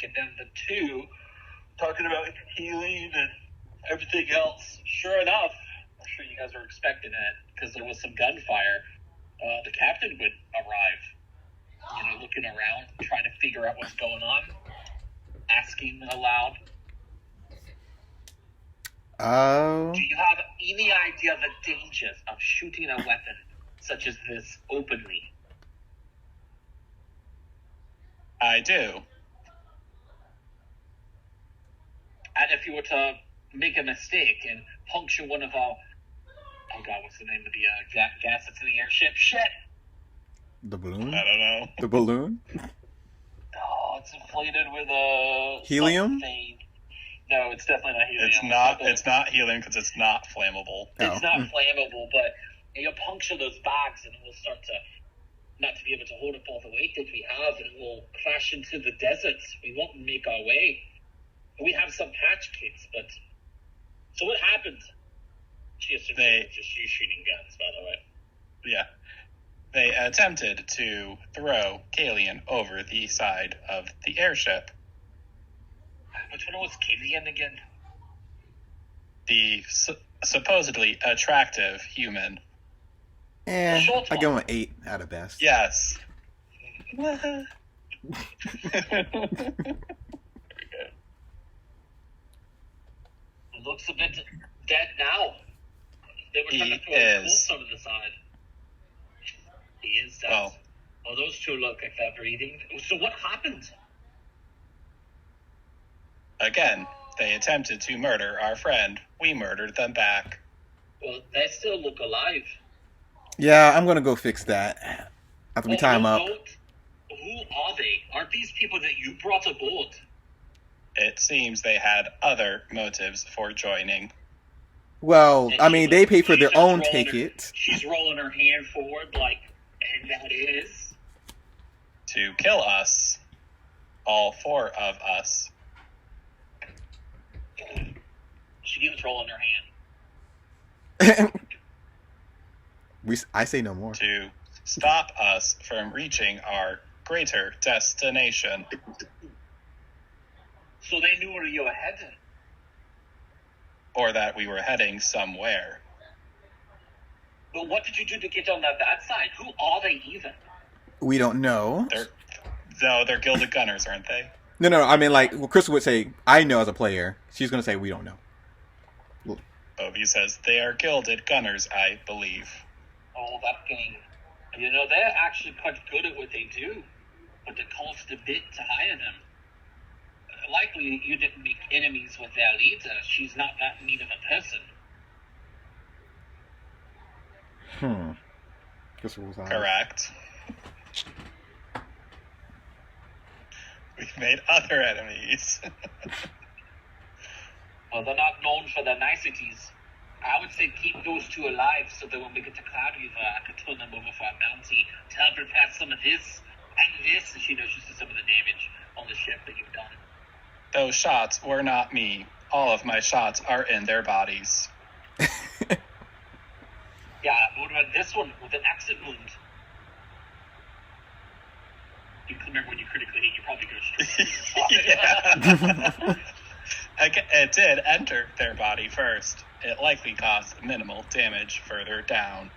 and then the two talking about healing and everything else. Sure enough, I'm sure you guys were expecting it because there was some gunfire. The captain would arrive, looking around, trying to figure out what's going on, asking aloud. Do you have any idea the dangers of shooting a weapon such as this openly? I do. And if you were to make a mistake and puncture one of our... Oh, God, what's the name of the gas that's in the airship? Shit! The balloon? I don't know. The balloon? Oh, it's inflated with a... Helium? Something. No, it's definitely not helium. It's not helium because it's not flammable. It's not flammable, but you'll puncture those bags and it will start to... not to be able to hold up all the weight that we have, and it will crash into the deserts. We won't make our way. We have some patch kits, but... So what happened? Just you shooting guns, by the way. Yeah. They attempted to throw Kalian over the side of the airship. Which one was Kalian again? The supposedly attractive human. I give him an 8 out of best. Yes. Very good. It looks a bit dead now. They were trying to throw a corpse over the side. He is dead. Oh, those two look like they're breathing. So what happened? Again, they attempted to murder our friend. We murdered them back. Well, they still look alive. Yeah, I'm gonna go fix that after we tie them up. Who are they? Aren't these people that you brought aboard? It seems they had other motives for joining. Well, I mean, they pay for their own ticket. She's rolling her hand forward like, and that is... To kill us. All 4 of us. She keeps rolling her hand. I say no more. To stop us from reaching our greater destination. So they knew where you were heading? Or that we were heading somewhere. But what did you do to get on that bad side? Who are they even? We don't know. They're gilded gunners, aren't they? No. I mean, like, well, Crystal would say, I know as a player. She's going to say, we don't know. Obi says, they are gilded gunners, I believe. Oh, that gang. They're actually quite good at what they do. But it costs a bit to hire them. Likely you didn't make enemies with their leader. She's not that mean of a person. Correct. We've made other enemies. Well, they're not known for their niceties. I would say keep those two alive so that when we get to Cloud River, I could turn them over for a bounty to help repair some of this and this, and she notices some of the damage on the ship that you've done. Those shots were not me. All of my shots are in their bodies. Yeah, what about this one with an exit wound? You remember when you critically hit, you probably go straight. It did enter their body first. It likely caused minimal damage further down.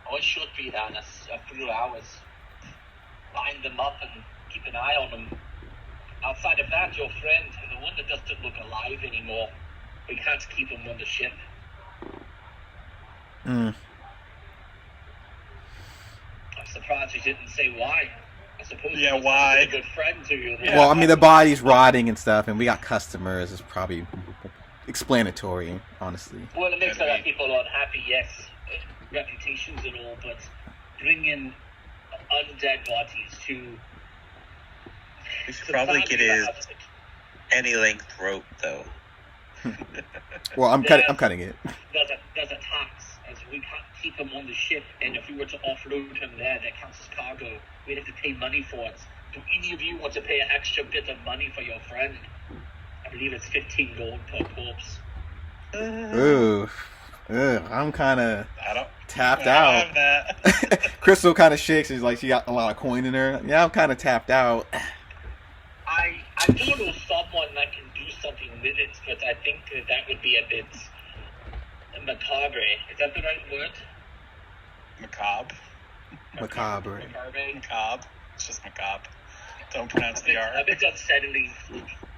Oh, it should be down a few hours. Line them up and keep an eye on them. Outside of that, your friend, the one that doesn't look alive anymore, we can't keep him on the ship. I'm surprised you didn't say why. I suppose why? He's a good friend to you. Yeah. Well, I mean, the body's rotting and stuff, and we got customers. It's probably explanatory, honestly. Well, it makes a lot of people unhappy, yes. Reputations and all, but bringing undead bodies to... We should probably get his any-length rope, though. Well, I'm cutting it. There's a tax, as we can't keep him on the ship, and if we were to offload him there, that counts as cargo. We'd have to pay money for it. Do any of you want to pay an extra bit of money for your friend? I believe it's 15 gold per corpse. I'm kind of tapped I out. have that. Crystal kind of shakes. She's like, she got a lot of coin in her. Yeah, I'm kind of tapped out. I do know someone that can do something with it, but I think that would be a bit macabre. Is that the right word? Macabre. Macabre. Macabre. It's just macabre. Don't pronounce the R. A bit unsettling,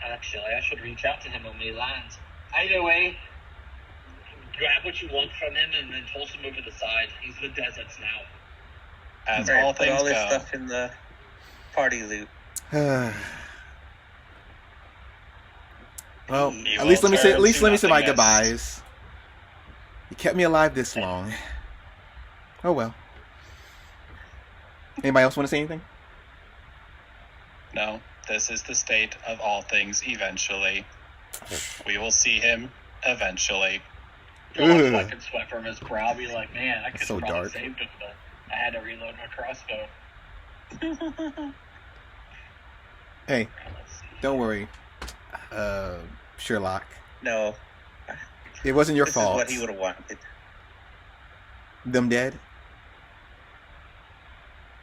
actually. I should reach out to him when we land. Either way, grab what you want from him and then toss him over the side. He's in the deserts now. As Right, all put things all this go. stuff in the party loot. Well, He at least will let me say turn to my nothingness. goodbyes. You kept me alive this long. Oh well. Anybody else want to say anything? No, this is the state of all things eventually. We will see him eventually. John's fucking sweat from his brow. Be like, man, I could have So probably dark. saved him, but I had to reload my crossbow. Hey, Let's see. don't worry, Sherlock. No, It wasn't your this fault. is what he would have wanted. Them dead?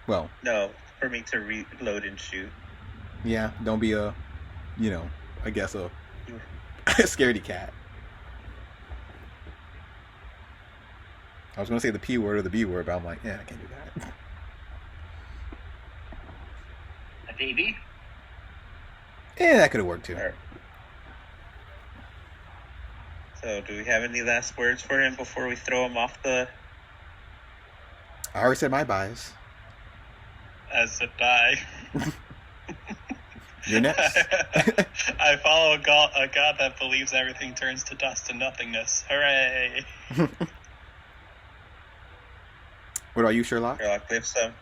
Well, No, for me to reload and shoot. yeah. Don't be I guess a scaredy cat. I was gonna say the P word or the B word, but I'm like, yeah, I can't do that. A baby? Yeah, that could have worked too. Alright. So, do we have any last words for him before we throw him off the... I already said my buys. As did I. You're next. I follow a god that believes everything turns to dust and nothingness. Hooray! What about you, Sherlock? Sherlock lifts him.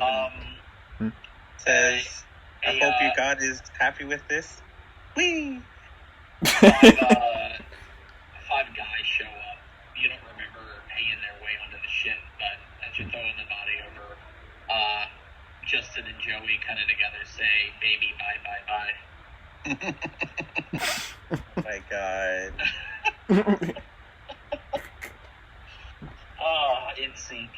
And says, I Hey, hope your God is happy with this. Whee! five guys show up. You don't remember paying their way onto the ship, but as you're throwing the body over, Justin and Joey kind of together say, "Baby, bye, bye, bye." My God. In sync.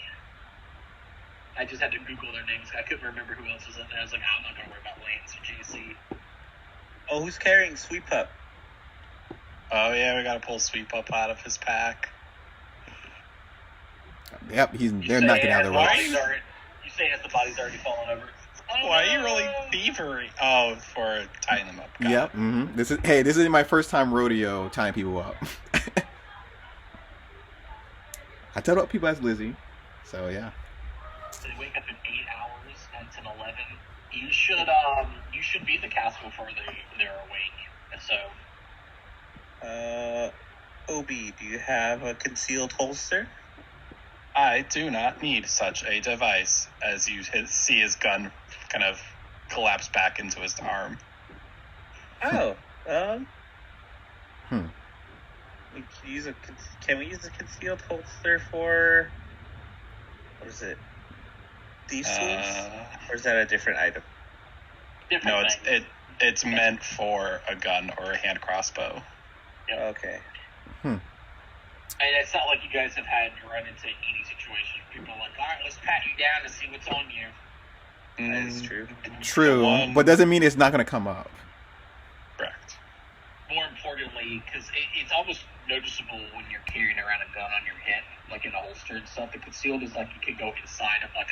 I just had to Google their names. I couldn't remember who else was in there. I was like, I'm not gonna worry about Lance or JC. Oh, who's carrying Sweep Up? Oh yeah, we gotta pull Sweep Up out of his pack. Yep, they're not getting out of the Why? ropes. You say as the body's already fallen over. Oh, Why are you no! really thievery? Oh, for tying them up. Got Yep. it. Mm-hmm. This is my first time rodeo tying people up. I tied up people as Lizzie, so yeah. So they wake up in 8 hours until 11. You should be at the castle before they're awake. So Obi, do you have a concealed holster? I do not need such a device. As you see his gun kind of collapse back into his arm. Oh, Hmm. Can we use a concealed holster for, what is it? Thieves' tools? Or is that a different item? different No, thing. it's meant for a gun or a hand crossbow. Okay. And it's not like you guys have had to run into any situation where people are like, all right, let's pat you down and see what's on you. That is true. True, One- but doesn't mean it's not going to come up. Correct. More importantly, because it's almost noticeable when you're carrying around a gun on your hip, like in a holster and stuff. The concealed is like you could go inside of like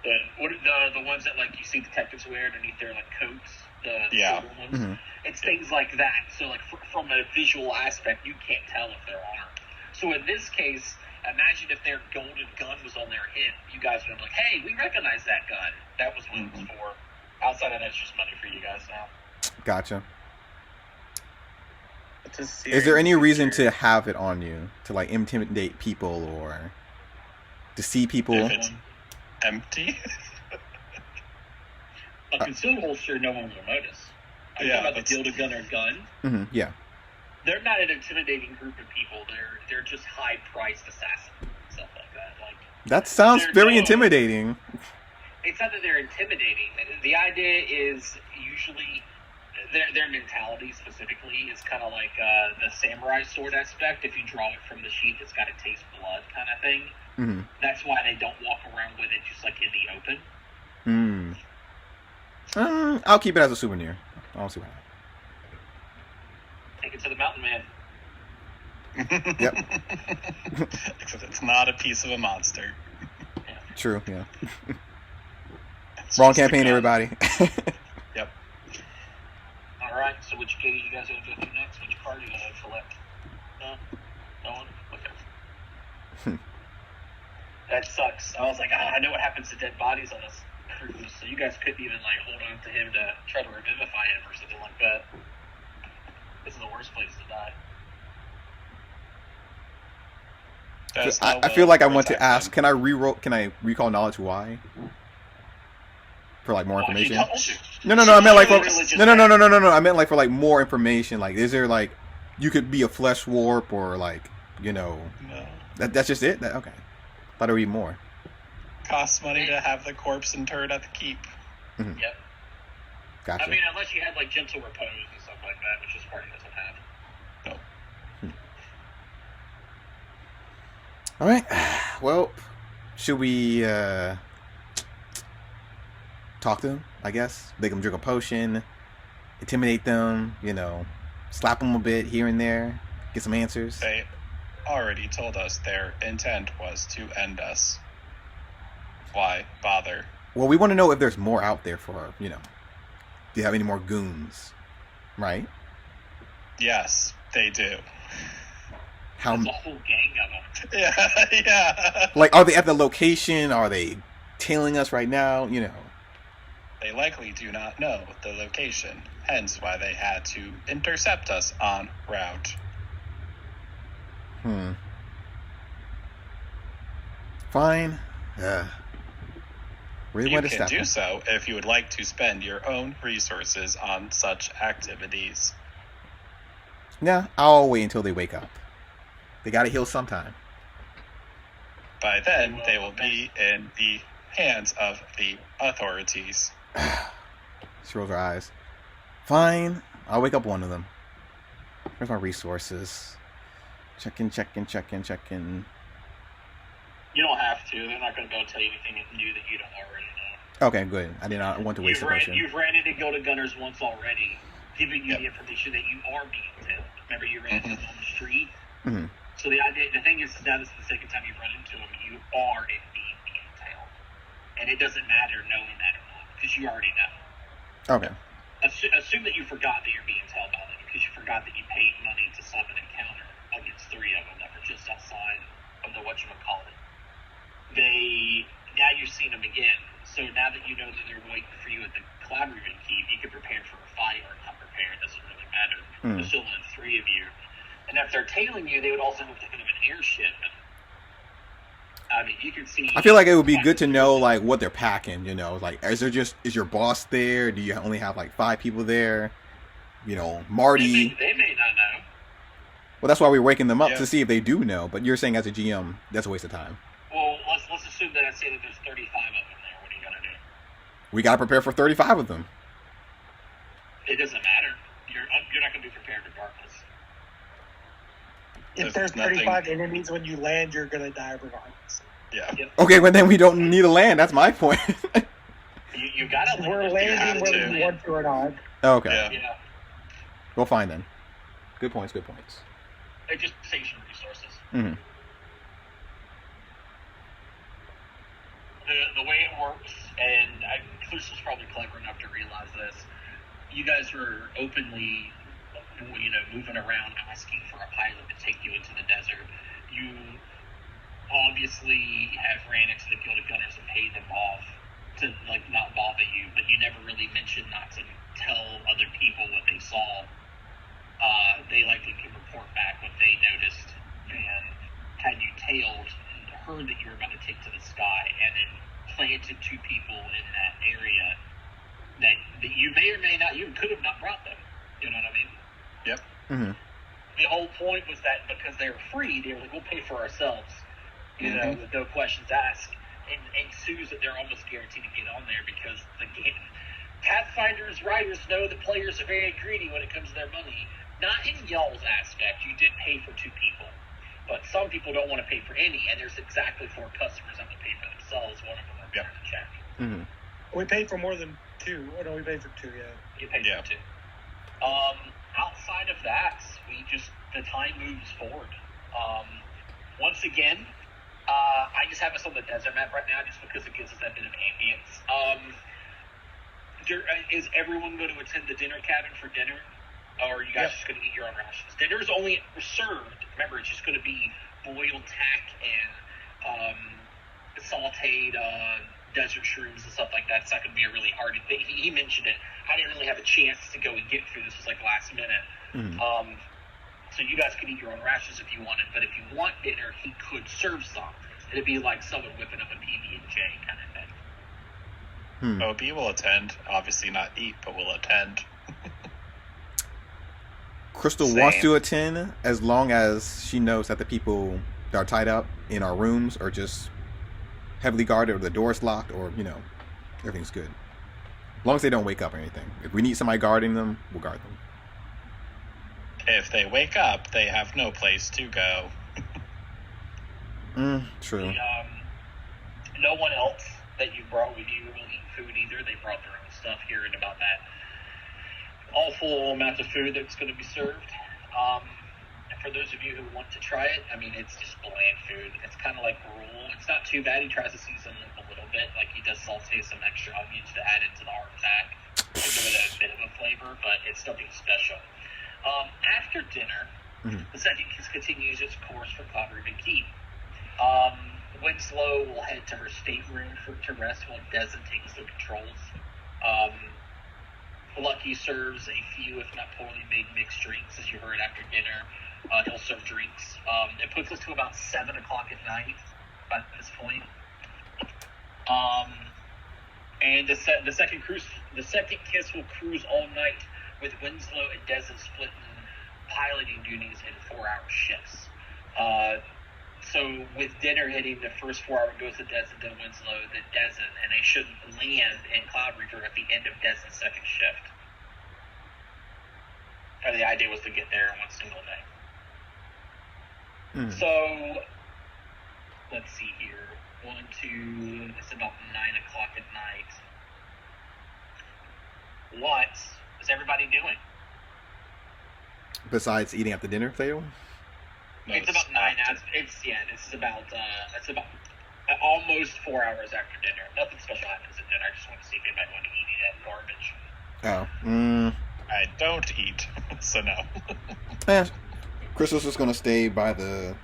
the ones that like you see detectives wear underneath their like coats. The Yeah. silver ones. Mhm. It's things like that. So like from a visual aspect, you can't tell if they're armed. So in this case, imagine if their golden gun was on their hip. You guys would have been like, hey, we recognize that gun. That was what it was for. Outside of that, it's just money for you guys now. Gotcha. Is Is there any reason to have it on you to like intimidate people or to see people? If it's empty. A concealed holster, no one will notice. I'm Yeah, talking about the that's- gilded gun or gun. Mm-hmm. Yeah. They're not an intimidating group of people. They're just high-priced assassins and stuff like that. Like That sounds They're very no- intimidating. it's not that they're intimidating. The idea is usually their mentality specifically is kind of like the samurai sword aspect. If you draw it from the sheath, it's got to taste blood kind of thing. Mm-hmm. That's why they don't walk around with it just like in the open. I'll keep it as a souvenir. I don't see why Take it to the mountain, man. Yep. Except it's not a piece of a monster. Yeah. True, yeah. It's Wrong just a campaign, gun. everybody. Yep. All right. So which gate are you guys gonna go through next? Which card are you gonna select? No one. Okay. That sucks. I was like, I know what happens to dead bodies on this cruise, so you guys couldn't even like hold on to him to try to revivify him or something like that. This is the worst place to die. There's I no feel will like I want to protect ask, him. can I recall knowledge why? For like more Well, he information? told you. No. I meant like for Literally just no. I meant like for like more information. Like, is there like you could be a flesh warp or like No. that's just it? Okay, thought there would be more. Costs money to have the corpse interred at the keep. Mhm. Yep. Gotcha. I mean, unless you had like gentle repose and stuff like that, which this party doesn't have. No. All right. Well, should we talk to them? I guess make them drink a potion, intimidate them. Slap them a bit here and there, get some answers. They already told us their intent was to end us. Why bother? Well, we want to know if there's more out there for do you have any more goons? Right? Yes, they do. How? There's a whole gang of them. Yeah. Like, are they at the location? Are they tailing us right now? They likely do not know the location, hence why they had to intercept us en route. Fine. Really You want to can stop do them. so if you would like to spend your own resources on such activities. Nah, I'll wait until they wake up. They gotta heal sometime. By then, they will be in the hands of the authorities. She rolls her eyes. Fine. I'll wake up one of them. Where's my resources? Check in. You don't have to. They're not going to be able to tell you anything new that you don't already know. Okay, good. I did not want to waste the question. You've ran into Gilda Gunners once already, giving you the information that you are being tailed. Remember, you ran into them on the street? Mm-hmm. So the thing is, now this is the second time you've run into them, you are indeed being tailed. And it doesn't matter knowing that or not, because you already know. Okay. Assume that you forgot that you're being tailed by them, because you forgot that you paid money to stop an encounter against 3 of them that were just outside of the whatchamacallit. Now you've seen them again. So now that you know that they're waiting for you at the Cloud Ribbon Keep, you can prepare for a fight or not prepare. It doesn't really matter. There's still only 3 of you. And if they're tailing you, they would also have to think of an airship. I mean, you can see. I feel like it would be good to know like what they're packing. Like is your boss there? Do you only have like 5 people there? Marty. They may not know. Well, that's why we're waking them up to see if they do know. But you're saying as a GM, that's a waste of time. Well, let's assume that I say that there's 35 of them there. What are you gonna do? We gotta prepare for 35 of them. It doesn't matter. You're not gonna be prepared regardless. If there's 35 enemies when you land, you're gonna die regardless. Yeah. Yep. Okay, but then we don't need to land. That's my point. You gotta. We're landing whether you want to or not. Okay. Yeah. Well, fine then. Good points. It just saves you resources. Mm-hmm. The way it works, and Cluse was probably clever enough to realize this. You guys were openly, moving around asking for a pilot to take you into the desert. You obviously have ran into the Gilded Gunners and paid them off to not bother you, but you never really mentioned not to tell other people what they saw. They likely could report back what they noticed, and had you tailed and heard that you were about to take to the sky, and then planted 2 people in that area that you may or may not, you could have not brought them. You know what I mean? Yep. Mm-hmm. The whole point was that because they were free, they were like, we'll pay for ourselves, with no questions asked. And Sue's that they're almost guaranteed to get on there because the game, Pathfinder's writers know that players are very greedy when it comes to their money. Not in y'all's aspect, you did pay for 2 people. But some people don't want to pay for any, and there's exactly 4 customers that would pay for themselves. One of them will check. Mm-hmm. We paid for more than 2. Oh, no, we paid for 2, yeah. You paid for 2. Outside of that, the time moves forward. Once again, I just have us on the desert map right now just because it gives us that bit of ambience. Is everyone going to attend the dinner cabin for dinner? Or are you guys just going to eat your own rations? Dinner is only served. Remember, it's just going to be boiled tack and sauteed desert shrooms and stuff like that. It's not going to be a really hard thing. He mentioned it. I didn't really have a chance to go and get food. This was like last minute. Mm-hmm. So you guys could eat your own rations if you wanted. But if you want dinner, he could serve some. It'd be like someone whipping up a PB&J kind of thing. OB will attend. Obviously not eat, but will attend. Crystal wants to attend as long as she knows that the people that are tied up in our rooms are just heavily guarded or the door's locked or, everything's good. As long as they don't wake up or anything. If we need somebody guarding them, we'll guard them. If they wake up, they have no place to go. True. No one else that you brought with you will eat food either. They brought their own stuff, hearing about that awful amount of food that's going to be served. And for those of you who want to try it, I mean, it's just bland food. It's kind of like gruel. It's not too bad. He tries to season it a little bit. Like, he does saute some extra onions to add into the hardtack to give it a bit of a flavor, but it's nothing special. After dinner, the second kiss continues its course for Cloud Ribbon Keep. Winslow will head to her stateroom to rest while Desmond takes the controls. Lucky serves a few, if not poorly made, mixed drinks, as you heard after dinner. He'll serve drinks. It puts us to about 7 o'clock at night by this point. And the second kiss will cruise all night with Winslow and Desmond splitting piloting duties in 4-hour shifts. So with dinner hitting, the first 4 hour goes to Desmond, then Winslow, then Desmond, and they should land in Cloud Reaper at the end of Desmond's second shift. And the idea was to get there in one single day. So, let's see here. 1, 2, it's about 9 o'clock at night. What is everybody doing? Besides eating at the dinner table? No, It's about 9 hours. It's about almost 4 hours after dinner. Nothing special happens at dinner. I just want to see if anybody want to eat that garbage. I don't eat, so no. Crystal's just gonna stay by the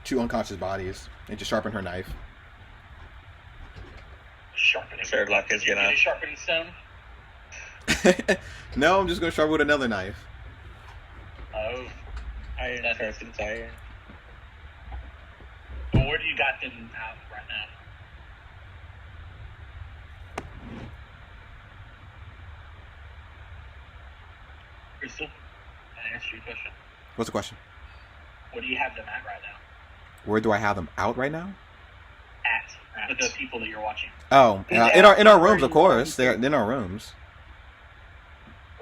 2 unconscious bodies and just sharpen her knife. Sharpening. Sherlock is gonna. Get a sharpening stone. No, I'm just gonna sharpen with another knife. Oh. Iron sharpens iron. Well, where do you got them out right now? Crystal, can I answer your question? What's the question? Where do you have them at right now? Where do I have them out right now? With the people that you're watching. Oh, in our rooms, of course. They're in our rooms.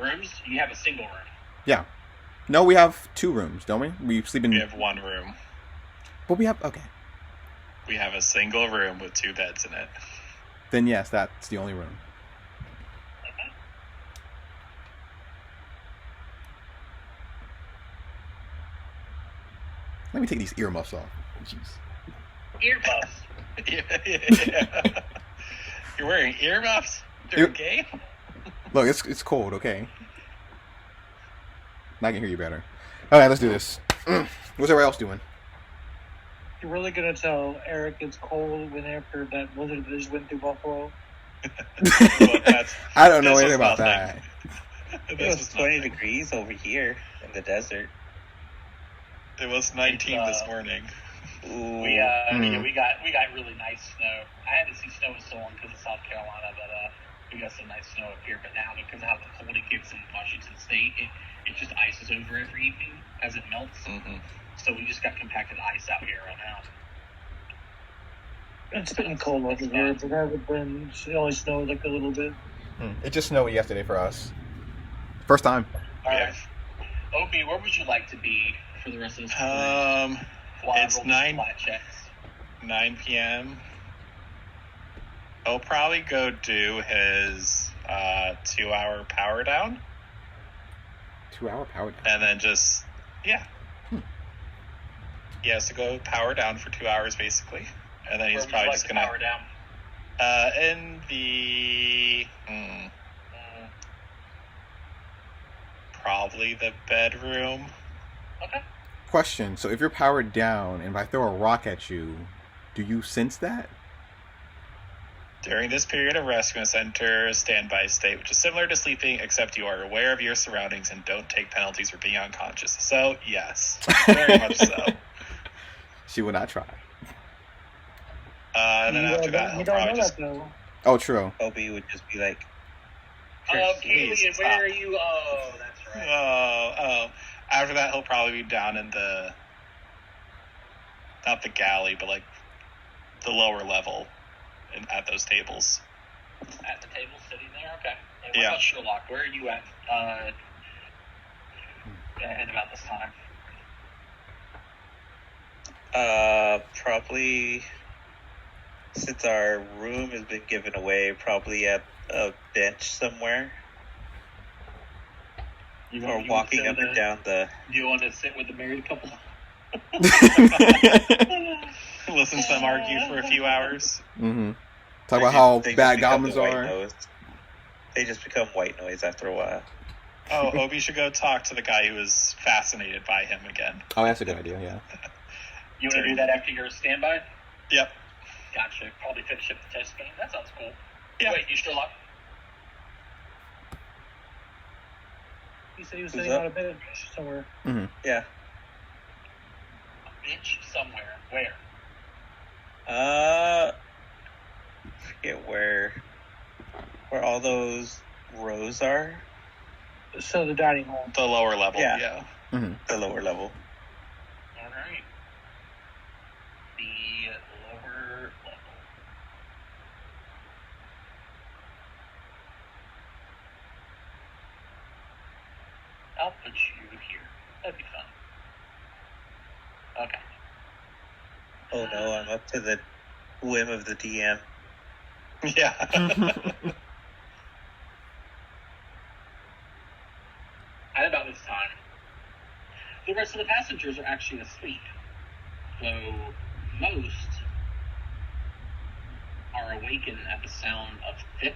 Rooms? You have a single room. Yeah. No, we have 2 rooms, don't we? We sleep in. We have 1 room. But we have okay. We have a single room with 2 beds in it. Then yes, that's the only room. Okay. Let me take these earmuffs off. Jeez. Earbuds. Yeah. You're wearing earmuffs? During game? Look, it's cold, okay? Now I can hear you better. Alright, let's do this. What's everybody else doing? You're really gonna tell Eric it's cold when after that blizzard that just went through Buffalo? I don't know anything about that. It was 20 degrees over here in the desert. It was 19 this morning. Ooh. We got really nice snow. I haven't seen snow in so long because of South Carolina, but we got some nice snow up here. But now because of how cold it gets in Washington State, it just ices over every evening as it melts. So we just got compacted ice out here right now. It's been cold over here, but it hasn't been. It only snowed like a little bit. It just snowed yesterday for us. First time. All right. Opie, where would you like to be for the rest of this? It's 9 p.m. He'll probably go do his 2-hour power down. 2-hour power down. And then just, yeah. He has to go power down for 2 hours, basically. And then he's probably just going to... power down? In the... probably the bedroom. Okay. Question, so if you're powered down and if I throw a rock at you, do you sense that? During this period of rest, you're going to enter a standby state, which is similar to sleeping, except you are aware of your surroundings and don't take penalties for being unconscious. So, yes. Very much so. She will not try. And then after that, he'll probably just... Oh, true. Obi would just be like... Kaylee, where are you? Oh, that's right. Oh. After that, he'll probably be down in the... not the galley, but like the lower level at those tables. At the table, sitting there? Okay. And what Yeah. about Sherlock? Where are you at about this time? Probably, since our room has been given away, probably at a bench somewhere. Or walking up and down the... Do you want to sit with the married couple? Listen to them argue for a few hours. Mm-hmm. Talk about how bad goblins are. Noise. They just become white noise after a while. Oh, Obi should go talk to the guy who was fascinated by him again. Oh, that's a good idea, yeah. You want to do that after your standby? Yep. Gotcha. Probably finish up the test game. That sounds cool. Yeah. Wait, you still up? He said he was sitting on a bench somewhere. Mm-hmm. Yeah. A bench somewhere. Where? Forget where all those rows are. So the dining hall. The lower level, yeah. Mm-hmm. The lower level. All right. The lower level. I'll put you here. That'd be fun. Okay. Oh no, I'm up to the whim of the DM. Yeah. At about this time, the rest of the passengers are actually asleep, though most are awakened at the sound of thick,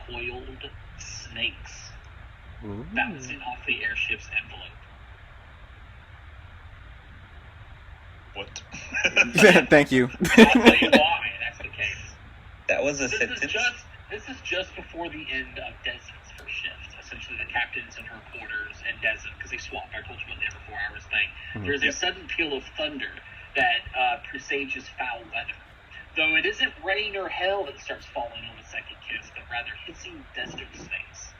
coiled snakes bouncing off the airship's envelope. What? Thank you. And I'll tell you why that's the case. That was a This sentence. is just before the end of Desmond's first shift. Essentially, the captain's in her quarters and Desmond, because they swapped. I told you about the every 4 hours thing. There's a sudden peal of thunder that presages foul weather. Though it isn't rain or hail that starts falling on the second kiss, but rather hissing desert snakes.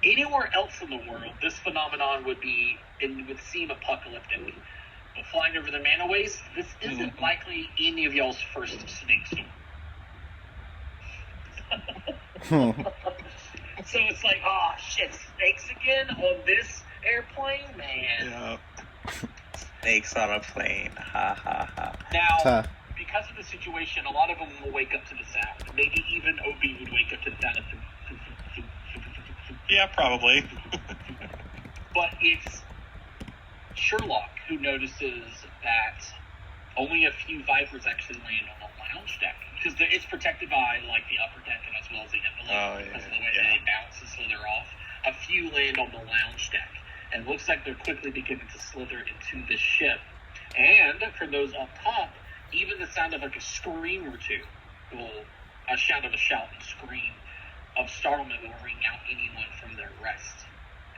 Anywhere else in the world, this phenomenon would seem apocalyptic. But flying over the manaways, this isn't likely any of y'all's first snake storm. So it's like, oh shit, snakes again on this airplane, man. Yeah. Snakes on a plane. Ha ha ha. Now, because of the situation, a lot of them will wake up to the sound. Maybe even Obi would wake up to the sound of Yeah, probably. But it's Sherlock who notices that only a few Vipers actually land on the lounge deck. Because it's protected by, like, the upper deck and as well as the envelope because of the way that they bounce and slither off. A few land on the lounge deck. And it looks like they're quickly beginning to slither into the ship. And for those up top, even the sound of, like, a scream or two a shout and scream of startlement will ring out anyone from their rest.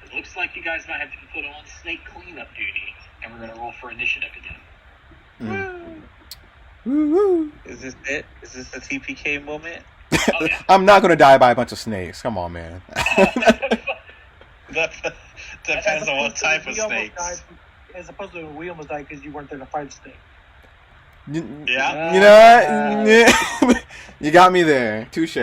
It looks like you guys might have to put on snake cleanup duty, and we're going to roll for initiative again. Woo-woo. Is this it? Is this the TPK moment? Oh, yeah. I'm not gonna die by a bunch of snakes. Come on, man. That depends on what type of snakes. As opposed to we almost died because you weren't there to fight the snake. Yeah. You know what? You got me there. Touche.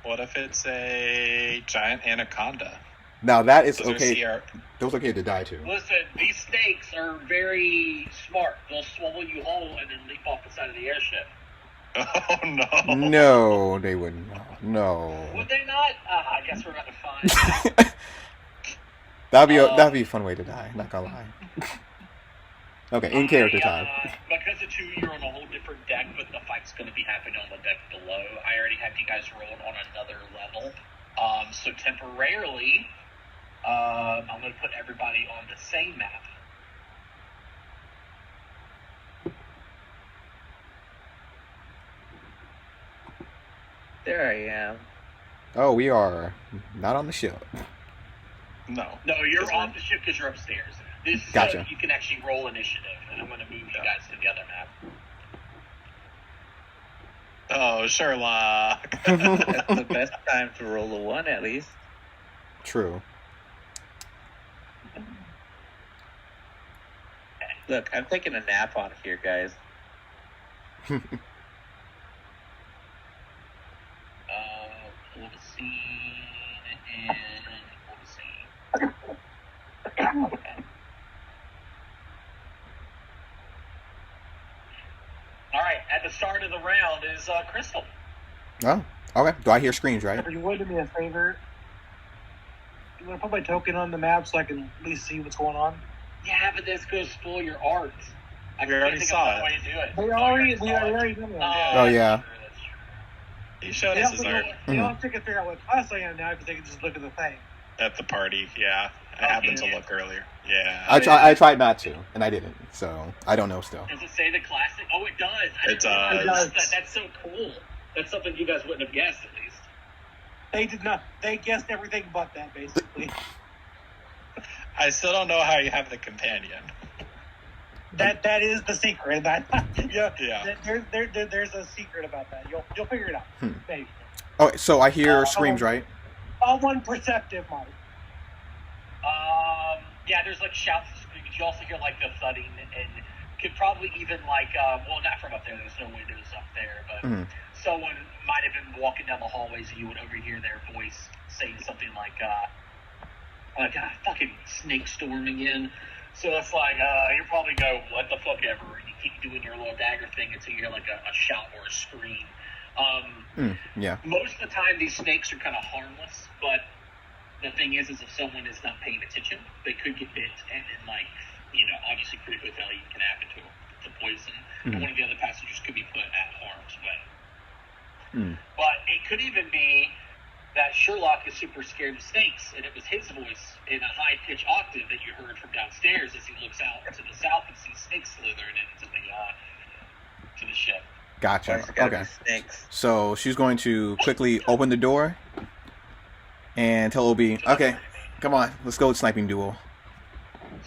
What if it's a giant anaconda? Now that is Those are okay. CR Those okay to die to. Listen, these snakes are very smart. They'll swallow you whole and then leap off the side of the airship. Oh, no. No, they wouldn't. No. Would they not? I guess we're about to find. That'd be a fun way to die. Not gonna lie. Okay, in character time. Because of 2, you're on a whole different deck, but the fight's going to be happening on the deck below. I already have you guys rolled on another level. So temporarily, I'm going to put everybody on the same map. There I am. Oh, we are not on the ship. No. No, you're off the ship because you're upstairs. This Gotcha. you can actually roll initiative, and I'm going to move you guys to the other map. Oh, Sherlock. That's the best time to roll a 1, at least. True. Look, I'm taking a nap on here, guys. Pull the scene and pull the scene. Okay. All right, at the start of the round is Crystal. Oh, okay. Do I hear screams, right? If you would do me a favor, you want to put my token on the map so I can at least see what's going on? Yeah, but that's going to spoil your art. I We already saw it. Way to do it. We already done that. Oh, yeah. He showed They us also his art have to figure out what class I am now because they can just look at the thing. at the party. Yeah, I happened to look earlier. Yeah. I tried not to, and I didn't. So I don't know still. Does it say the classic? Oh, it does. It does. That's so cool. That's something you guys wouldn't have guessed, at least. They did not. They guessed everything but that, basically. I still don't know how you have the companion. That is the secret. Yeah. There's a secret about that. You'll figure it out. Maybe. Oh, so I hear screams, right? All one perceptive, Mike. Yeah, there's like shouts and screams. You also hear like the thudding and could probably even like, well, not from up there. There's no windows up there, but someone might have been walking down the hallways and you would overhear their voice saying something like fucking snake storm again. So it's like, you probably go, what the fuck ever, and you keep doing your little dagger thing until you hear like a shout or a scream. Yeah. Most of the time, these snakes are kind of harmless, but the thing is if someone is not paying attention, they could get bit, and then, like, you know, obviously critical failure can happen to them, to poison, and one of the other passengers could be put at harm's way. But it could even be that Sherlock is super scared of snakes, and it was his voice in a high-pitched octave that you heard from downstairs as he looks out to the south and sees snakes slithering into the ship. Gotcha. Okay. So she's going to quickly open the door and tell Obi, okay, come on, let's go sniping duel.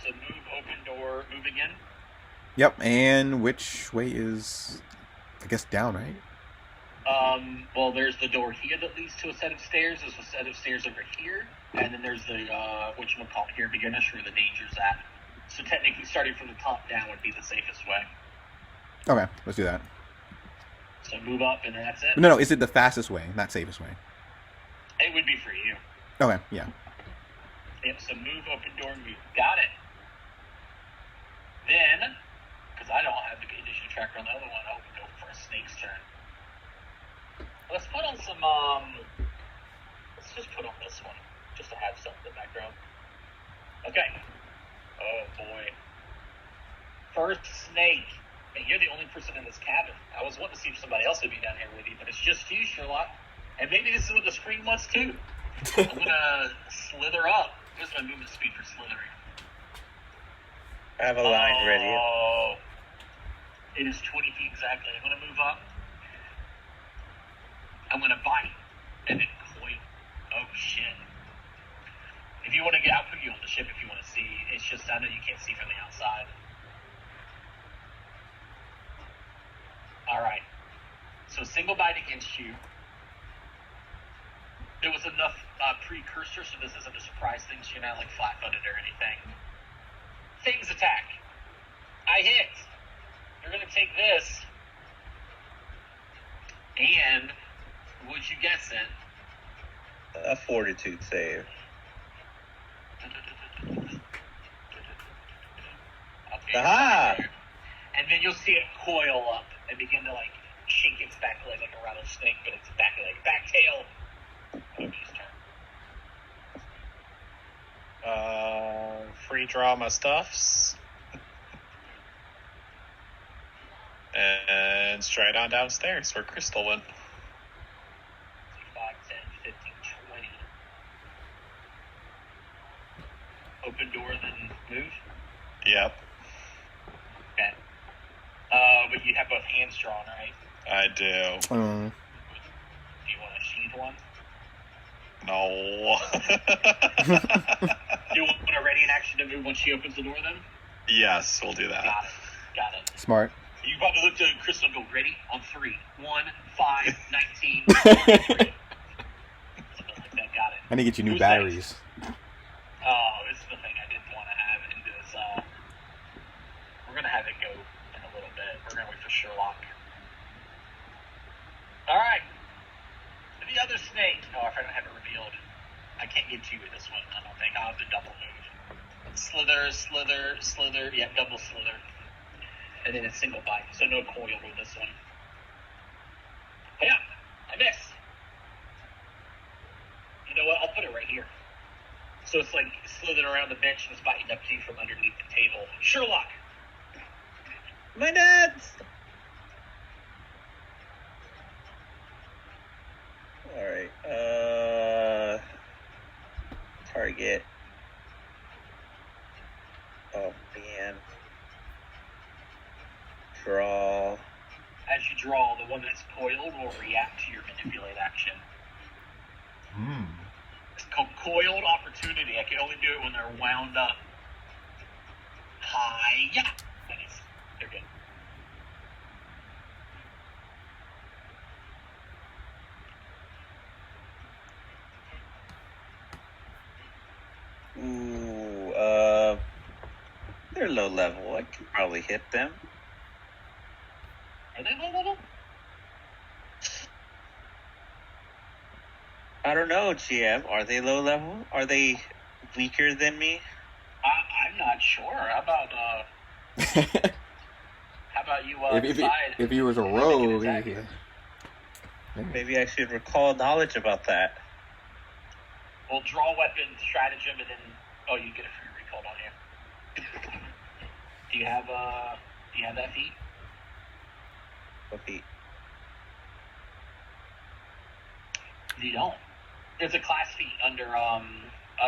So move, open door, move again. Yep, and which way is, I guess, down, right? Well, there's the door here that leads to a set of stairs. There's a set of stairs over here, and then there's the whatchamacallit here, beginner's where the danger's at. So technically, starting from the top down would be the safest way. Okay, let's do that. So move up, and that's it. No, is it the fastest way, not safest way? It would be for you. Okay, yeah. Yep. So move, open door, move. Got it. Then, because I don't have the condition tracker on the other one, I'll go for a snake's turn. Let's put on some, let's just put on this one, just to have something in the background. Okay. Oh, boy. First snake. And you're the only person in this cabin. I was wanting to see if somebody else would be down here with you, but it's just you, Sherlock. And maybe this is what the screen wants, too. I'm going to slither up. Here's my movement speed for slithering. I have a line ready. Oh. It is 20 feet exactly. I'm going to move up. I'm going to bite, and then coil. Oh, shit. If you want to get, I'll put you on the ship if you want to see. It's just, I know you can't see from the outside. All right. So single bite against you. There was enough precursor, so this isn't a surprise thing, so you're not, like, flat-footed or anything. Things attack. I hit. You're going to take this. And... would you guess it? A fortitude save. Okay, Aha! right, and then you'll see it coil up and begin to, like, shake its back leg like a rattlesnake, but it's back leg, back tail. Obi's turn. Free draw my stuffs. And straight on downstairs where Crystal went. 5, 10, 15, 20. Open door, then move? Yep. Okay. But you have both hands drawn, right? I do. Do you want a sheathed one? No. Do you want a ready in action to move when she opens the door then? Yes, we'll do that. Got it. Smart. You about to look to Crystal and go, ready? On 3. 1, 5, 19, 3. Something like that, got it. I need to get you new Who's batteries. Next? Oh, this is the thing I didn't want to have into this. We're going to have it go in a little bit. We're going to wait for Sherlock. Alright. The other snake. Oh, if I don't have it revealed. I can't get to you with this one, I don't think. I'll have to double move. Slither, slither, slither. Yeah, double slither. And then a single bite. So no coil with this one. Yeah, I miss. You know what? I'll put it right here. So it's like slithering around the bench and it's biting up to you from underneath the table. Sherlock. My nuts! Alright, target. Oh, man. Draw. As you draw, the one that's coiled will react to your manipulate action. It's called coiled opportunity. I can only do it when they're wound up. Hi-ya! Nice. They're good. Ooh, they're low level. I can probably hit them. Are they low level? I don't know, GM. Are they low level? Are they weaker than me? I'm not sure. How about you decide? If he was a rogue, Maybe I should recall knowledge about that. We'll draw weapon, stratagem, and then you get a free recall on you. Do you have that feat? What feat? You don't. There's a class feat under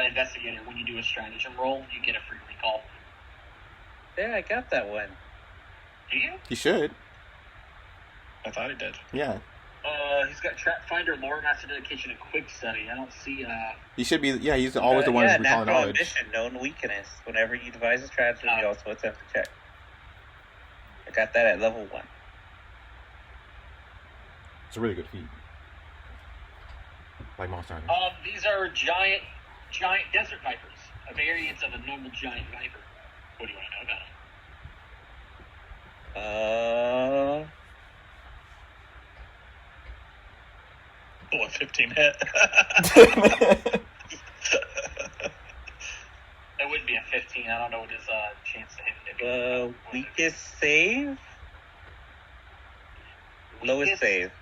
investigator. When you do a stratagem roll, you get a free recall. Yeah, I got that one. Do you? He should. I thought he did. Yeah. He's got trap finder, lore, master dedication, and quick study. I don't see. He should be. Yeah, he's always the one who's recalling natural knowledge. ambition, known weakness. Whenever you devise a strategy, you also attempt to check. I got that at level 1. It's a really good feat. Like Monster Hunter. These are giant desert vipers, a variant of a normal giant viper. What do you want to know about them? 15 hit. It wouldn't be a 15. I don't know what his chance to hit. Weakest save? Lowest save.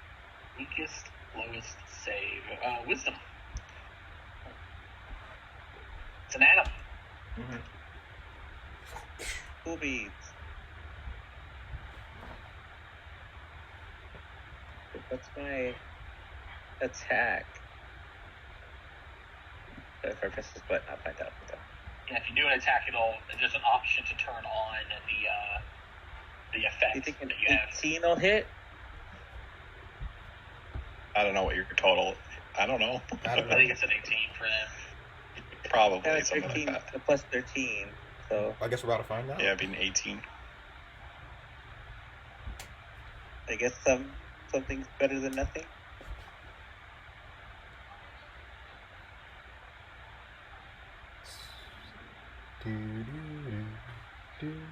Weakest, lowest save. Wisdom. It's an animal. Cool beads. What's my attack? If I press this button, I'll find out. Yeah, if you do an attack, there's an option to turn on the effect. Do you think an that you have. 18 will hit? I don't know what your total. I don't know. I think it's an 18 for them. Probably Yeah, something 13, like that. plus 13. So I guess we're about to find out. Yeah, being 18. I guess something's better than nothing.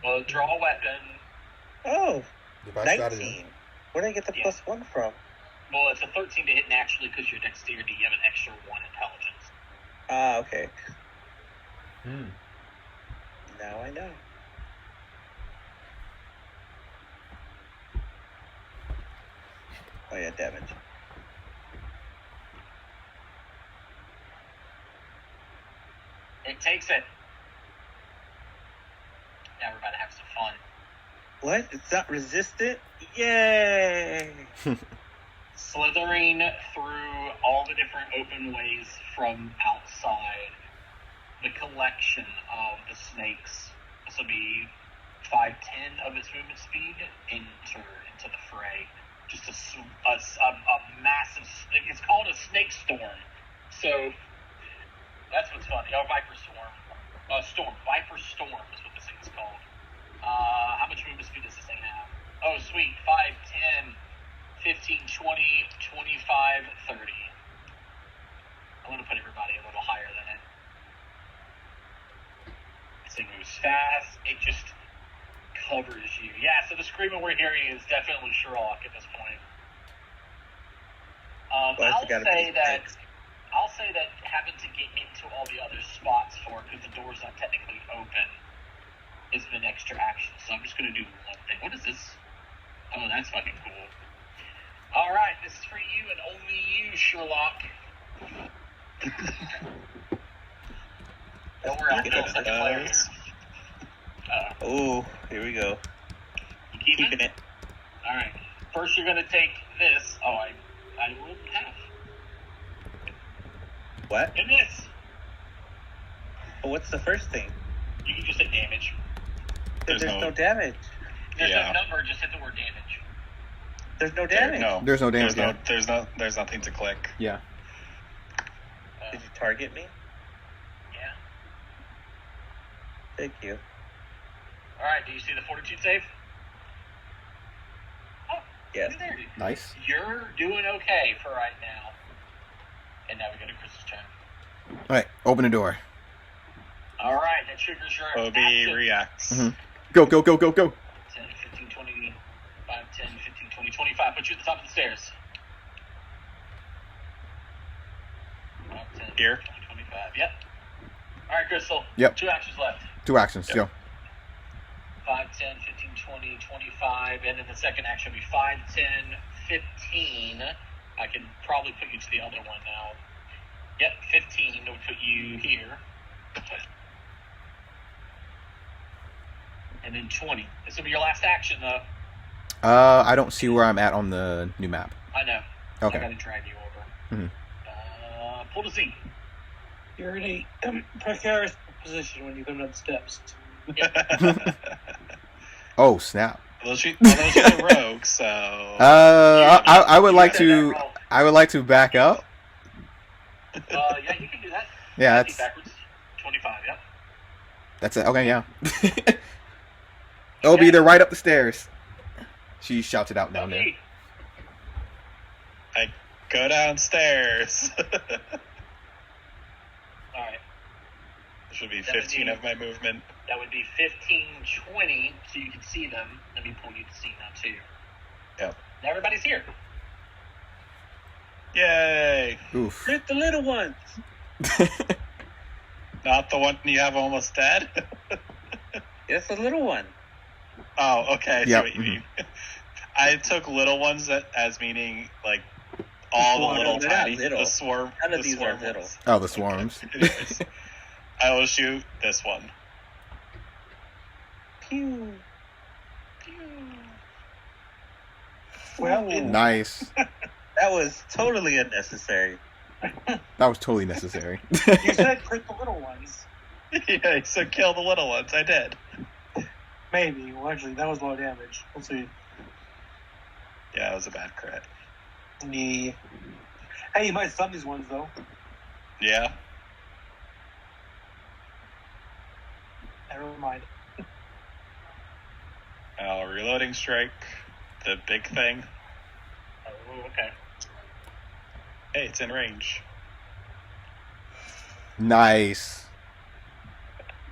Well, draw a weapon. Oh, Device 19. Where did I get the plus 1 from? Well, it's a 13 to hit naturally because your dexterity, you have an extra 1 intelligence. Ah, okay. Hmm. Now I know. Oh yeah, damage. It takes it. Now we're about to have some fun. What? It's not resistant? Yay! Slithering through all the different open ways from outside. The collection of the snakes. This will be 5/10 of its movement speed. Enter into the fray. Just a massive. It's called a snake storm. So that's what's funny. Oh, Viper Storm. Storm. Viper Storm is what this thing is called. How much movement speed does this thing have? Oh, sweet. 5, 10, 15, 20, 25, 30. I'm going to put everybody a little higher than it. This thing moves fast. It just covers you. Yeah, so the screaming we're hearing is definitely Sherlock at this point. I'll say that having to get into all the other spots for it, because the door's not technically open, is an extra action. So I'm just going to do one thing. What is this? Oh, that's fucking cool. All right, this is for you and only you, Sherlock. Don't worry, I'll kill second player here. Oh, here we go. You keeping it? All right. First, you're going to take this. Oh, I rolled half. What? And this. Well, what's the first thing? You can just hit damage. There's no damage. There's no number, just hit the word damage. There's no damage. There's no damage. There's nothing to click. Yeah. Did you target me? Yeah. Thank you. Alright, do you see the fortitude save? Oh, yes. There. Nice. You're doing okay for right now. And now we go to Chris's turn. Alright, open the door. Alright, that triggers your OB action. reacts. Mm-hmm. Go. 10, 15, 20, 5, 10, 15, 20, 25. Put you at the top of the stairs. 5, 10, Here? 20, 25. Yep. Alright, Crystal. Yep. 2 actions left. 2 actions. Yep. Go. 5, 10, 15, 20, 25. And then the second action will be 5, 10, 15. I can probably put you to the other one now. Yep, 15 will put you here. And then 20. This will be your last action, though. I don't see where I'm at on the new map. I know. Okay. I gotta drag you over. Mm-hmm. Pull the seat. You're in a precarious position when you come down the steps. Oh snap! Well, she's a rogue, so. I would like to. I would like to back up. Yeah, you can do that. Yeah, that's. Backwards. 25. Yep. That's it. Okay, yeah. Obi, they're right up the stairs. She shouts it out down there. I go downstairs. Alright. This would be 15 of my movement. That would be 15, 20, so you can see them. Let me pull you to see now, too. Yep. Now everybody's here. Yay! Oof. Hit the little ones. Not the one you have almost dead? It's the little one. Oh, okay. I see Yep. what you mean. I took little ones as meaning, like, all the little tiny... The swarm. None of these are little. Oh, the swarms. Anyways, I will shoot this one. Pew. Well, Nice. That was totally unnecessary. That was totally necessary. you said crit the little ones. Yeah, so kill the little ones. I did. Maybe. Well, actually, that was low damage. Let's see. Yeah, it was a bad crit. Yeah. Hey, you might stun these ones, though. Yeah. Never mind. Reloading strike. The big thing. Oh, okay. Hey, it's in range. Nice.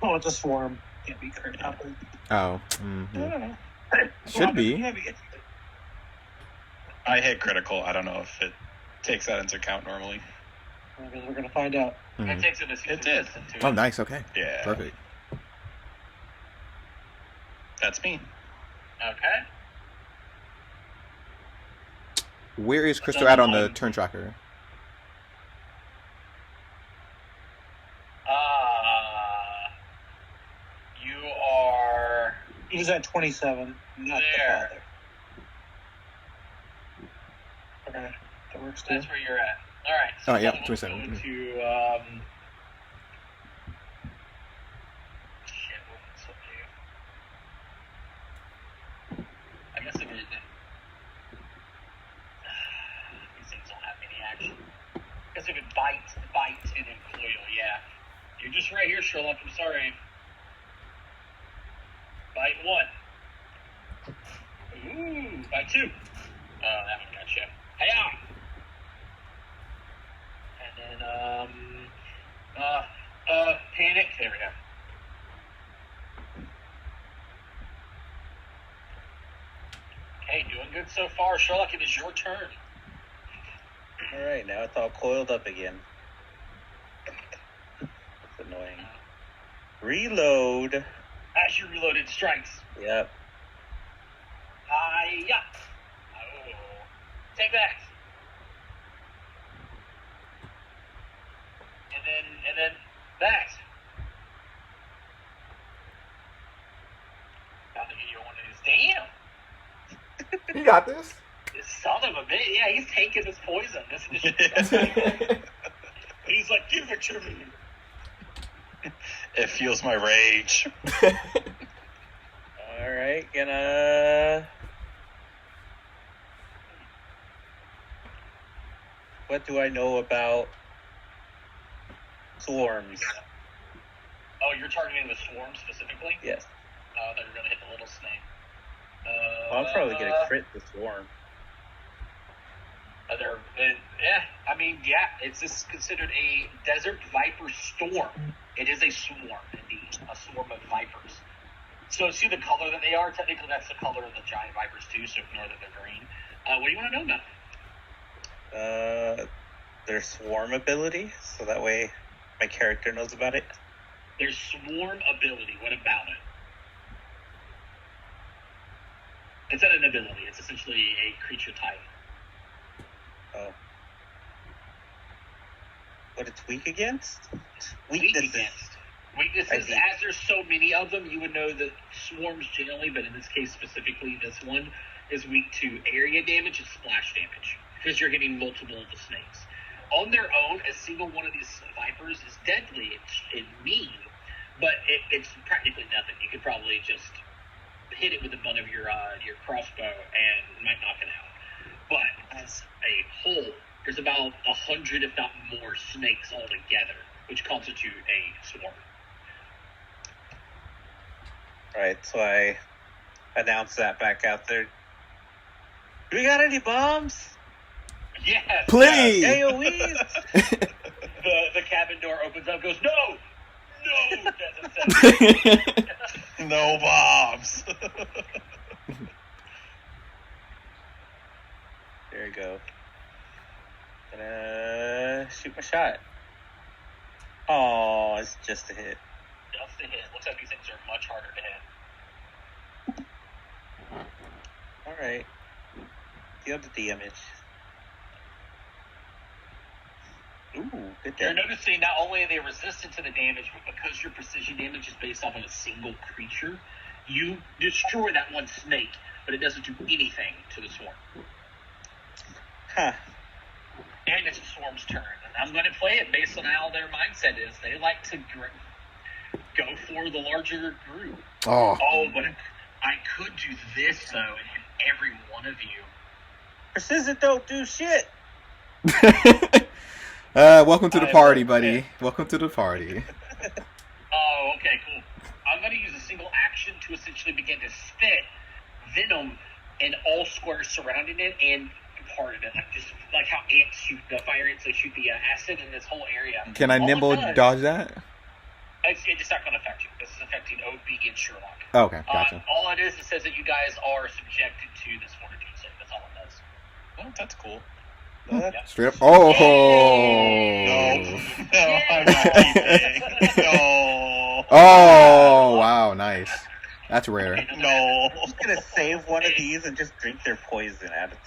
Oh, it's a swarm. Can't be crit. Oh. Mm-hmm. Should be. I hit critical. I don't know if it takes that into account normally. We're going to find out. Mhm. It takes it as It did. Oh, nice. Okay. Yeah. Perfect. That's me. Okay. Where is Crystal at on the turn tracker? He's at 27. Not There. the father. Okay, that works too. That's where you're at. All right. So yeah, we'll 27. go to shit. What's up here? I guess it would. These things don't have any action. I guess it would bite, and then coil. Yeah. You're just right here, Sherlock. I'm sorry. Bite 1. Ooh, bite 2. That one gotcha. Hey-ya! And then, panic. There we go. Okay, doing good so far. Sherlock, it is your turn. Alright, now it's all coiled up again. That's annoying. Reload. As you reload, it strikes. Yep. Hi-ya! Oh. Take that. And then that. About to get you one of these. Damn! You got this. This son of a bitch. Yeah, he's taking this poison. This he's like, give it to me. It fuels my rage. Alright, gonna... What do I know about swarms? Oh, you're targeting the swarm specifically? Yes. Oh, they're gonna hit the little snake. I'll probably get a crit the swarm. It's just considered a desert viper storm. It is a swarm, indeed. A swarm of vipers. So see the color that they are? Technically, that's the color of the giant vipers, too, so ignore that they're green. What do you want to know about? Their swarm ability, so that way my character knows about it. Their swarm ability, what about it? It's not an ability, it's essentially a creature type. Oh. What it's weak against? Weaknesses, as there's so many of them, you would know that swarms generally, but in this case specifically, this one is weak to area damage and splash damage, because you're hitting multiple of the snakes. On their own, a single one of these vipers is deadly and mean, but it's practically nothing. You could probably just hit it with the butt of your crossbow and it might knock it out. But as a whole, there's about 100, if not more, snakes altogether, which constitute a swarm. Alright, so I announce that back out there. Do we got any bombs? Yes! Plenty! AoEs! The cabin door opens up, goes, no! No! Doesn't say No bombs! There you go. Gonna shoot my shot. Oh, it's just a hit. Just a hit. Looks like these things are much harder to hit. Alright. Deal the damage. Ooh, good You're damage. noticing not only are they resistant to the damage, but because your precision damage is based off of a single creature, you destroy that one snake, but it doesn't do anything to the swarm. Huh. And it's the swarm's turn. And I'm going to play it based on how their mindset is. They like to go for the larger group. Oh, But I could do this, though, and hit every one of you. Precision don't do shit! welcome to the party, buddy. Welcome to the party. Oh, okay, cool. I'm going to use a single action to essentially begin to spit venom in all squares surrounding it and part of it. Like how ants shoot, the fire ants, they shoot the acid in this whole area. Can I nimble dodge that? It's not going to affect you. This is affecting OB and Sherlock. Oh, okay, gotcha. All it is, it says that you guys are subjected to this fortitude save. That's all it does. Oh, that's cool. Straight up. Oh! No, I'm not keeping. No. Oh, wow, nice. That's rare. No. I'm just gonna save one of these and just drink their poison out of it.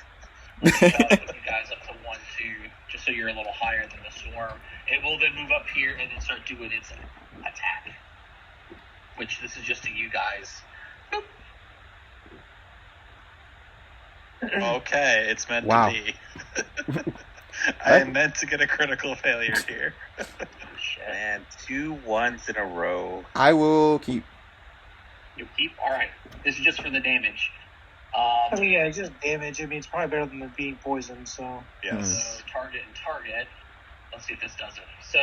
Put you guys up to 1, 2, just so you're a little higher than the swarm. It will then move up here and then start doing its attack. Which this is just to you guys. Boop. Okay, it's meant Wow. to be. I meant to get a critical failure here. Man, 2 1s in a row. I will keep. You keep? Alright. This is just for the damage. I mean, yeah, it's just damage. I mean, it's probably better than being poisoned, so. Yes. So target and target. Let's see if this does it. So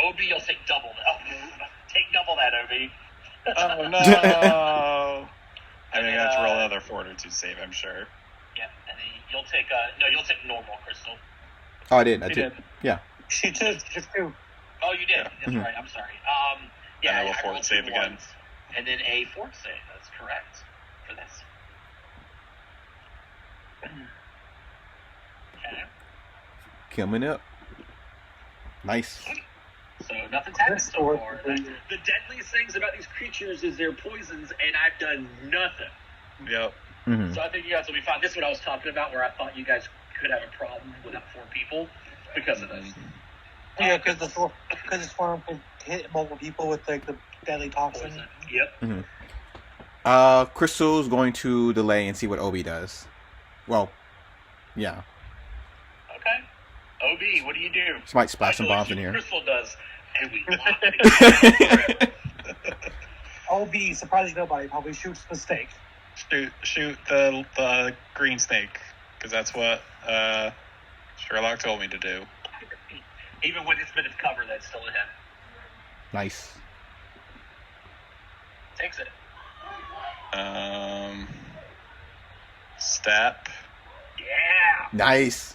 OB, you'll take double that. Take double that, OB. Oh no! I mean, I have to roll another fortitude save, I'm sure. Yeah, and then you'll take you'll take normal, Crystal. Oh, I did. I She did. did. Yeah. She did, just 2. Oh, you did. Yeah. That's Mhm. right. I'm sorry. And I will I fort rolled save 2 again. ones, and then a fort save. That's correct for this. Okay. Coming up. Nice. So nothing's happened so Crystal. far. The deadliest things about these creatures is their poisons, and I've done nothing. Yep. Mm-hmm. So I think you guys will be fine. This is what I was talking about, where I thought you guys could have a problem without 4 people because of this. Yeah, because the swarm can hit multiple people with, like, the deadly toxin. Poison. Yep. Crystal's going to delay and see what Obi does. Well, yeah. Okay. OB, what do you do? She might splash some I know bombs what in here. Crystal does, and we lock it. OB, surprising nobody, probably shoots mistake. Shoot the green snake, because that's what Sherlock told me to do. Even when it's been in cover, that's still a hit. Nice. Takes it. Step, Yeah. Nice.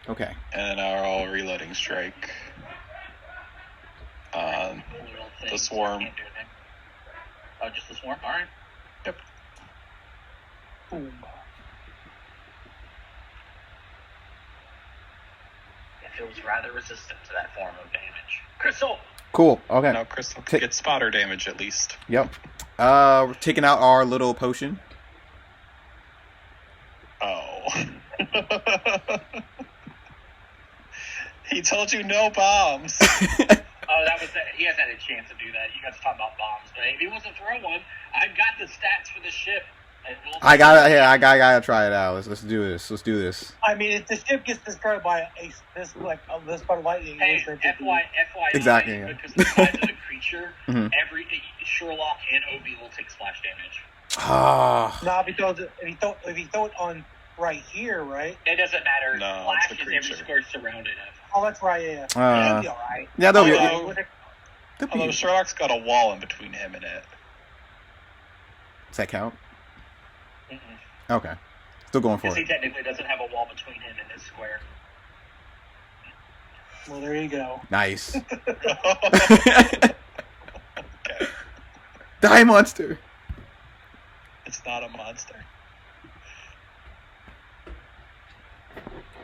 Okay. and our reloading strike on Little the things, swarm. can't do anything. Oh, just the swarm? All right. Boom. It feels rather resistant to that form of damage. Crystal! Cool. Okay. No, Crystal Ta- gets spotter damage at least. Yep. We're taking out our little potion. Oh. He told you no bombs. Oh, that was he hasn't had a chance to do that. You guys talking about bombs, but if he wants to throw one, I've got the stats for the ship. I gotta try it out. Let's do this. Let's do this. I mean, if the ship gets destroyed by this by lightning, Hey, it's FYI, Exactly, yeah. because of the size of the creature, Mhm. every Sherlock and Obi will take splash damage. Ah. no, because if he throw it on right here, right? It doesn't matter. No, Splash it's the is every creature. square surrounded it. Oh, that's right. Yeah, Uh, it'll be all right. yeah, they'll be. Although- they'll be- Although Sherlock's got a wall in between him and it. Does that count? Mm-mm. Okay. Still going for Because he it. technically doesn't have a wall between him and this square. Well, there you go. Nice. Okay. Die monster. It's not a monster.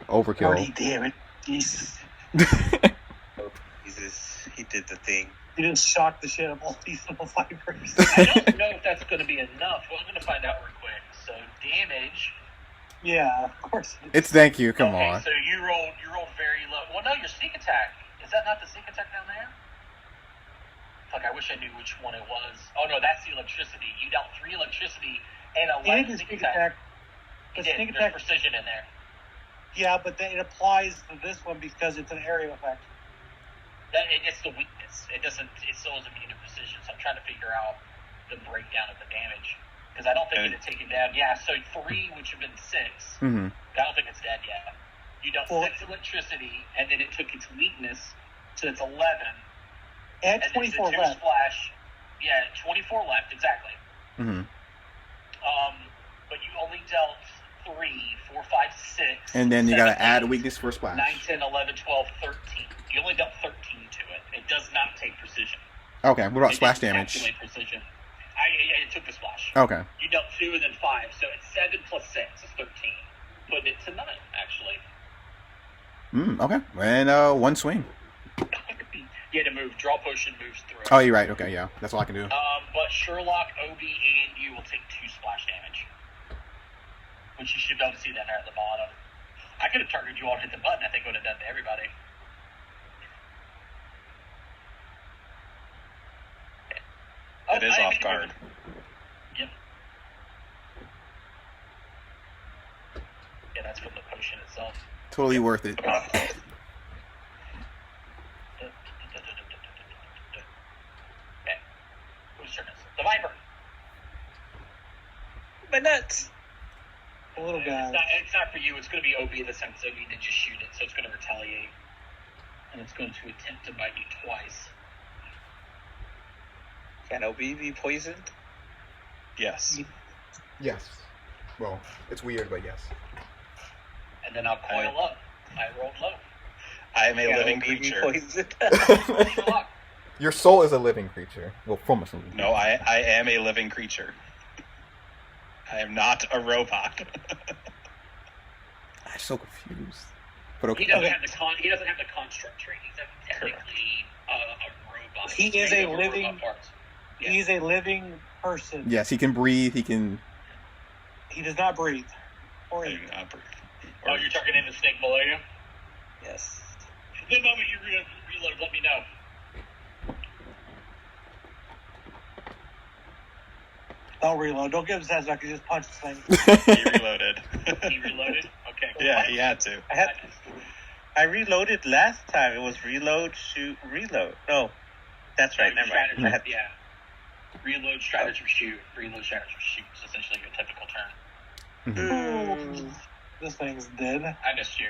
Overkill. Already, damn it. Jesus. Jesus, he did the thing. You just shocked the shit out of all these little fibers. I don't know if that's going to be enough. Well, I'm going to find out real quick. So damage. Yeah, of course. It's thank you. Come Okay, on. so you rolled very low. Well, no, your sneak attack. Is that not the sneak attack down there? Fuck, I wish I knew which one it was. Oh no, that's the electricity. You dealt 3 electricity and He did 11 the sneak sneak attack. attack. He The did. sneak There's attack. precision in there. Yeah, but then it applies to this one because it's an area effect. It's the weakness. It doesn't. It still is immune to precision. So I'm trying to figure out the breakdown of the damage because I don't think it'd take it down. Yeah, so 3, which have been 6. Mm-hmm. I don't think it's dead yet. You dealt Well- 6 electricity, and then it took its weakness, so it's 11. And And 24 then the 2 left. splash. Yeah, 24 left exactly. Mm-hmm. But you only dealt 3, 4, 5, 6. And then you 7, gotta add a 8, weakness for a splash. 9, 10, 11, 12, 13. You only dealt 13 to it. It does not take precision. Okay. What about It splash didn't damage? calculate precision. It took the splash. Okay. You dealt 2 and then 5, so it's 7 plus 6 is 13. Putting it to 9, actually. Okay. And 1 swing. You had to move. Draw potion moves through. Oh, you're right. Okay, yeah. That's all I can do. But Sherlock, Obi, and you will take 2 splash damage. Which you should be able to see that there at the bottom. I could have targeted you all and hit the button. I think it would have done to everybody. It is I off think guard. Yep. That's from the potion itself. Totally worth it. Okay. Whose turn is it? The Viper. My nuts. The little guy. It's not for you. It's going to be OB this time, so you need to just shoot it. So it's going to retaliate. And it's going to attempt to bite you twice. Can OB be poisoned? Yes. Yes. Well, it's weird, but yes. And then I'll coil up. I rolled low. I am a Can living OB be creature. poisoned? Good luck. Your soul is a living creature. Well, from a living creature. No, I am a living creature. I am not a robot. I'm so confused. But okay. He doesn't have the construct trait. He's technically a robot. He is a living. Robot parts. Yeah. He's a living person. Yes, he can breathe. He can. He does not breathe. Or I eat. do not breathe. Oh, you're talking in the snake below you? Yes. The moment you reload, let me know. Don't reload. Don't give him sense. I can just punch this thing. He reloaded. He reloaded? Okay. Cool. Yeah, he had to. I reloaded last time. It was reload, shoot, reload. No, that's right. Never mind. I had- Yeah. Reload, strategy, shoot. Reload, strategy, shoot. It's essentially your typical turn. This thing's dead. I missed you.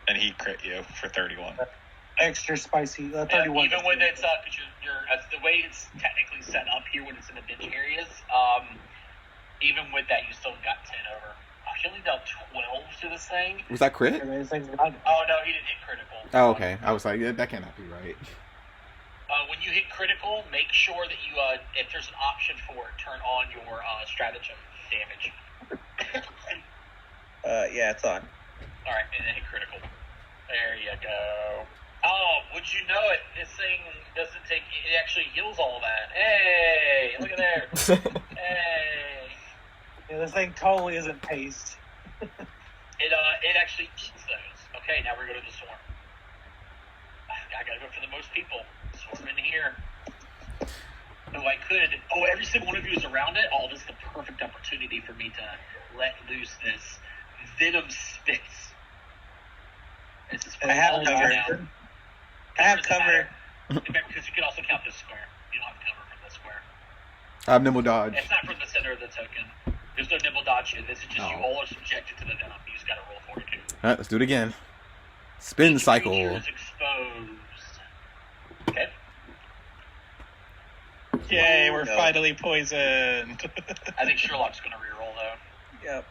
And he crit you for 31. Extra spicy. 31. Even when it's because the way it's technically set up here when it's in the ditch areas, even with that, you still got 10 over. He only dealt 12 to this thing. Was that crit? This thing's not. Oh no, he didn't hit critical. Oh, okay. I was like, yeah, that cannot be right. When you hit critical, make sure that you, if there's an option for it, turn on your stratagem damage. Yeah, it's on. All right, and then hit critical. There you go. Oh, would you know it? This thing doesn't take. It actually heals all that. Hey, look at there. Hey. Yeah, this thing totally isn't paced. It actually eats those. Okay, now we're going to the swarm. I gotta go for the most people. Swarm in here. Oh, I could. Oh, every single one of you is around it. Oh, this is the perfect opportunity for me to let loose this venom spits. This is I have cover. I have cover. Because you can also count this square. You don't have cover from this square. I have nimble dodge. It's not from the center of the token. There's no nimble dodge here. This is just you Oh. all are subjected to the venom. You just gotta roll fortitude. Alright, let's do it again. Spin Each cycle. creature is exposed. Okay. Yay, we're No. finally poisoned. I think Sherlock's gonna reroll though. Yep.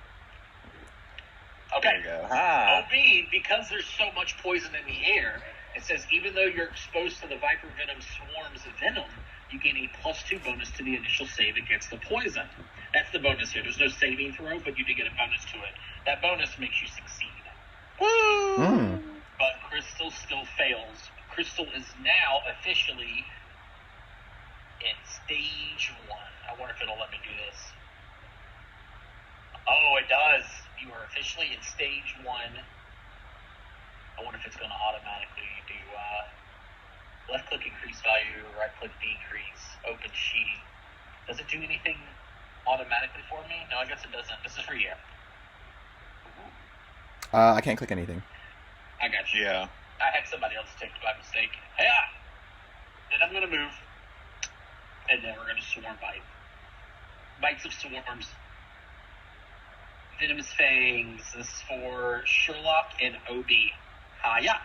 Okay. There you go. Ah. OB, because there's so much poison in the air, it says even though you're exposed to the Viper Venom swarm's venom, you gain a +2 bonus to the initial save against the poison. That's the bonus here. There's no saving throw, but you do get a bonus to it. That bonus makes you succeed. Hmm. But Crystal still fails. Crystal is now officially in stage 1. I wonder if it'll let me do this. Oh, it does. You are officially in stage 1. I wonder if it's going to automatically do left click increase value, right click decrease, open sheet. Does it do anything automatically for me? No, I guess it doesn't. This is for you. I can't click anything. I got you. Yeah. I had somebody else take it by mistake. Hey-ah! Then I'm going to move. And then we're going to swarm bite. Bites of swarms. Venomous fangs. This is for Sherlock and OB. Hiya!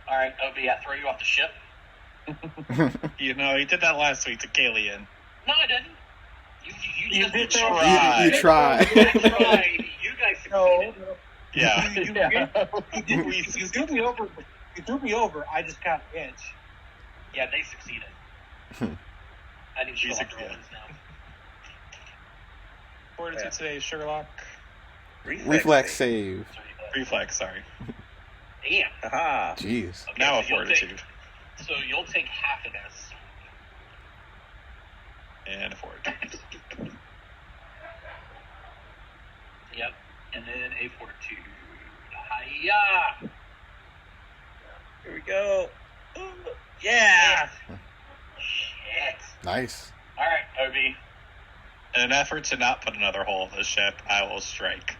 Alright, OB, I throw you off the ship. You know, he did that last week to Kalian. No, I didn't. You did tried. You tried. I tried. You guys succeeded. No. Yeah. You threw me over. You threw me over. I just got an inch. Yeah, they succeeded. I need Sherlock to roll this now. Fortitude today, Sherlock. Reflex save. Reflex, sorry. Damn. Aha. Jeez. Okay, Now a so you'll fortitude. So you'll take half of this. And a fortitude. Yep. And then a fortitude. Hiya! Here we go. Ooh. Yeah. Shit. Nice. Alright, OB. In an effort to not put another hole in the ship, I will strike.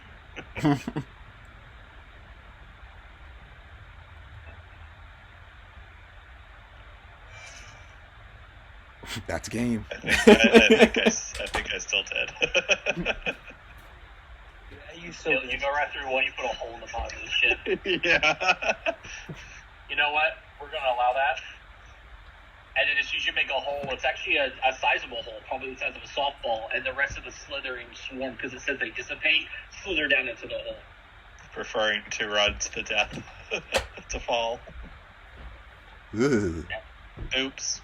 That's game. I think I still did. You go right through one, you put a hole in the bottom of the ship. Yeah. You know what? We're going to allow that. And then as soon as you make a hole, it's actually a sizable hole, probably the size of a softball, and the rest of the slithering swarm, because it says they dissipate, slither down into the hole. Preferring to run to the death to fall. Ugh. Oops.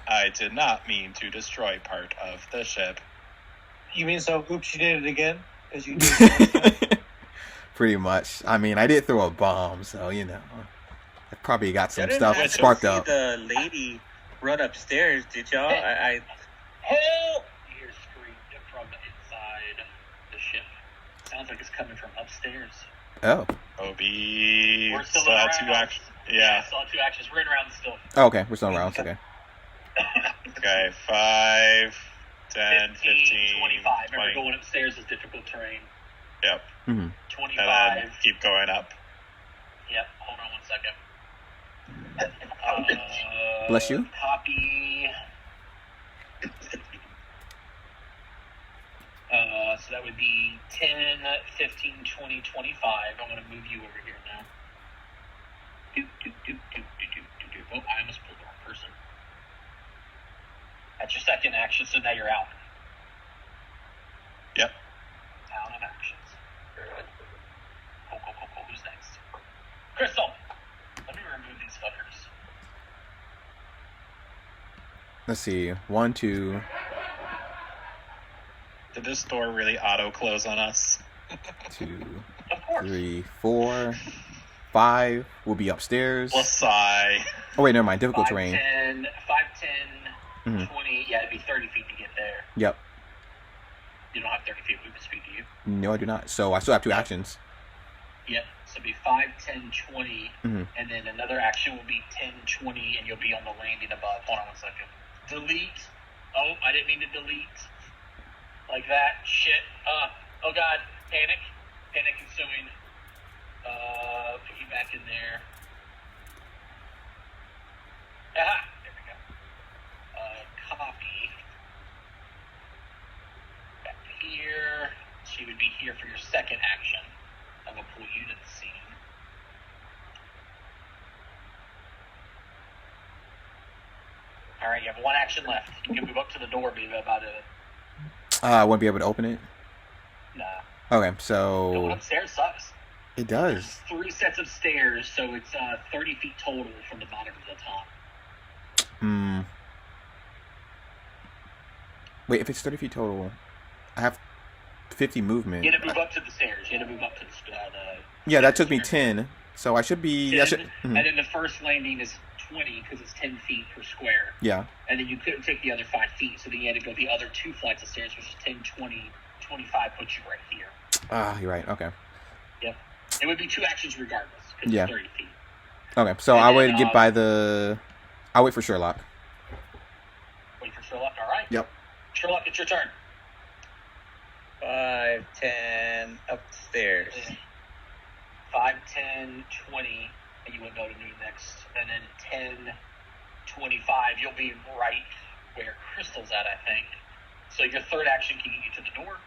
I did not mean to destroy part of the ship. You mean so, oops, you did it again? Because you did it. Pretty much. I mean, I did throw a bomb, so, you know. I probably got some Y'all stuff didn't sparked see up. the lady run upstairs, did y'all? I Help! You hear a scream from inside the ship. Sounds like it's coming from upstairs. Oh. Obi We're still still in had rounds. 2 actions. Yeah. Still have 2 actions. We're in rounds still. Oh, okay. We're still in rounds. Okay. Okay, 5, 10, 15, 25. 20. Remember, going upstairs is difficult terrain. Yep. Mm-hmm. 25. And then keep going up. Yep, hold on 1 second. Bless you. Copy. So that would be 10, 15, 20, 25. I'm going to move you over here now. Oh, I almost pulled the wrong person. That's your second action, so now you're out. Yep. Out of actions. Cool. Who's next? Crystal! Let me remove these fuckers. Let's see. 1, 2. Did this door really auto-close on us? 2, Of course. 3, 4, 5 will be upstairs. Lasai. Oh wait, never mind. Difficult 5, terrain. 10, Mhm. 20. Yeah, it'd be 30 feet to get there. Yep. You don't have 30 feet movement speed, do you? No, I do not. So I still have 2 actions. Yep. So it'd be 5, 10, 20, Mhm. and then another action will be 10, 20, and you'll be on the landing above. Hold on 1 second. Delete. Oh, I didn't mean to delete. Like that. Shit. Oh god. Panic. Panic ensuing. Put you back in there. Aha! There we go. Copy. Back to here. She would be here for your second action. I'm going to pull you to the scene. Alright, you have 1 action left. You can move up to the door, be about it. I won't be able to open it. Nah. Okay, Going so upstairs sucks. it does. 3 sets of stairs, so it's 30 feet total from the bottom to the top. Hmm. Wait, if it's 30 feet total, I have 50 movement. You had to move up to the stairs. You had to move up to the Yeah, that took me 10. So I should be. 10, I should, and then the first landing is 20 because it's 10 feet per square. yeah. And then you couldn't take the other 5 feet, so then you had to go the other 2 flights of stairs, which is 10, 20, 25 puts you right here. Ah, you're right. Okay. Yep. It would be 2 actions regardless because Yeah. it's 30 feet. Okay. So And I then, would get by the. I'll wait for Sherlock. Wait for Sherlock. All right. Yep. Sherlock, it's your turn. 5, 10, upstairs. 5, 10, 20, and you would go to new next. And then 10, 25, you'll be right where Crystal's at, I think. So your third action can get you to the door.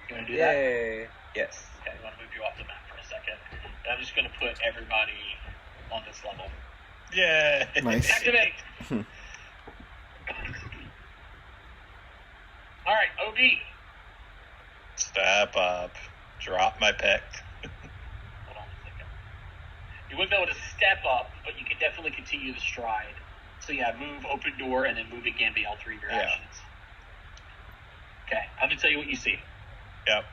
You want to do that? Yay. Yes. Okay, I want to move you off the map for a second. And I'm just going to put everybody on this level. Yay! Nice. Activate! Alright, OB. Step up. Drop my pick. Hold on a second. You wouldn't be able to step up, but you can definitely continue the stride. So yeah, move, open door, and then move again, be all 3 of your Yeah. actions. Okay, I'm going to tell you what you see. Yep.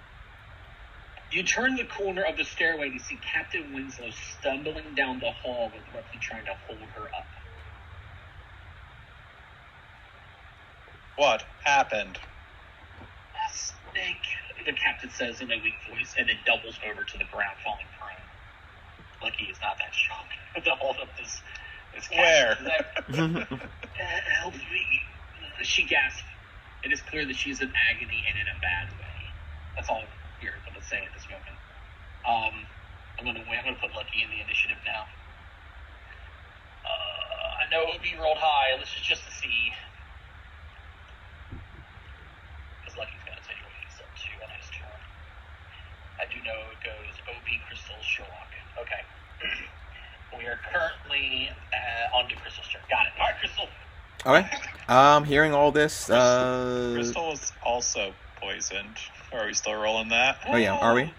You turn the corner of the stairway to see Captain Winslow stumbling down the hall with Rucky trying to hold her up. What happened? Snake, the captain says in a weak voice, and then doubles over to the ground, falling prone. Lucky is not that strong to hold up this Where? Help me. She gasped. It is clear that she's in agony and in a bad way. That's all you're going to say at this moment. I'm going to put Lucky in the initiative now. I know OB rolled high. This is just to see. Because Lucky's going to take what he's up to on his turn. I do know it goes OB, Crystal, Sherlock. Okay. We are currently on to Crystal's turn. Got it. All right, Crystal. Okay. Hearing all this, Crystal is also poisoned. Are we still rolling that? Oh yeah, are we?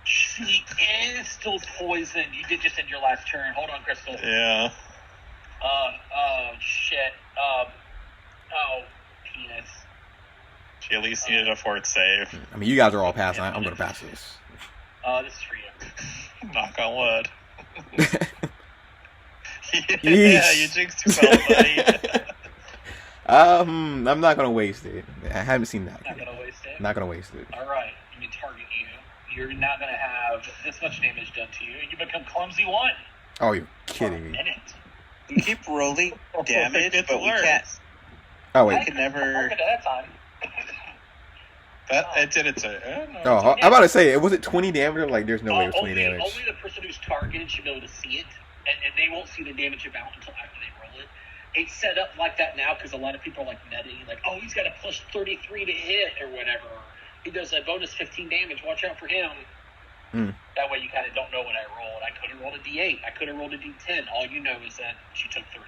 She is still poisoned. You did just end your last turn. Hold on, Crystal. Yeah. Oh shit. Oh, penis. She at least needed a fort save. I mean, you guys are all passing. I'm going to pass this. This is for you. Knock on wood. Yeesh. Yeah, you jinxed yourself, buddy. I'm not going to waste it. I haven't seen that. Not gonna waste it. Not going to waste it. Alright, let me target you. You're not gonna have this much damage done to you, and you become clumsy 1. Oh, you're kidding me. Minute. You keep rolling damage, It's but we worse. can't. Oh, I wait. can never. At that time. It did it to Oh, I'm about to say, was it 20 damage? I'm like, there's no way it was 20 only, damage. Only the person who's targeted should be able to see it, and they won't see the damage amount until after they roll it. It's set up like that now because a lot of people are like netting, like, oh, he's got a plus 33 to hit or whatever. He does a bonus 15 damage. Watch out for him. That way you kind of don't know what I rolled. I could have rolled a D8. I could have rolled a D10. All you know is that she took 3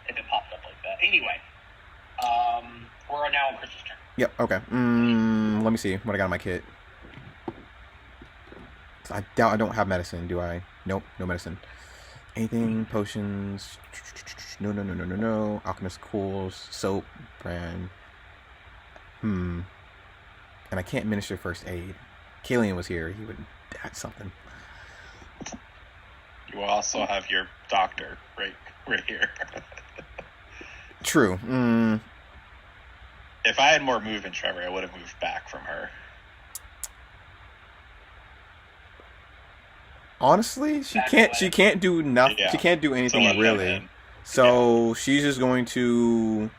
if it popped up like that. Anyway, we're now on Crystal's turn. Yep, okay. Let me see what I got in my kit. I doubt I don't have medicine, do I? Nope, no medicine. Anything? Potions? No. Alchemist cools, soap, brand. And I can't administer first aid. Kalian was here. He would add something. You also have your doctor right here. True. If I had more movement, Trevor, I would have moved back from her. Honestly, she can't do nothing. Yeah. She can't do anything let really. them in. So she's just going to,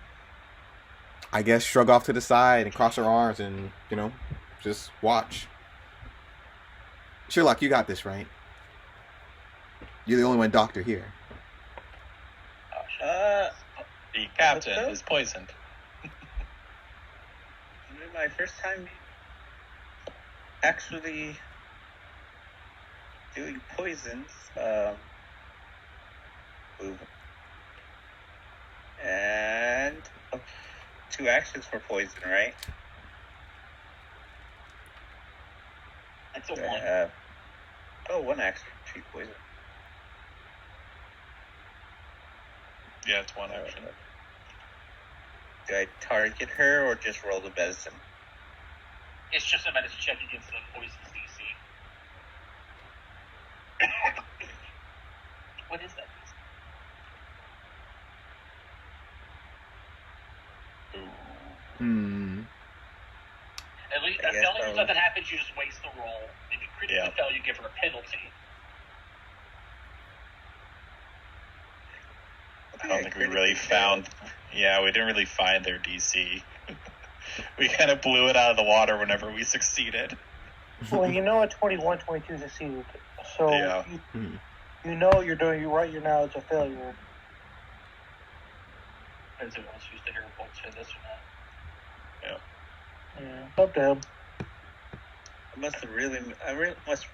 I guess, shrug off to the side and cross her arms and, just watch. Sherlock, you got this, right? You're the only one doctor here. The captain is poisoned. My first time actually doing poisons. And 2 actions for poison, right? That's a 1. 1 action to treat poison. Yeah, it's 1 action. Do I target her or just roll the medicine? It's just a medicine check against the poison's DC. What is that? At least that's the only time that happens. You just waste the roll. If you critically fail, you give her a penalty. I don't think we really found. Yeah, we didn't really find their DC. We kind of blew it out of the water whenever we succeeded. Well, a 21, 22 succeeded. So you know you're doing it right. You're now it's a failure. Depends who wants to use the hero points for this or not. Yeah, up to him. I must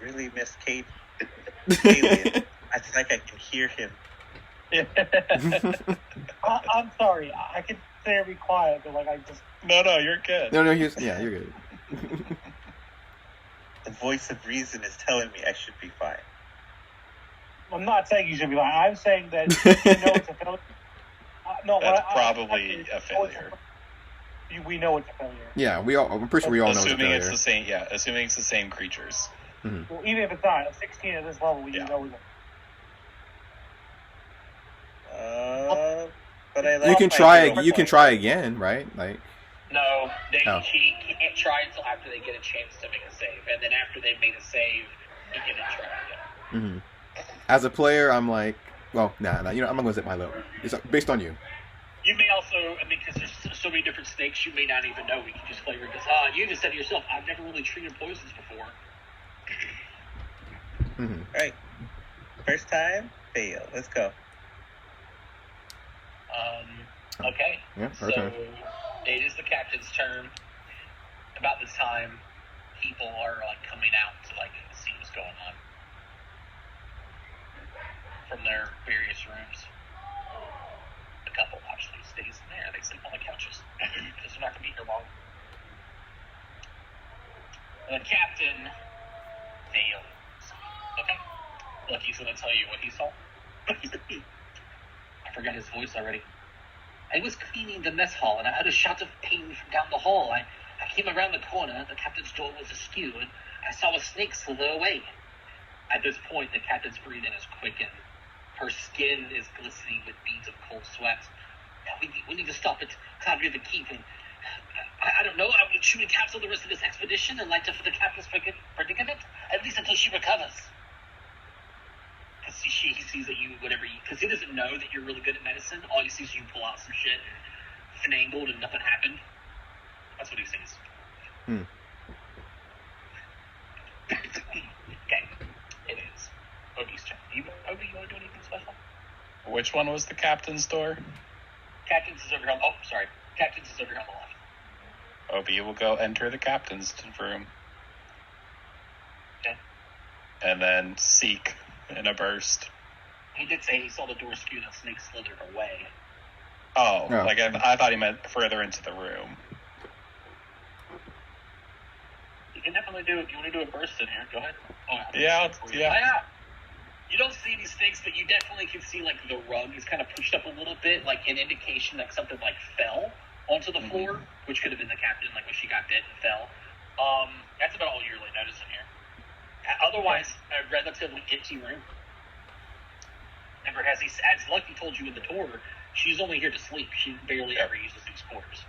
really miss Kate. Kalian. I feel like I can hear him. I'm sorry. I could say or be quiet, but I just. No, you're good. No, you're good. The voice of reason is telling me I should be fine. I'm not saying you should be fine. I'm saying that it's a failure. That's probably a failure. We know it's a failure. Yeah, I'm pretty sure we all know it's a failure. Assuming it's the same. Yeah, assuming it's the same creatures. Mm-hmm. Well, even if it's not, at 16 at this level, we know it's but I you can try. You can try again, right? No, he can't try until after they get a chance to make a save, and then after they've made a save, he can then try again. As a player, I'm like, well, nah. I'm not gonna zip my load. It's based on you. You may also, because there's so many different snakes you may not even know. We can just flavor because you just said to yourself, I've never really treated poisons before. All right. First time, fail. Let's go. Okay. Yeah, her so turn. it is the captain's turn. About this time, people are like coming out to like see what's going on from their various rooms. A couple actually stays in there. They sleep on the couches because they're not going to be here long. The captain fails. Okay. Lucky's going to tell you what he saw. I forgot his voice already. I was cleaning the mess hall, and I heard a shout of pain from down the hall. I came around the corner. The captain's door was askew, and I saw a snake slither away. At this point, the captain's breathing is quickened. Her skin is glistening with beads of cold sweat. We need to stop it. Cloud River Keep. And I don't know. Should we cancel the rest of this expedition and light up for the captain's predicament? At least until she recovers. Because he sees that you, because he doesn't know that you're really good at medicine. All he sees is you pull out some shit, finangled, and nothing happened. That's what he sees. Okay. It is Obi's turn. Obi, you want to do anything special? Which one was the captain's door? Captain's is over here on Captain's is over here on the left. Obi will go enter the captain's room. Okay. And then seek in a burst. He did say he saw the door skew and the snake slithered away. Oh, No. like I thought he meant further into the room. You can definitely do it. You want to do a burst in here? Go ahead. Yeah. You don't see these snakes, but you definitely can see like the rug is kind of pushed up a little bit, like an indication that something like fell onto the floor, which could have been the captain, like when she got bit and fell. That's about all you're really noticing here. Otherwise, a relatively empty room. Remember, as Lucky told you in the tour, she's only here to sleep. She barely ever uses these quarters.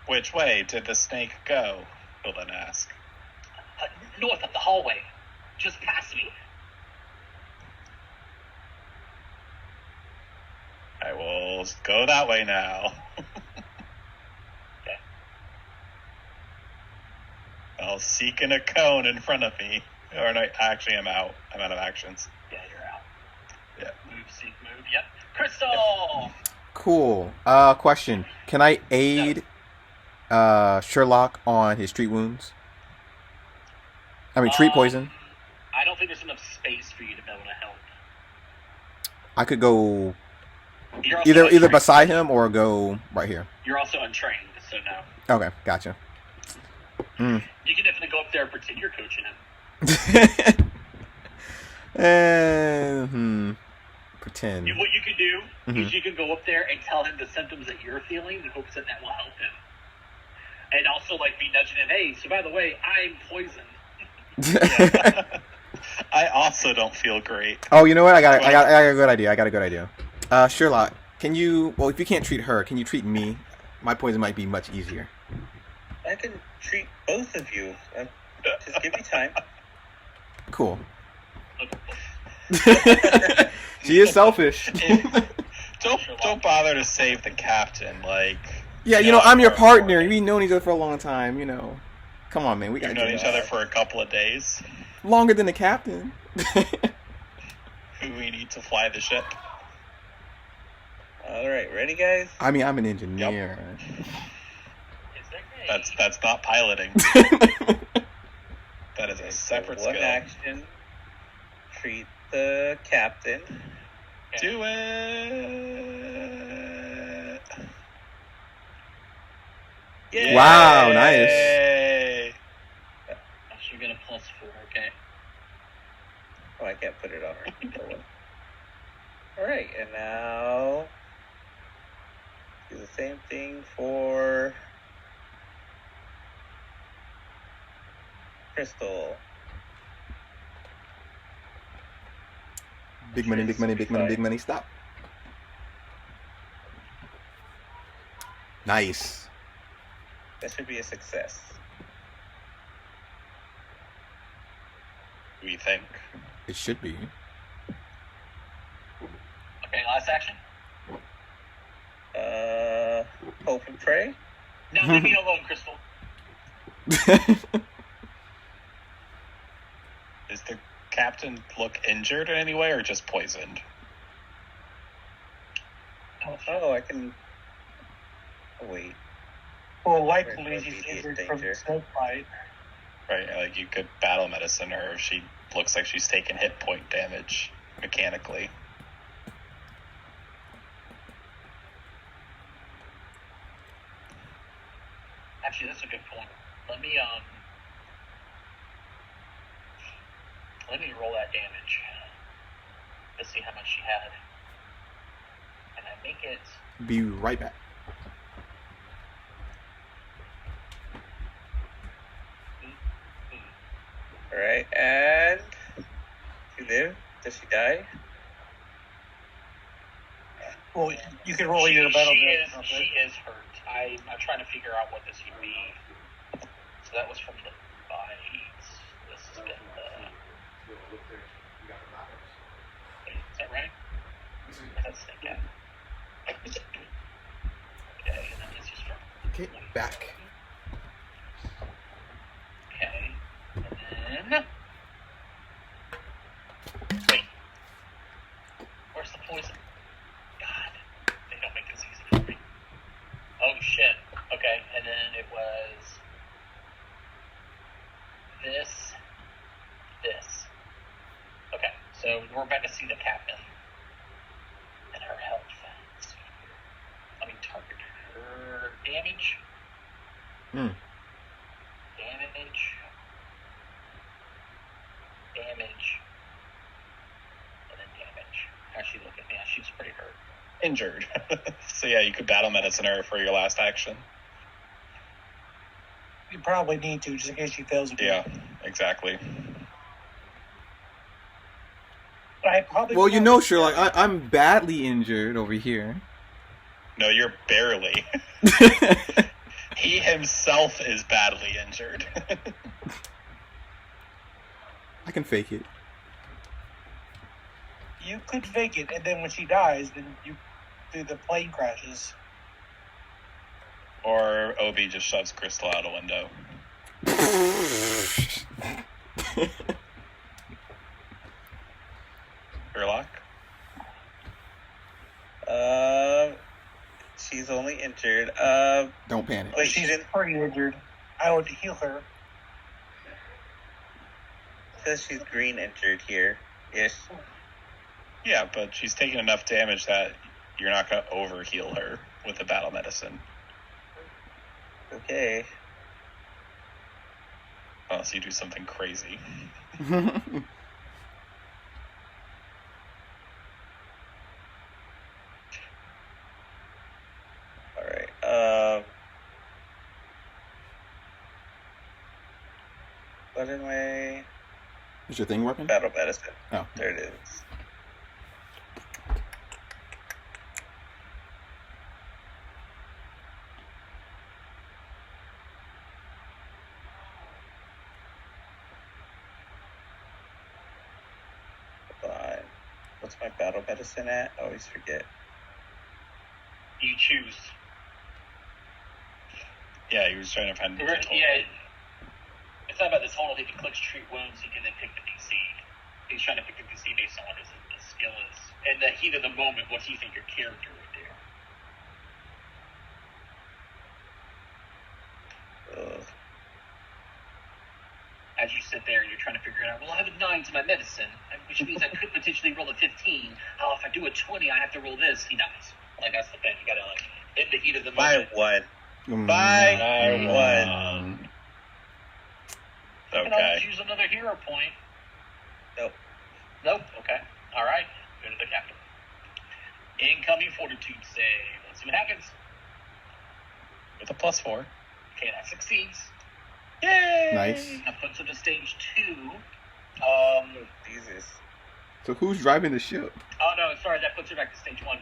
Which way did the snake go? He'll then ask. North of the hallway, just past me. I will go that way now. Okay. I'll seek in a cone in front of me. Or no, actually, I'm out. I'm out of actions. Yeah, you're out. Yeah. Move, seek, move. Yep. Crystal! Yep. Cool. Question. Can I aid Sherlock on his treat wounds? I mean, treat poison. I don't think there's enough space for you to be able to help. I could go You're also either untrained. beside him or go right here. You're also untrained, so no. Okay, gotcha. You can definitely go up there and pretend you're coaching him. Pretend. What you can do is you can go up there and tell him the symptoms that you're feeling in hopes that will help him. And also, like, be nudging him, hey, so by the way, I'm poisoned. I also don't feel great. Oh, you know what? I got a good idea. Sherlock, can you? Well, if you can't treat her, can you treat me? My poison might be much easier. I can treat both of you. Just give me time. Cool. She is selfish. Don't bother to save the captain. Like, Yeah, you know, I'm your partner. We've known each other for a long time. You know, come on, man. We we've got known each other for a couple of days. longer than the captain. We need to fly the ship. All right, ready, guys? I mean, I'm an engineer. That's not piloting. That is a separate One skill. action. Treat the captain. Do it. Yay! Wow, nice. Yay. You get a +4, okay? Oh, I can't put it on her. All right, and now do the same thing for Crystal. Big money, big money, big money, big money. Stop. Nice. That should be a success. We think. It should be. Okay, last action. Hope and pray. No, leave me alone, Crystal. Does the captain look injured in any way or just poisoned? Oh, I can... Oh, wait. Well, likely There's no she's immediate injured from danger. the snake bite. Right, like you could battle medicine her if she looks like she's taking hit point damage mechanically. Actually, that's a good point. Let me roll that damage. Let's see how much she had. And I make it... Be right back. Alright, and... She live? Does she die? Well, you can roll your battle damage. She is hurt. I'm trying to figure out what this would be. So that was from the bites. This has been the... Wait, is that right? That's snake out. Okay, and then this is from... Okay, back. Okay, and then... Wait. Where's the poison? God, they don't make this easy for me. Oh, shit. Okay, and then it was... This. Okay, so we're about to see the captain. And her health. Let me target her damage. Damage. And then damage. How's she looking? Yeah, she's pretty hurt. Injured. So yeah, you could battle medicine her for your last action. You probably need to, just in case she fails again. Yeah, exactly. But I probably Well, you know, Sherlock, I'm badly injured over here. No, you're barely. He himself is badly injured. I can fake it. You could fake it, and then when she dies, then the plane crashes. Or Obi just shoves Crystal out a window. Sherlock? She's only injured. Don't panic. But she's pretty injured. I would heal her. Says she's green injured here. Ish. Yeah, but she's taking enough damage that you're not going to over-heal her with the battle medicine. Okay. Unless you do something crazy. Alright, what in my Is your thing working? battle medicine? Oh. There it is. Hold on. What's my battle medicine at? I always forget. You choose. Yeah, he was trying to find the total. Yeah. It's not about the total. If he clicks treat wounds, he can then pick the DC. He's trying to pick the DC based on what his skill is. In the heat of the moment, what do you think your character would do? As you sit there and you're trying to figure it out, well, I have a 9 to my medicine, which means I could potentially roll a 15. How if I do a 20, I have to roll this? He dies. Like, that's the thing. You gotta, like, in the heat of the By moment. one. By one. You can always use another hero point. Nope. Okay. All right. Go to the captain. Incoming fortitude save. Let's see what happens. With a +4. Okay, that succeeds. Yay! Nice. That puts her to stage 2. Jesus. So who's driving the ship? Oh no, sorry, that puts her back to stage 1.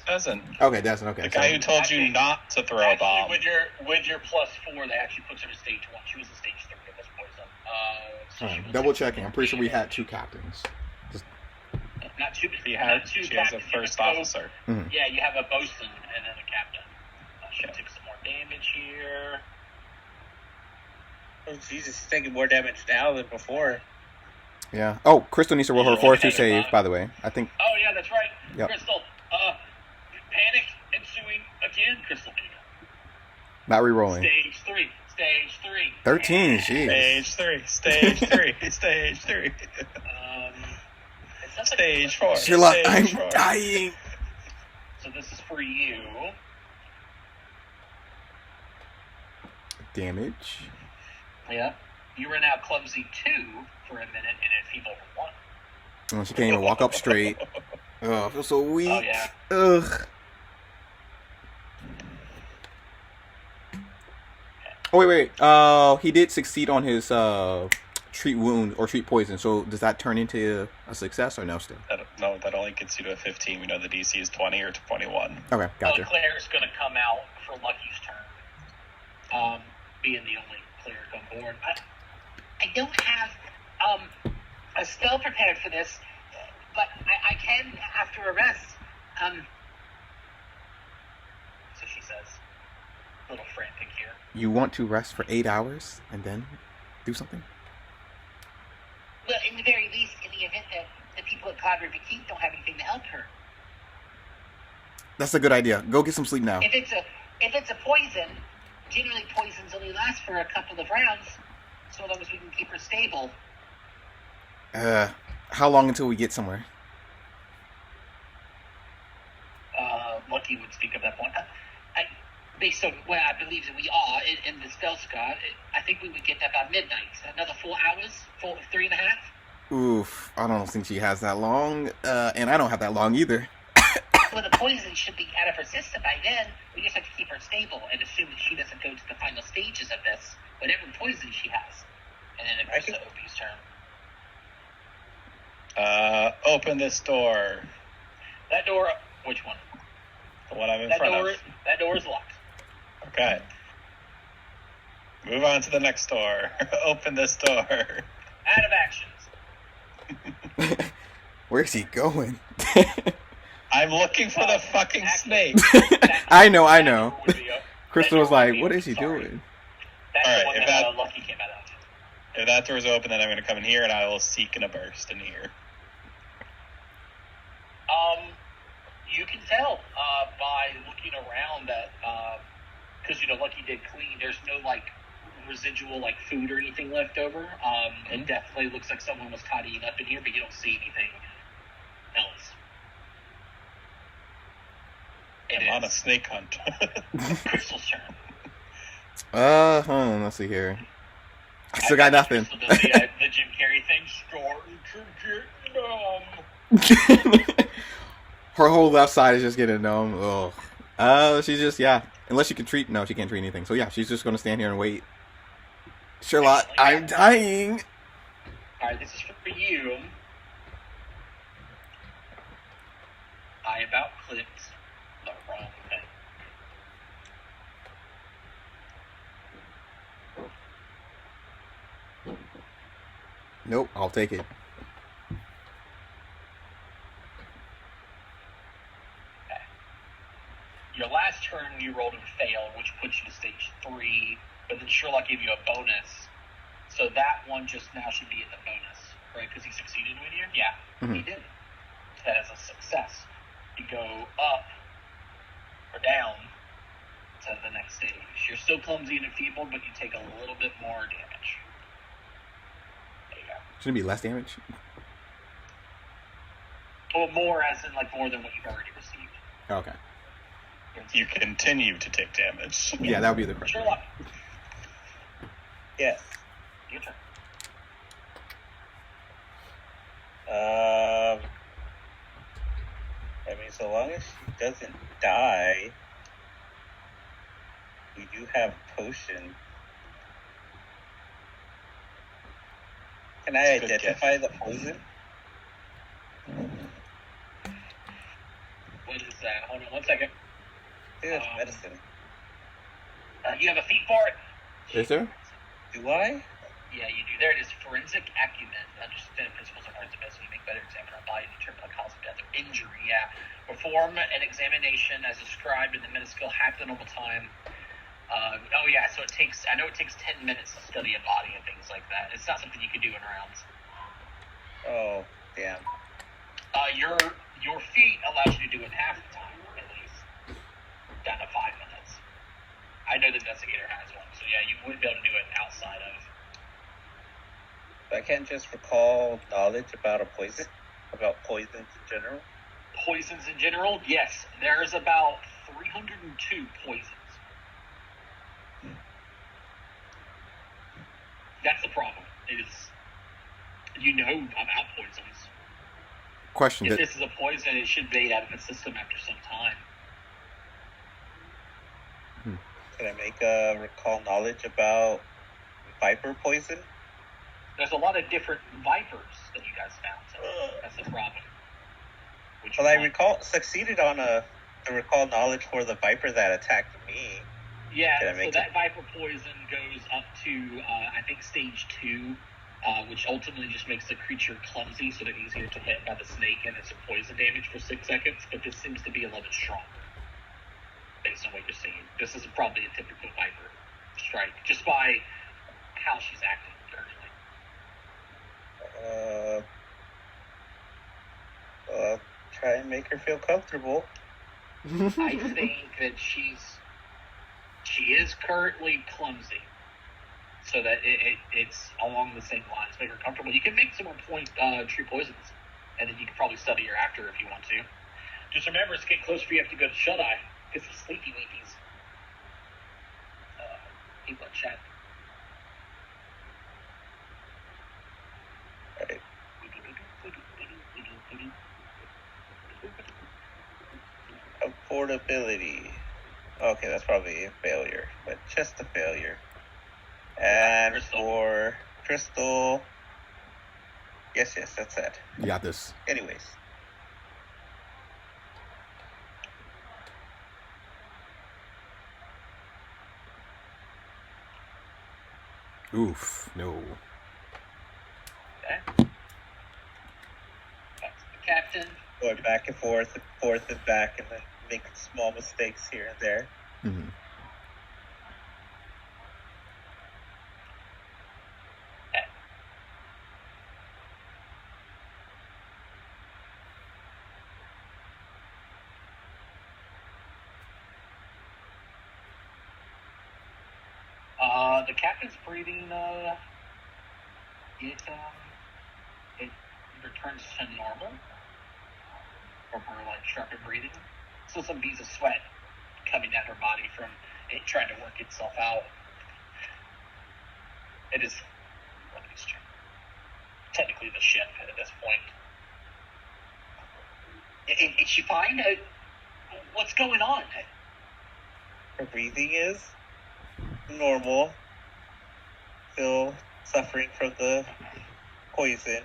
Doesn't. Okay, that's okay. The guy who told you not to throw a bomb. With your +4, that actually puts her to stage 1. She was in stage 3 at this poison. So she was double stage checking. I'm pretty sure we had 2 captains. Not two. She not has two a captains. first You have officer. Mm-hmm. Yeah, you have a bosun and then a captain. should take some more damage here. Oh, Jesus, she's taking more damage now than before. Yeah. Oh, Crystal needs to roll her fortitude save, by the way. I think. Oh, yeah, that's right. Yep. Crystal, panic ensuing again, Crystal. Not re-rolling. Stage 3. 13, jeez. Stage 3. Stage 4. Sherlock, Stage I'm 4. dying. So this is for you. Damage. Yeah. You were now clumsy 2 for a minute and enfeebled 1. Oh, she can't even walk up straight. Oh, I feel so weak. Oh, yeah. Ugh. Oh, wait. He did succeed on his treat wound or treat poison. So does that turn into a success or no still? No, that only gets you to a 15. We know the DC is 20 or 21. Okay, gotcha. Well, Claire's going to come out for Lucky's turn. Being the only Claire on board. I don't have a spell prepared for this, but I can after a rest. So she says, a little frantic here. You want to rest for 8 hours and then do something? Well, in the very least, in the event that the people at Cloud River Keep don't have anything to help her. That's a good idea. Go get some sleep now. If it's a poison, generally poisons only last for a couple of rounds, so long as we can keep her stable. How long until we get somewhere? Lucky would speak at that point. Based on where I believe that we are in the spell scar, I think we would get there by midnight. Another 4 hours, 3.5. Oof, I don't think she has that long, and I don't have that long either. Well, the poison should be out of her system by then. We just have to keep her stable and assume that she doesn't go to the final stages of this, whatever poison she has. And then it goes to Opie's turn. Open this door. That door, which one? The one I'm in front of. That door is locked. Okay. Move on to the next door. Open this door. Out of actions. Where's he going? I'm looking for the fucking snake. I know. Crystal was like, what is he doing? That's All right, the one that Lucky came out of. If that door's open, then I'm going to come in here and I will seek in a burst in here. You can tell by looking around that, because Lucky did clean. There's no residual food or anything left over. It definitely looks like someone was tidying up in here, but you don't see anything else. I'm on a snake hunt. Crystal's turn. Hold on, let's see here. I still got nothing. The Jim Carrey thing, starting to get numb. Her whole left side is just getting numb. Ugh. She's just, unless she can treat, no, she can't treat anything. So yeah, she's just going to stand here and wait. Sherlock, I'm dying. Alright, this is for you. I about clicked the wrong thing. Nope, I'll take it. Okay. Your last turn, you rolled and failed, which puts you to stage 3, but then Sherlock gave you a bonus. So that one just now should be in the bonus, right? Because he succeeded with you? Yeah, he did. That is a success. You go up or down to the next stage. You're still clumsy and enfeebled, but you take a little bit more damage. There you go. Shouldn't it be less damage? Well, more as in more than what you've already received. Okay. You continue to take damage. Yeah, that would be the correct. Sherlock. Yes. Your turn. So long as she doesn't die, we do have potion. Can I identify the poison? What is that? Hold on 1 second. It's medicine. You have a feat for it? Is there? Do I? Yeah, you do. There it is. Forensic acumen. Understand principles of forensic medicine. You make better examine our body and determine the cause of death or injury. Yeah. Before perform an examination as described in the Metaskill Hack the Normal Time. So it takes 10 minutes to study a body and things like that. It's not something you can do in rounds. Oh, damn. Your feat allows you to do it in half the time, at least. Down to 5 minutes. I know the investigator has one, so yeah, you wouldn't be able to do it outside of. I can't just recall knowledge about poisons in general. Poisons in general, yes. There's about 302 poisons. That's the problem. You know about poisons. Question. If this is a poison, it should fade out of the system after some time. Can I make a recall knowledge about viper poison? There's a lot of different vipers that you guys found, so that's the problem. Well, I succeeded on a recall knowledge for the viper that attacked me. Yeah, so that viper poison goes up to, I think, stage 2, which ultimately just makes the creature clumsy so they're easier to hit by the snake, and it's a poison damage for 6 seconds, but this seems to be a little bit stronger, based on what you're seeing. This is probably a typical viper strike, just by how she's acting currently. I'll try and make her feel comfortable. I think that she is currently clumsy, so that it's along the same lines. Make her comfortable. You can make some more true poisons, and then you can probably study her after if you want to. Just remember, it's getting close for you have to go to Shut Eye. Get some sleepy weepies. People in chat. Right. Affordability. Okay, that's probably a failure, but just a failure. And for Crystal, yes, that's it. You got this. Anyways. Oof, no. Okay. That's the captain. Going back and forth and back, and then making small mistakes here and there. Mm-hmm. Okay. The captain's breathing, it returns to normal from her, sharper breathing. Still some beads of sweat coming down her body from it trying to work itself out. It is technically the ship at this point. Is she fine? What's going on? Her breathing is normal. Still suffering from the poison.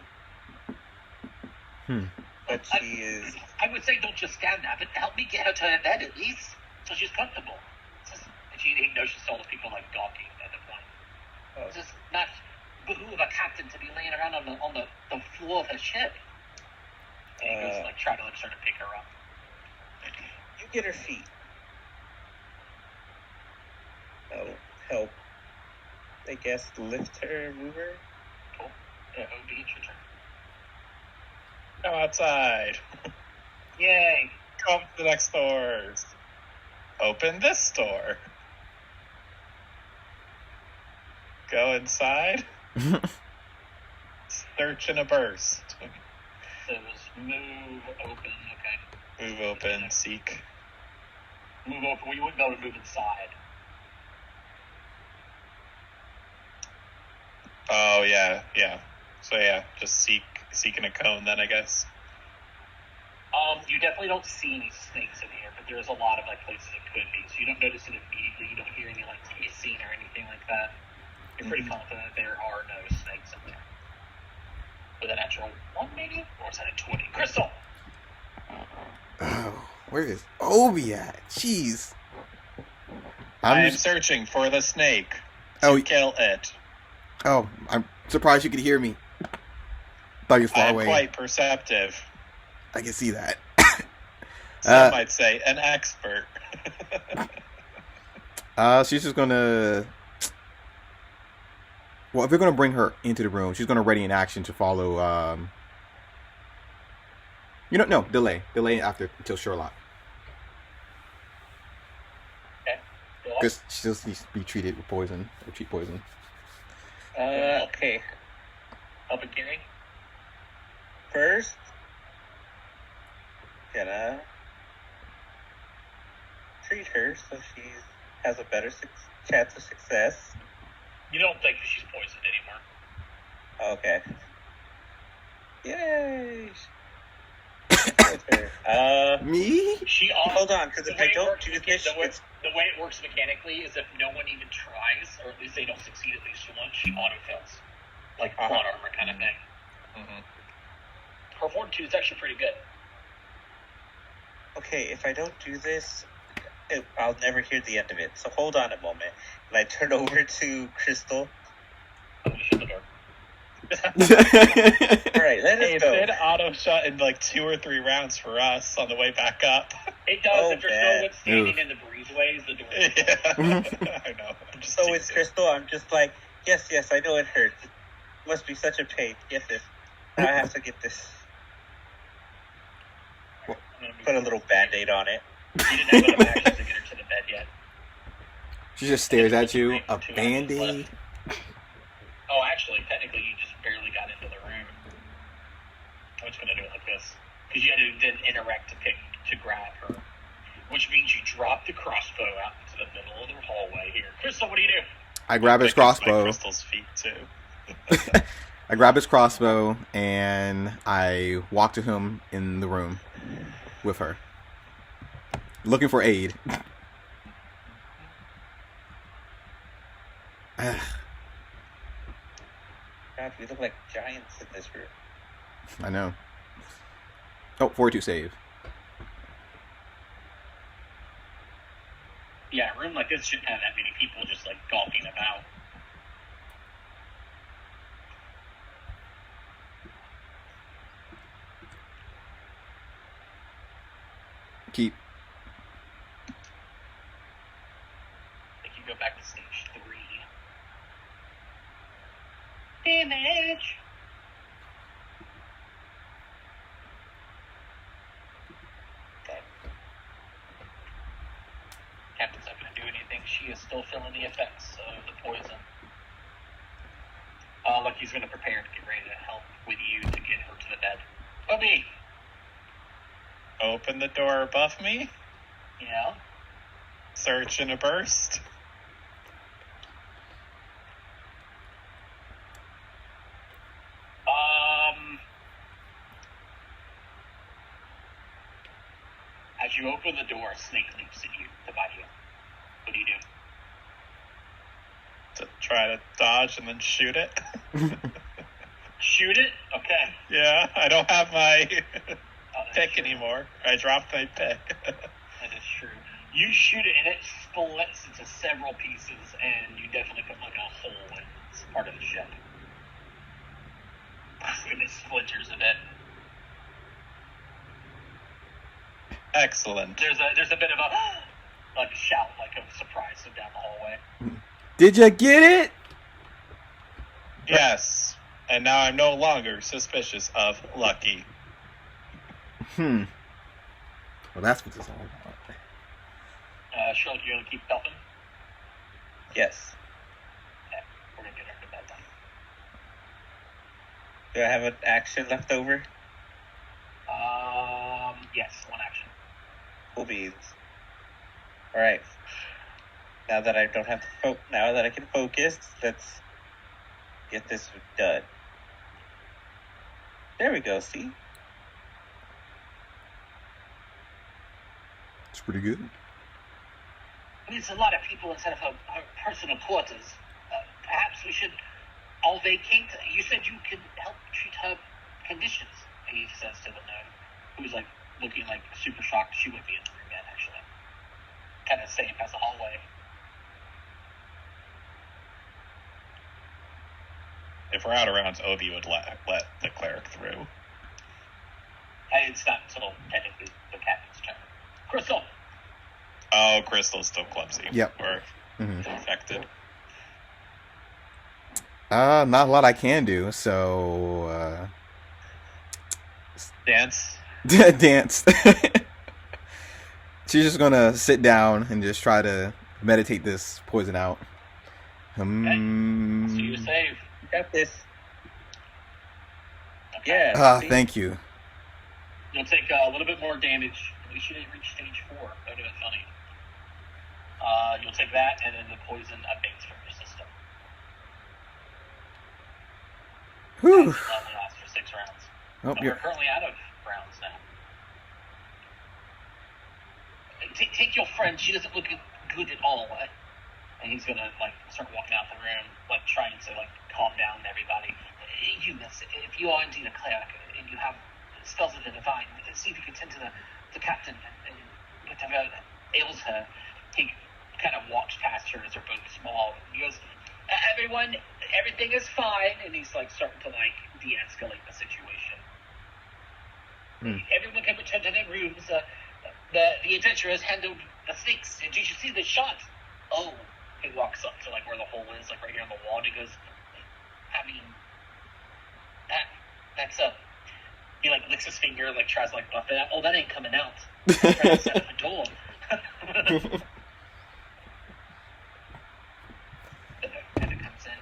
But she is... I would say don't just stand there, but help me get her to her bed at least, so she's comfortable. And she notices all the people gawking at the point. It's just not behoove a captain to be laying around on the floor of her ship. And he goes trying to sort of pick her up. You get her feet. That'll help, I guess, lift her, move her. Cool. Yeah, OB, it's your turn. Go outside. Yay. Go up to the next doors. Open this door. Go inside. Search in a burst. So it was move, open, okay. Move, open, seek. Move open. Well, you wouldn't be able to move inside. Oh, yeah. So, yeah, just seek in a cone then, I guess. You definitely don't see any snakes in here, but there's a lot of places it could be. So you don't notice it immediately. You don't hear any hissing or anything like that. You're pretty confident there are no snakes in there. With a natural 1, maybe? Or is that a 20? Crystal! Oh, where is Obi at? Jeez. I am searching for the snake. Kill it. Oh, I'm surprised you could hear me. Thought you was far away. I'm quite perceptive. I can see that. Some might say an expert. She's just gonna. Well, if we're gonna bring her into the room, she's gonna ready in action to follow. No, delay after until Sherlock. Okay. Because she still needs to be treated with poison or treat poison. Okay. Up beginning. First, gonna treat her so she has a better chance of success. You don't think that she's poisoned anymore? Okay. Yay! Me? Hold on, because if I don't do this, the way it works mechanically is if no one even tries, or at least they don't succeed at least once, she auto fails, like plot armor kind of thing. Her fortitude is actually pretty good. Okay, if I don't do this, I'll never hear the end of it. So hold on a moment. And I turn over to Crystal. Shut the door. Alright, let us go. It auto shut in like 2 or 3 rounds for us on the way back up. It does. If there's no one standing in the breezeways, the door is Yeah. I know. So with Crystal, I'm just like, yes, I know it hurts. It must be such a pain. Yes. Now I have to get this. Put a little Band-Aid on it. You didn't have enough actions to get her to the bed yet. She just stares at you. A Band-Aid? Oh, actually, technically, you just barely got into the room. I'm just going to do it like this. Because you had to then interact to grab her. Which means you drop the crossbow out into the middle of the hallway here. Crystal, what do you do? I grab his crossbow. Crystal's feet, too. I grab his crossbow, and I walk to him in the room with her. Looking for aid. God, we look like giants in this room. I know. Oh, 42 save. Yeah, a room like this shouldn't have that many people just like gawking about. Keep. I think you go back to stage 3. Damage! Okay. Captain's not going to do anything. She is still feeling the effects of the poison. Lucky's going to prepare to get ready to help with you to get her to the bed. Bobby! Open the door above me. Yeah? Search in a burst. As you open the door, a snake leaps at you to bite you. What do you do? To try to dodge and then shoot it. Shoot it? Okay. Yeah, I don't have my pick anymore. I dropped my pick. That is true. You shoot it and it splits into several pieces, and you definitely put like a hole in this part of the ship. And it splinters a bit. Excellent. There's a bit of a like a shout, like a surprise from down the hallway. Did you get it? Yes. And now I'm no longer suspicious of Lucky. Well, that's what it's all about. Sherlock, you're gonna keep helping? Yes. Okay, we're gonna get her to bed then. Do I have an action left over? Yes, one action. Cool beans. Alright. Now that I don't have to now that I can focus, let's get this done. There we go, see? It's pretty good. It's a lot of people instead of her personal quarters. Perhaps we should all vacate. You said you can help treat her conditions, he says to the gnome, who's like looking like super shocked. She would be in the room yet, actually. Kind of staying past the hallway. If we're out of rounds, Obi would let the cleric through. It's not until technically the captain's turn. Crystal. Oh, Crystal's still clumsy. Yep. Or infected. Not a lot I can do, so Dance. dance. She's just gonna sit down and just try to meditate this poison out. So you're safe. You got this. Yeah. Thank you. You'll take a little bit more damage. At least you didn't reach stage 4. That would have been funny. You'll take that, and then the poison abates from your system. Whew. It only lasts for 6 rounds. Oh, We're currently out of rounds now. Take your friend. She doesn't look good at all. And he's gonna start walking out the room, trying to calm down everybody. You miss it. If you are indeed a cleric and you have spells of the divine, see if you can tend to the captain and whatever ails her. He kind of walks past her as her boat's small. He goes, "Everyone, everything is fine," and he's starting to de-escalate the situation. Everyone can return to their rooms. The adventurers handled the snakes. Did you see the shot? Oh, he walks up to where the hole is, right here on the wall, and he goes, "I mean, that's He licks his finger, tries to buff it out. Oh, that ain't coming out. Trying to set up a door." And it comes in.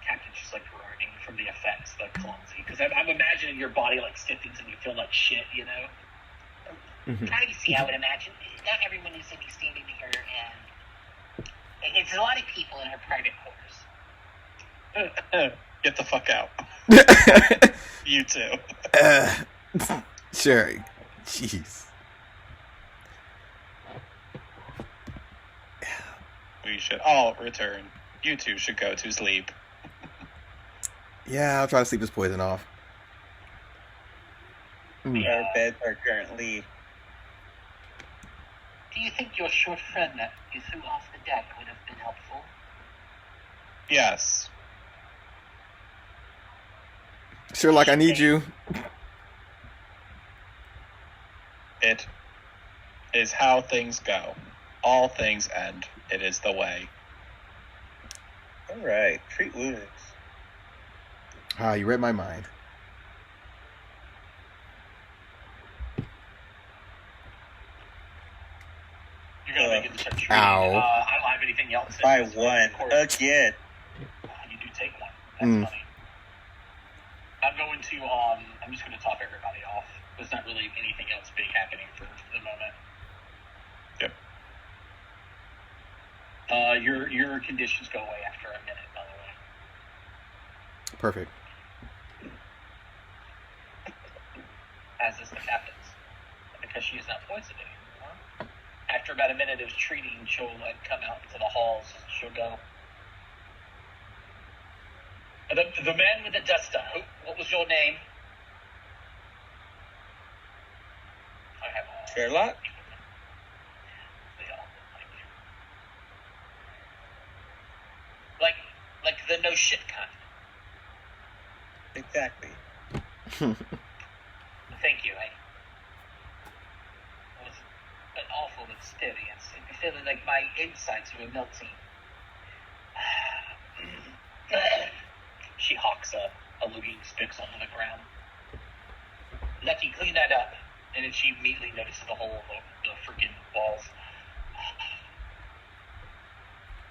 Captain's just groaning from the effects, clumsy. Because I'm imagining your body stiffens and you feel like shit, you know? Privacy, I would imagine. Not everyone is to be standing here, and it's a lot of people in her private quarters. Get the fuck out. You too. Sure. Jeez. We should all return. You two should go to sleep. Yeah, I'll try to sleep this poison off. Our beds are currently... Do you think your short friend that you threw off the deck would have been helpful? Yes. Sure, I need you. It is how things go. All things end. It is the way. Alright, treat wounds. You read my mind. You're gonna make it start treating. Ow. I don't have anything else. By 1. Again. You do take 1. That's funny. I'm going to, I'm just going to top everybody off. There's not really anything else big happening for the moment. Yep. Your conditions go away after a minute, by the way. Perfect. As is the captain's. Because she is not poisoned anymore. After about a minute of treating, she'll come out into the halls. She'll go. The man with the duster. What was your name? I have all. Sherlock? They all look like the no shit kind. Exactly. Thank you. It was an awful experience. I'm feeling like my insides were melting. She hawks a looking sticks onto the ground. Lucky, clean that up. And then she immediately notices the hole in the freaking walls.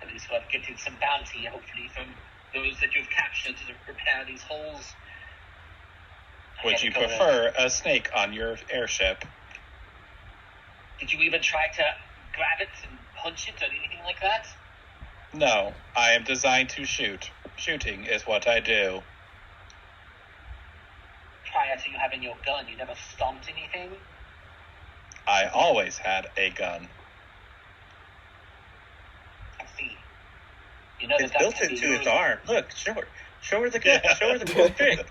At least we'll get some bounty, hopefully, from those that you've captured to repair these holes. Would you prefer a snake on your airship? Did you even try to grab it and punch it or anything like that? No, I am designed to shoot. Shooting is what I do. Prior to you having your gun, you never stomped anything? I always had a gun. I see. You know It's built into its arm. Look, show her the gun. Show her the cool trick.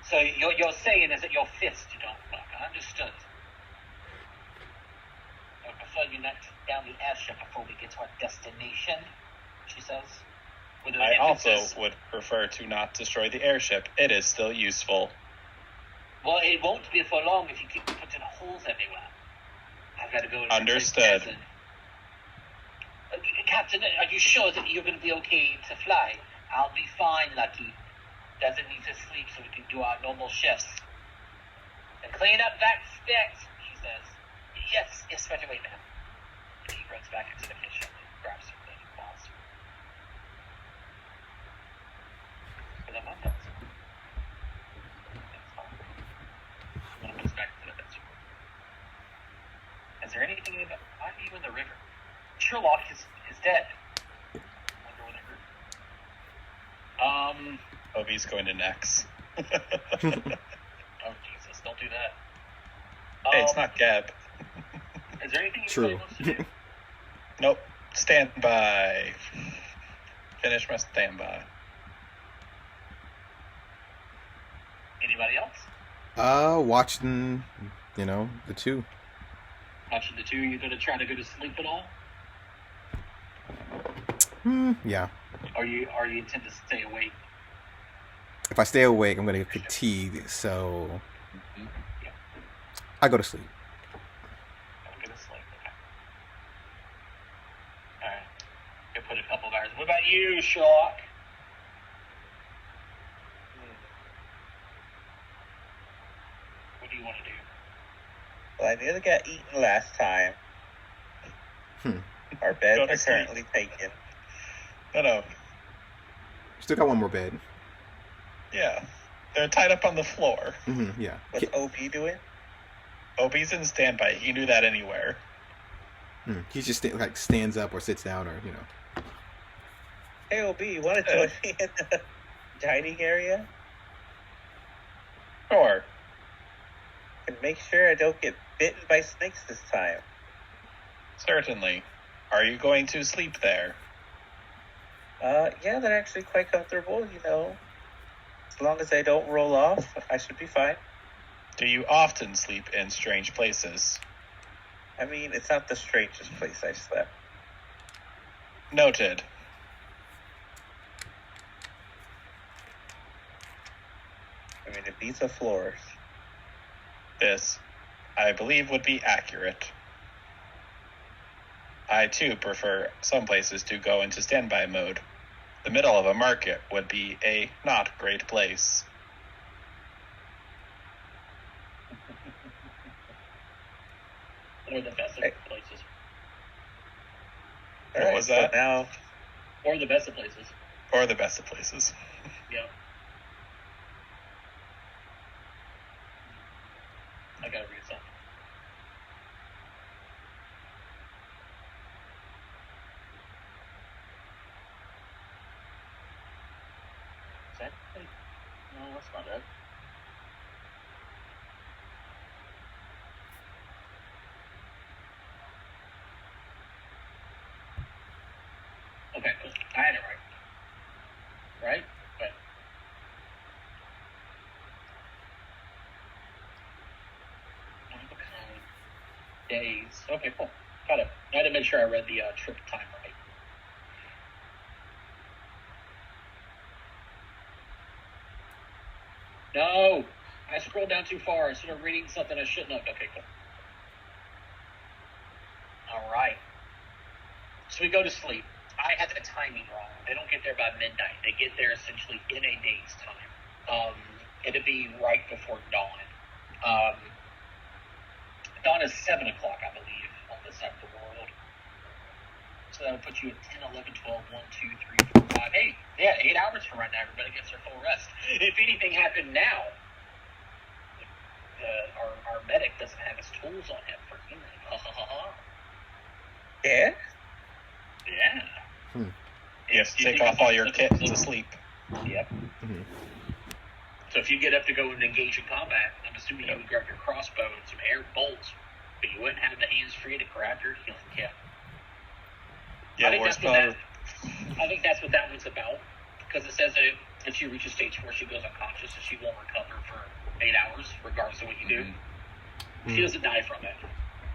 So you're saying is that your fist you don't fuck. I understood. I prefer you not take down the airship before we get to our destination, she says. I also would prefer to not destroy the airship. It is still useful. Well, it won't be for long if you keep putting holes everywhere. I've got to go. Understood. Captain, are you sure that you're going to be okay to fly? I'll be fine, Lucky. Doesn't need to sleep so we can do our normal shifts. And clean up that spit, she says. Yes, right away, ma'am. And he runs back into the kitchen and grabs some cleaning cloths. For the moment. That's fine. When it goes back to the bedroom. Is there anything about you in the river? Sherlock is dead. I wonder where they're Obi's going to Nex. Oh, Jesus, don't do that. Hey, it's not Gab. Is there anything True. wants to do? Nope. Stand by. Finish my standby. Anybody else? Watching, the two. Watching the two, you going to try to go to sleep at all? Yeah. Or you intend to stay awake? If I stay awake, I'm going to get fatigued, so I go to sleep. Go to sleep, okay. Alright. You put a couple of hours. What about you, Sherlock? What do you want to do? Well, I nearly got eaten last time. Our beds are currently taken. No. Still got one more bed. Yeah. They're tied up on the floor. Yeah. What's OB doing? Obi's in standby. He knew that anywhere. He just stands up or sits down or, Hey, OB, you want to join me in the dining area? Sure. And make sure I don't get bitten by snakes this time. Certainly. Are you going to sleep there? Yeah, they're actually quite comfortable, As long as I don't roll off, I should be fine. Do you often sleep in strange places? I mean, it's not the strangest place I slept. Noted. I mean, it beats the floors. This, I believe, would be accurate. I, too, prefer some places to go into standby mode. The middle of a market would be a not great place. Or the best of places. What was that? So now, Or the best of places. Or the best of places. Yeah. I gotta read something. Is that? No, that's not it. Okay, cool. I had it right. Right? But one of a kind. Days. Okay, cool. Got it. I had to make sure I read the trip time right. No! I scrolled down too far. I started reading something I shouldn't have. Okay, cool. Alright. So we go to sleep. I had the timing wrong. They don't get there by midnight. They get there essentially in a day's time. It'd be right before dawn. Dawn is 7 o'clock, I believe, on this side of the world. So that would put you at 10, 11, 12, 1, 2, 3, 4, 5, 8. Yeah, 8 hours from right now. Everybody gets their full rest. If anything happened now, our medic doesn't have his tools on him for healing. yeah? Yeah. You have to take off all your kit to sleep. Yep. So if you get up to go and engage in combat, I'm assuming you would grab your crossbow and some air bolts, but you wouldn't have the hands free to grab your healing kit. Yeah, I think that's what that one's about, because it says that if she reaches stage 4, she goes unconscious and she won't recover for 8 hours, regardless of what you do. She doesn't die from it.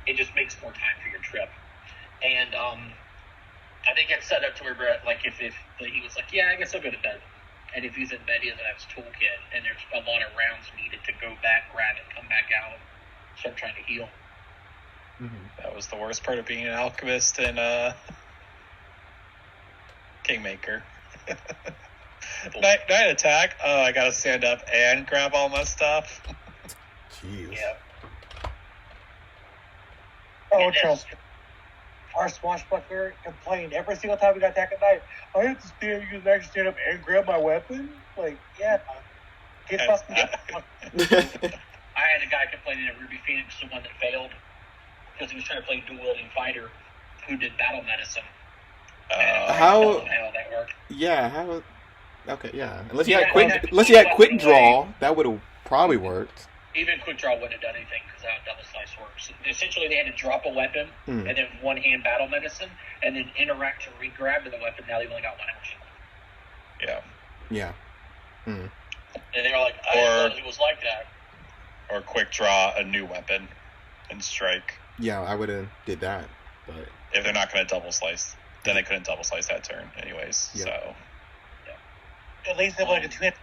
It just makes more time for your trip. And I think it's set up to where, like, if he was like, yeah, I guess I'll go to bed. And if he's in bed, he doesn't have his toolkit, and there's a lot of rounds needed to go back, grab it, come back out. start trying to heal. That was the worst part of being an alchemist in Kingmaker. Night attack. Oh, I gotta stand up and grab all my stuff. Jeez. Yeah. Oh, trust me. Our swashbuckler complained every single time we got attacked at night. I have to stand up and grab my weapon. Like, yeah, get fucking. I had a guy complaining at Ruby Phoenix, the one that failed, because he was trying to play dual-wielding fighter who did battle medicine. How that worked? Yeah, how? Okay, yeah. Unless you had quick draw, that would have probably worked. Even quick draw wouldn't have done anything because how double slice works. Essentially, they had to drop a weapon and then one hand battle medicine and then interact to re-grab the weapon. Now they've only got one action. Yeah. And they were like, I didn't know it was like that. Or quick draw a new weapon and strike. Yeah, I would have did that, but if they're not going to double slice, then they couldn't double slice that turn anyways. Yeah. So at least if like a two-hit,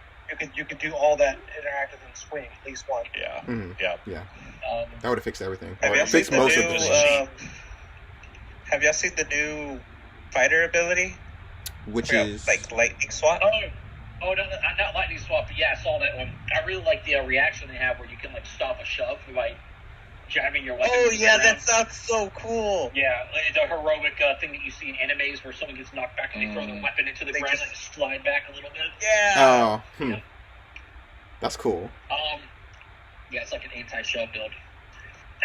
you could do all that interactive and swing at least one. Yeah. Yeah. That would have fixed everything. Have y'all Fixed seen most the of new, the have y'all seen the new fighter ability? which is like lightning swap? Oh, no, not lightning swap. But yeah, I saw that one. I really like the reaction they have where you can like stop a shove by jamming your weapon. Oh yeah, that sounds so cool. Yeah, it's a heroic thing that you see in animes where someone gets knocked back and they throw the weapon into the ground and just slide back a little bit. Yeah. Yeah. That's cool. Yeah, it's like an anti-shove build.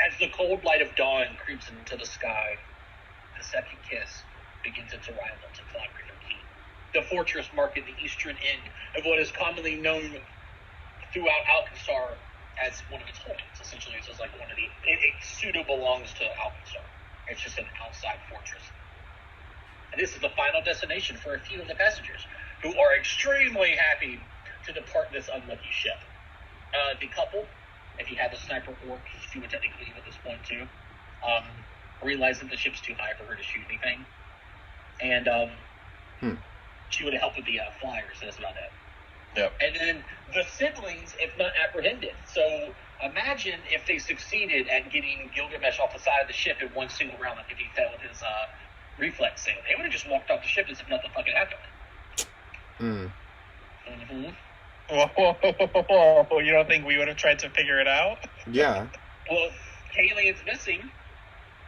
As the cold light of dawn creeps into the sky, the second kiss begins its arrival to Cloud River Key, the fortress marking the eastern end of what is commonly known throughout Alkenstar as one of its holdings. Essentially, it's just like one of the... It pseudo belongs to Alkenstar. It's just an outside fortress. And this is the final destination for a few of the passengers who are extremely happy to depart this unlucky ship. The couple, if you had the sniper orc, she would technically leave at this point too, realized that the ship's too high for her to shoot anything. And she would have helped with the flyers. That's about it. Yep. And then the siblings, if not apprehended. So imagine if they succeeded at getting Gilgamesh off the side of the ship in one single round, like if he fell with his reflex thing. They would have just walked off the ship as if nothing fucking happened. Whoa, you don't think we would have tried to figure it out? Yeah. Well, Kalian's missing.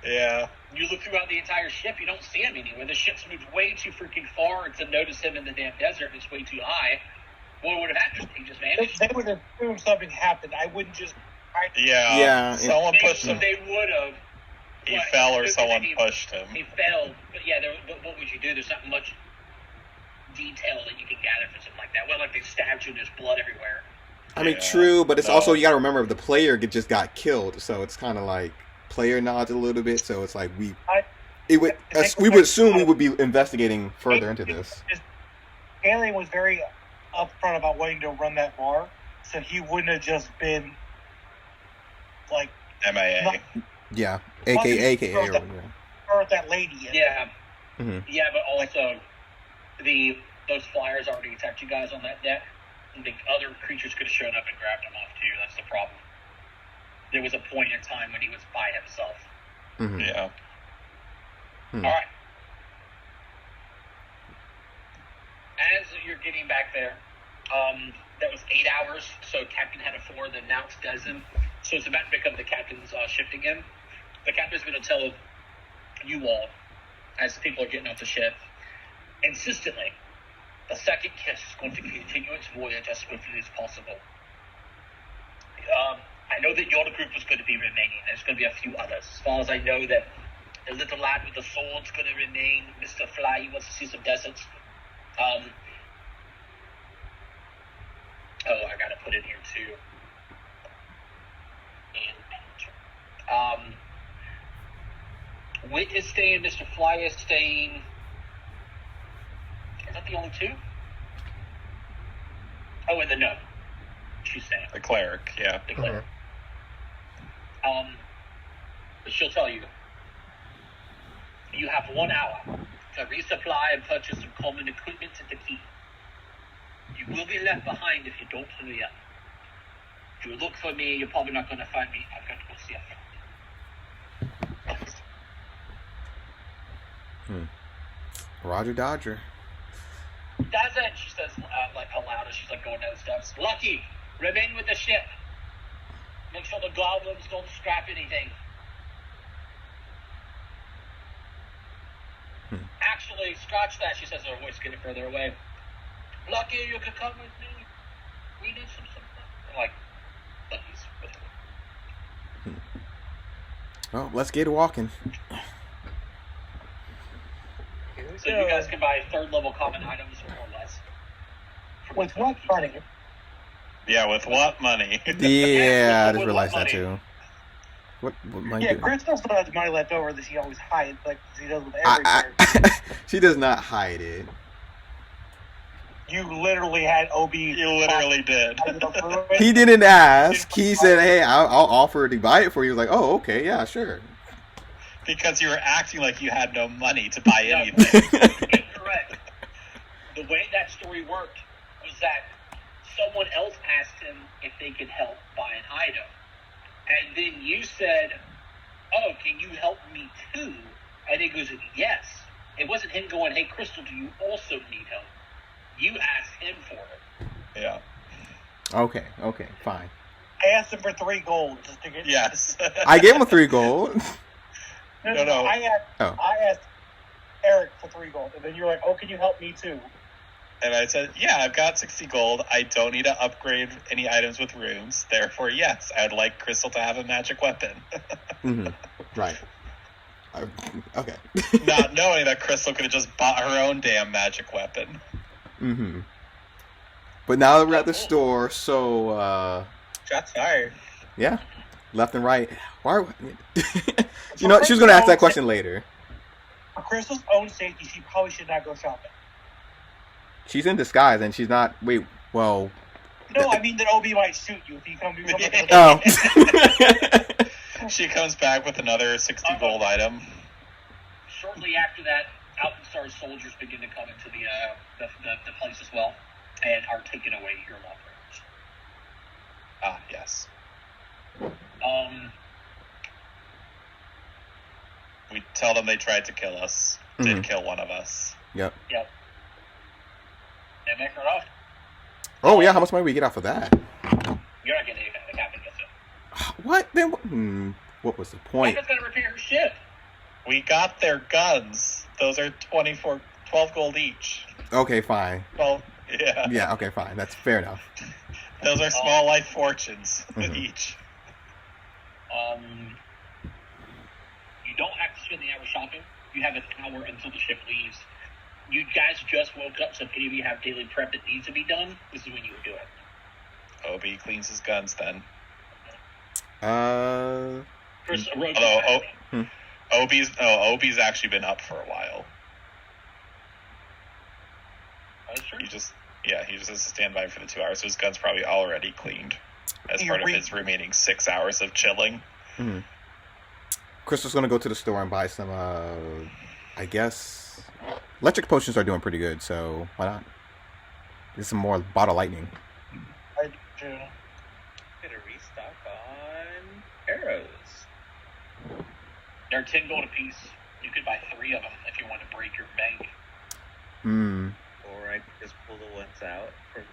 Yeah. You look throughout the entire ship, you don't see him anywhere. The ship's moved way too freaking far to notice him in the damn desert, and it's way too high. What would have happened? He just vanished. They would have assumed something happened. I wouldn't just... Yeah. Someone pushed him. They would have. He fell or someone pushed him. He fell. But yeah, what would you do? There's not much detail that you can gather for something like that. Well, like they stabbed you and there's blood everywhere. I mean, true, but it's also, you got to remember, the player just got killed, so it's kind of like player nods a little bit, so it's like we would assume we would be investigating further into this. Alien was very upfront about wanting to run that bar, so he wouldn't have just been like MIA. Yeah, AKA or that lady. Yeah. Mm-hmm. Yeah, but also those flyers already attacked you guys on that deck. And the other creatures could have shown up and grabbed him off too. That's the problem. There was a point in time when he was by himself. Mm-hmm. Yeah. All right. As you're getting back there, that was 8 hours. So Captain had a 4, then now it's dozen. So it's about to become the captain's shift again. The captain's going to tell you all, as people are getting off the ship, insistently, the second kiss is going to continue its voyage as swiftly as possible. I know that your group is going to be remaining. There's going to be a few others. As far as I know, that the little lad with the sword's going to remain. Mr. Fly, he wants to see some deserts. I got to put in here too. Wit is staying. Mr. Fly is staying. Is that the only 2? Oh, and the gnome. She's staying. The cleric, yeah. The cleric. But she'll tell you. You have 1 hour to resupply and purchase some common equipment at the key. You will be left behind if you don't hurry up. If you look for me, you're probably not going to find me. I've got to go Roger Dodger. Doesn't, she says, like aloud as she's like going down the steps. Lucky, remain with the ship. Make sure the goblins don't scrap anything. Actually, scratch that, she says, her voice getting further away. Lucky, you could come with me. We need some stuff. I'm like, Lucky's with her. Well, let's get walking. So you guys can buy third level common items or less. With what money? Yeah, with what money? Yeah, I just realized that too. What money? Yeah, Crystal still has money left over that she always hides, like she does with every character. She does not hide it. You literally had OB. You literally did. He didn't ask. He said, "Hey, I'll offer to buy it for you." He was like, "Oh, okay, yeah, sure." Because you were acting like you had no money to buy anything. Incorrect. The way that story worked was that someone else asked him if they could help buy an item. And then you said, "Oh, can you help me too?" And he goes, "Yes." It wasn't him going, "Hey, Crystal, do you also need help?" You asked him for it. Yeah. Okay, fine. I asked him for 3 gold just to get. Yes. I gave him 3 gold. No. I asked Eric for 3 gold, and then you're like, "Oh, can you help me too?" And I said, yeah, I've got 60 gold. I don't need to upgrade any items with runes. Therefore, yes, I would like Crystal to have a magic weapon. Right. Okay. Not knowing that Crystal could have just bought her own damn magic weapon. But now that we're at the store, so Shots fired. yeah, left and right. Why? You know, she was gonna ask that question later. For Crystal's own safety, she probably should not go shopping. She's in disguise, and she's not. Wait, well. No, I mean that OB might shoot you if you come to something. Oh. She comes back with another 60 gold item. Shortly after that, Alkenstar's soldiers begin to come into the place as well, and are taking away your lockers. Ah, yes. We tell them they tried to kill us. Did kill one of us. Yep. And make her off. Oh yeah, how much money we get off of that? You're not getting anything. The captain gets it. What? Then what was the point? Captain's gonna repair her ship. We got their guns. Those are 12 gold each. Okay, fine. Well, yeah. Yeah, okay, fine. That's fair enough. Those are small life fortunes each. You don't have to spend the hour shopping. You have an hour until the ship leaves. You guys just woke up, so if any of you have daily prep that needs to be done, this is when you would do it. Obi cleans his guns then. First, a rogue. Obi's actually been up for a while. That's true. He just has to stand by for the 2 hours, so his gun's probably already cleaned as part of his remaining 6 hours of chilling. Crystal's gonna go to the store and buy some, I guess, electric potions are doing pretty good, so why not? Get some more bottle lightning. I do. Get a restock on arrows. They're 10 gold apiece. You could buy 3 of them if you want to break your bank. Or I could just pull the ones out.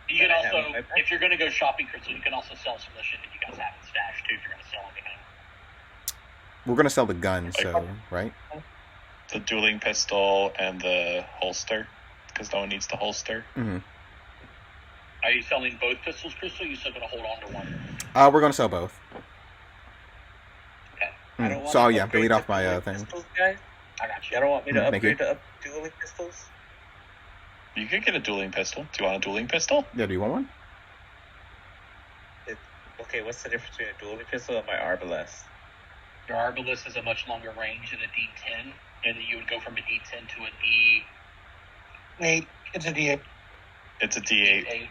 You can also, if you're going to go shopping, Crystal, you can also sell some of the shit that you guys have in stash too if you're going to sell anything. We're gonna sell the gun, so right? The dueling pistol and the holster, because no one needs the holster. Are you selling both pistols, Crystal? Or are you still going to hold on to one? We're gonna sell both. Okay. So yeah, delete off my thing. Pistols, guys? I got you. I don't want me to Thank you. upgrade to dueling pistols. You could get a dueling pistol. Do you want a dueling pistol? Yeah, do you want one? Okay, what's the difference between a dueling pistol and my arbalest? Your arbalest is a much longer range than a D10, and then you would go from a D10 to a D8. It's a D8. It's a D8, D8.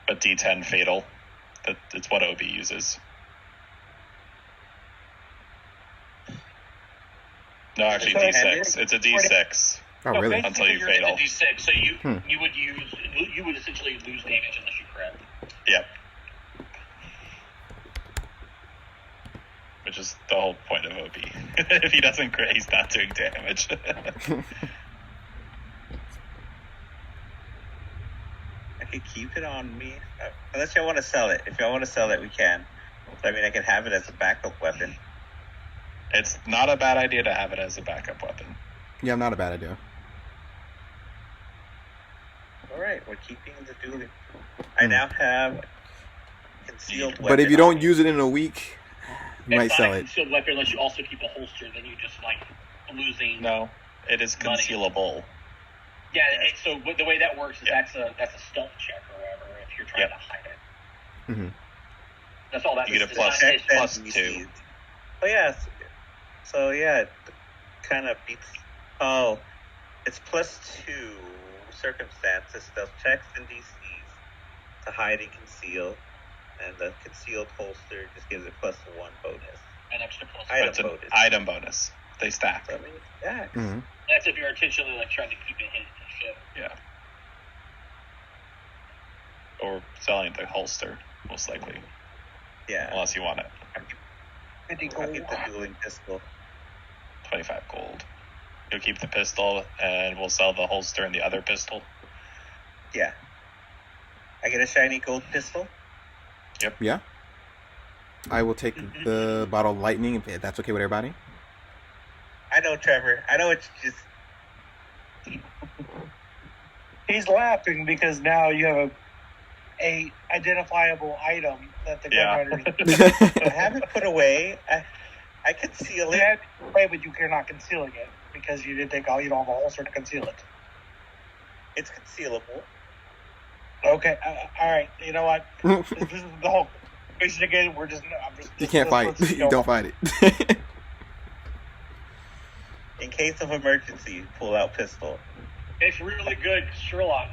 but D10 fatal. It's what Obi uses. No, actually D6. It's a D6. Oh, really? Until you You're in fatal. the D6, so you would essentially lose damage unless you crit. Yep. which is the whole point of OB. If he doesn't crit, he's not doing damage. I could keep it on me. Unless y'all want to sell it. If y'all want to sell it, we can. So, I mean, I can have it as a backup weapon. It's not a bad idea to have it as a backup weapon. Yeah, not a bad idea. Alright, we're keeping the dueling. I now have concealed weapon. But if you don't use it in a week, you might It's sell not a it. concealed weapon unless you also keep a holster. Then you just like losing. No, it is Money. concealable. Yeah. So the way that works is that's a stealth check or whatever if you're trying to hide it. Mm-hmm. That's all that You is. get a plus- It's not- plus And 2. you see- Oh, yeah. So, yeah, it kind of beats. Oh, it's plus 2 circumstances, stealth checks, and DCs to hide and conceal. And the concealed holster just gives it plus 1 bonus. an extra plus. Item It's an bonus. item bonus. They stack. So, I mean, yeah. Mm-hmm. That's if you're intentionally like trying to keep it hidden and shit. Yeah. Or selling the holster, most likely. Yeah. Unless you want it. 50 I'll gold. keep the dueling pistol. 25 gold. You'll keep the pistol, and we'll sell the holster and the other pistol. Yeah. I get a shiny gold pistol. Yeah. I will take the bottle of lightning if that's okay with everybody. I know, Trevor. I know it's just. He's laughing because now you have a identifiable item that the Yeah. gun runners I have it put away. I conceal it. Yeah, but you are not concealing it because you did take all. You don't have a holster to conceal it. It's concealable. Okay, all right. You know what? This is the whole question again. We're just. I'm just. You can't fight. let's You go. don't fight it. In case of emergency, pull out pistol. It's really good, Sherlock.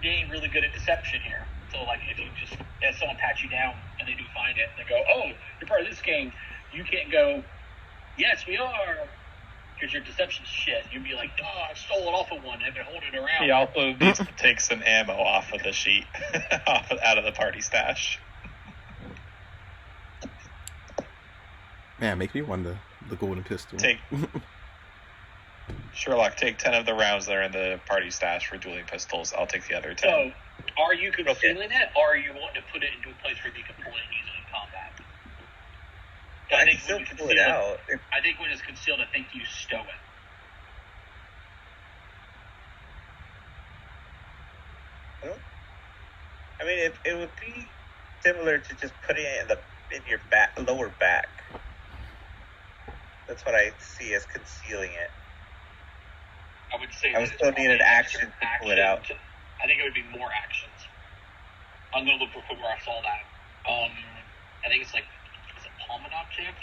Being really good at deception here. So like if you just if someone pats you down and they do find it, and they go, "Oh, you're part of this gang." You can't go, "Yes, we are," because your deception's shit. You'd be like, "Oh, I stole it off of one. I've been holding it around." He also needs to take some ammo off of the sheet, out of the party stash. Man, makes me want the golden pistol. Take Sherlock, take 10 of the rounds that are in the party stash for dueling pistols. I'll take the other 10. So, are you concealing it, or are you wanting to put it into a place where you can pull it easily in combat? I think can still when you pull conceal it out. I think when it's concealed, I think you stow it. I mean, it would be similar to just putting it in your back, lower back. That's what I see as concealing it. I would say I would that still it's need an probably action to pull it out. I think it would be more actions. I'm gonna look for where I saw that. I think it's like, is it palm an object?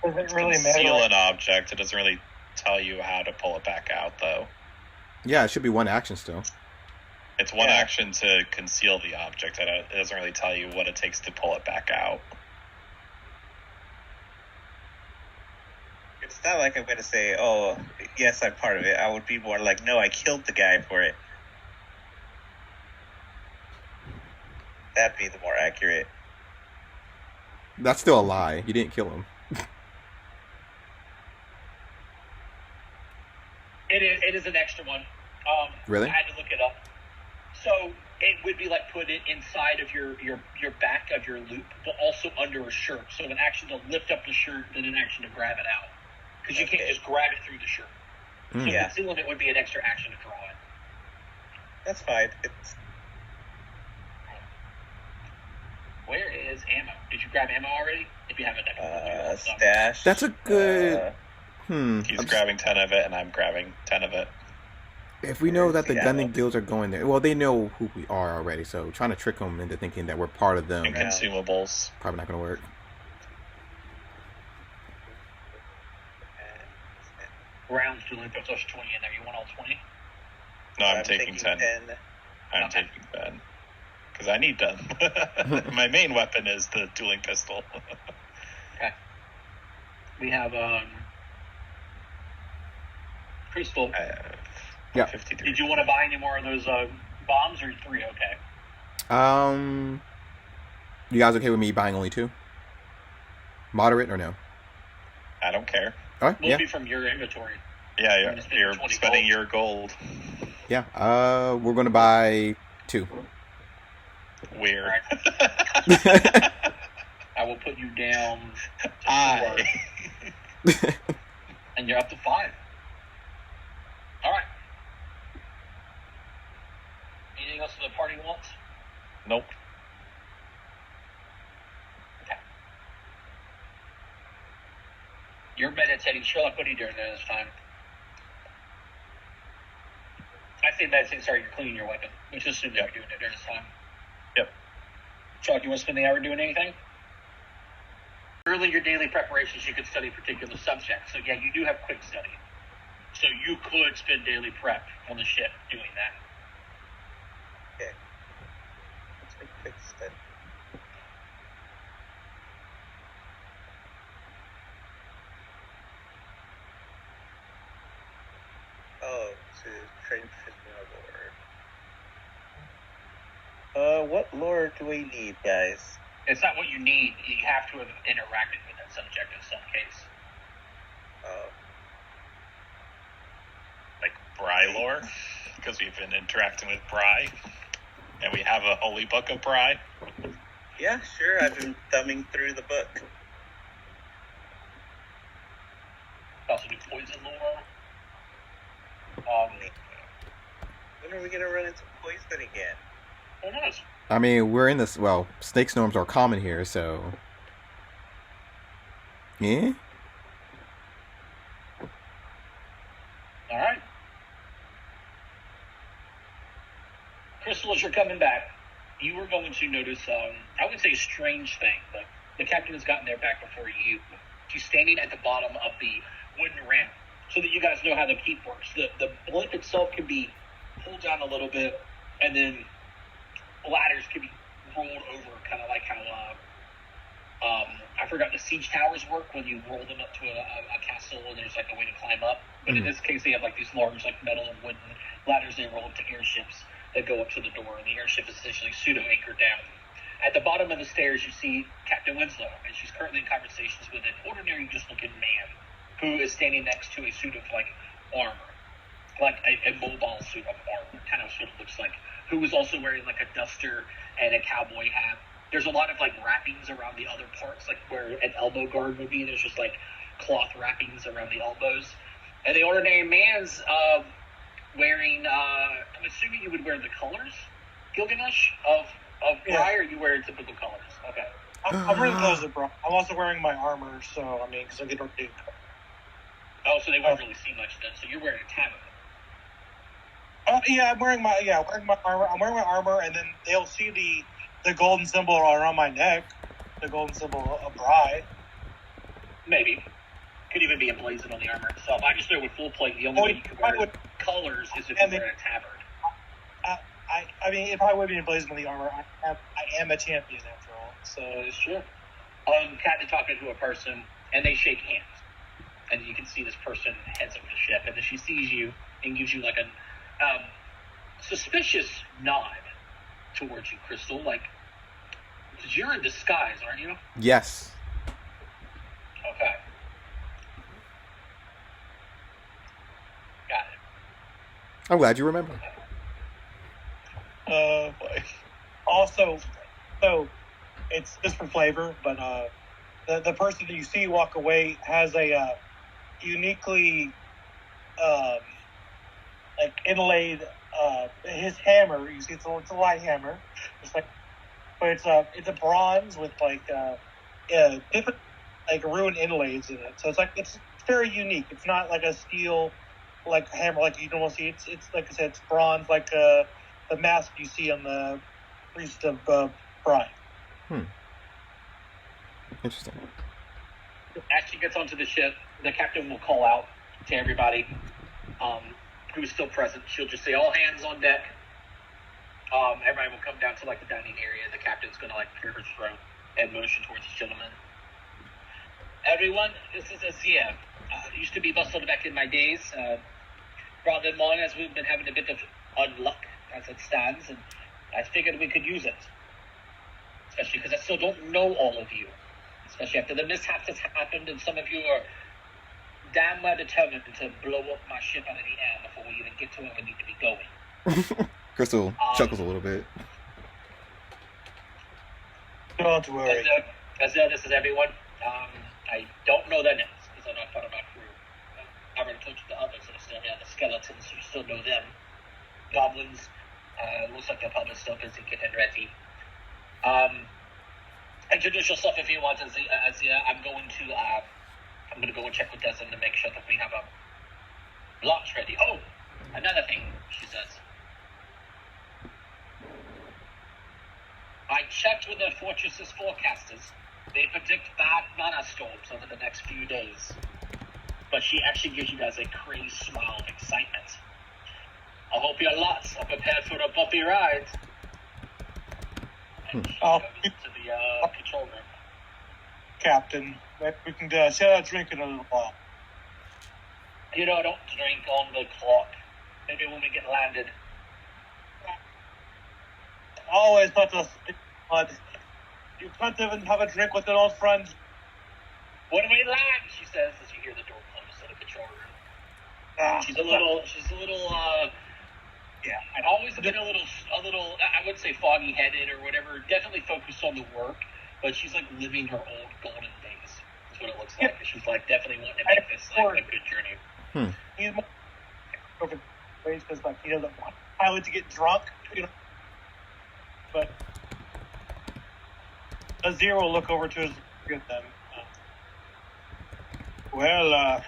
Does it really Conceal matter? an object. It doesn't really tell you how to pull it back out, though. Yeah, it should be one action still. It's one Yeah. action to conceal the object. It doesn't really tell you what it takes to pull it back out. It's not like I'm going to say, oh, yes, I'm part of it. I would be more like, no, I killed the guy for it. That'd be the more accurate. That's still a lie. You didn't kill him. It is an extra one. Really? I had to look it up. So it would be like put it inside of your back of your loop, but also under a shirt. So an action to lift up the shirt, then an action to grab it out. Because you can't Okay. just grab it through the shirt. So Yeah. concealing it would be an extra action to draw it. That's fine. It's Where is ammo? Did you grab ammo already? If you haven't, I can look it up. stash. That's a good. He's grabbing 10 of it, and I'm grabbing 10 of it. If we know that the Yeah. gunning guilds are going there, well, they know who we are already. So trying to trick them into thinking that we're part of them And consumables. probably not going to work. Rounds to loop, there's 20 in there. You want all 20? No, I'm taking 10. I'm Okay. taking 10. Because I need 10. My main weapon is the dueling pistol. We have Crystal. I have Yeah. 53. Did you want to buy any more of those bombs, or 3 okay? You guys okay with me buying only 2? Moderate or no? I don't care. All right, Will yeah. be from your inventory. Yeah, I'm gonna spend you're 20 spending gold. your gold. Yeah, we're going to buy 2. Weird. Alright. I will put you down to 4. And you're up to 5. Alright. Anything else the party wants? Nope. Okay. You're meditating. Sherlock, what are you doing during this time? I say meditating, sorry, you're cleaning your weapon, which is assuming you're doing it during this time. Yep. Sherlock, you want to spend the hour doing anything? Early your daily preparations, you could study particular subjects. So yeah, you do have quick study. So you could spend daily prep on the ship doing that. Okay. Let's make quick study. Oh, to train prisoner lore. What lore do we need, guys? It's not what you need. You have to have interacted with that subject in some case. Like Bry lore, because we've been interacting with Bry, and we have a holy book of Bry. Yeah, sure. I've been thumbing through the book. Also do poison lore. When are we gonna run into poison again? Who knows? I mean, we're in this. Well, snake storms are common here, so. Yeah. All right. Crystal, as you're coming back, you are going to notice, I would say a strange thing, but the captain has gotten there back before you. She's standing at the bottom of the wooden ramp so that you guys know how the keep works. The blimp itself can be pulled down a little bit, and then ladders can be rolled over, kind of like how I forgot the siege towers work when you roll them up to a castle and there's like a way to climb up. But in this case, they have like these large like metal and wooden ladders they roll up to airships that go up to the door, and the airship is essentially pseudo-anchored down. At the bottom of the stairs, you see Captain Winslow, and she's currently in conversations with an ordinary, just-looking man who is standing next to a suit of like armor, like a mobile suit of armor, kind of sort of looks like, who was also wearing like a duster and a cowboy hat. There's a lot of like wrappings around the other parts, like where an elbow guard would be. There's just like cloth wrappings around the elbows. And the ordinary man's wearing, I'm assuming you would wear the colors, Gilgamesh, of Bry, or you wear typical colors? Okay. I'm wearing clothes of bra. I'm also wearing my armor, so I mean, because I get to do. Oh, so they won't really see much then. So you're wearing a tabard. Yeah, I'm wearing my armor. I'm wearing my armor, and then they'll see the golden symbol around my neck, the golden symbol of Bry. Maybe. Could even be emblazoned on the armor itself. I just know with full plate, the only way you can wear colors is if you're wearing a tabard. I mean, it probably would be emblazoned on the armor. I am a champion after all, so it's true. Captain talking to a person, and they shake hands, and you can see this person heads up the ship, and then she sees you and gives you like a suspicious nod towards you, Crystal. Like, because you're in disguise, aren't you? Yes. Okay. Got it. I'm glad you remember. Boy. Also, so it's just for flavor, but the person that you see walk away has a uniquely like inlaid his hammer. You see, it's a light hammer. It's like, but it's a bronze with like different like ruined inlays in it. So it's very unique. It's not like a steel like hammer like you normally see. It's like I said, it's bronze like the mask you see on the priest of Brian. Interesting. As she gets onto the ship, the captain will call out to everybody who's still present. She'll just say, "All hands on deck." Everybody will come down to like the dining area. The captain's going to like clear her throat and motion towards the gentleman. Everyone, this is Azia. Used to be bustled back in my days. Brought them on as we've been having a bit of unluck as it stands, and I figured we could use it. Especially because I still don't know all of you. Especially after the mishap that's happened, and some of you are damn well determined to blow up my ship out of the air before we even get to where we need to be going. Crystal chuckles a little bit. Don't worry. As this is everyone. I don't know their names because they're not part of my crew. I already told you the others that are still here. The skeletons, you still know them. Goblins, looks like they're probably still busy getting ready. Introduce yourself if you want. I'm going to go and check with Desmond to make sure that we have a launch ready. Oh, another thing, she says. I checked with the Fortress's forecasters. They predict bad mana storms over the next few days. But she actually gives you guys a crazy smile of excitement. I hope your lots are prepared for a bumpy ride. And she goes to the control room. Captain, we can share a drink in a little while. You know, don't drink on the clock. Maybe when we get landed. Always let us blood. You can't even have a drink with an old friend. When we land, she says as you hear the door close to the control room. She's a little yeah. I've always been a little I would say foggy headed or whatever, definitely focused on the work, but she's like living her old golden days. That's what it looks like. Yeah. She's like definitely wanting to make this like a good journey. He's more perfect ways because like he doesn't want pilot to get drunk, you know. But Azir will look over to his at them. Well,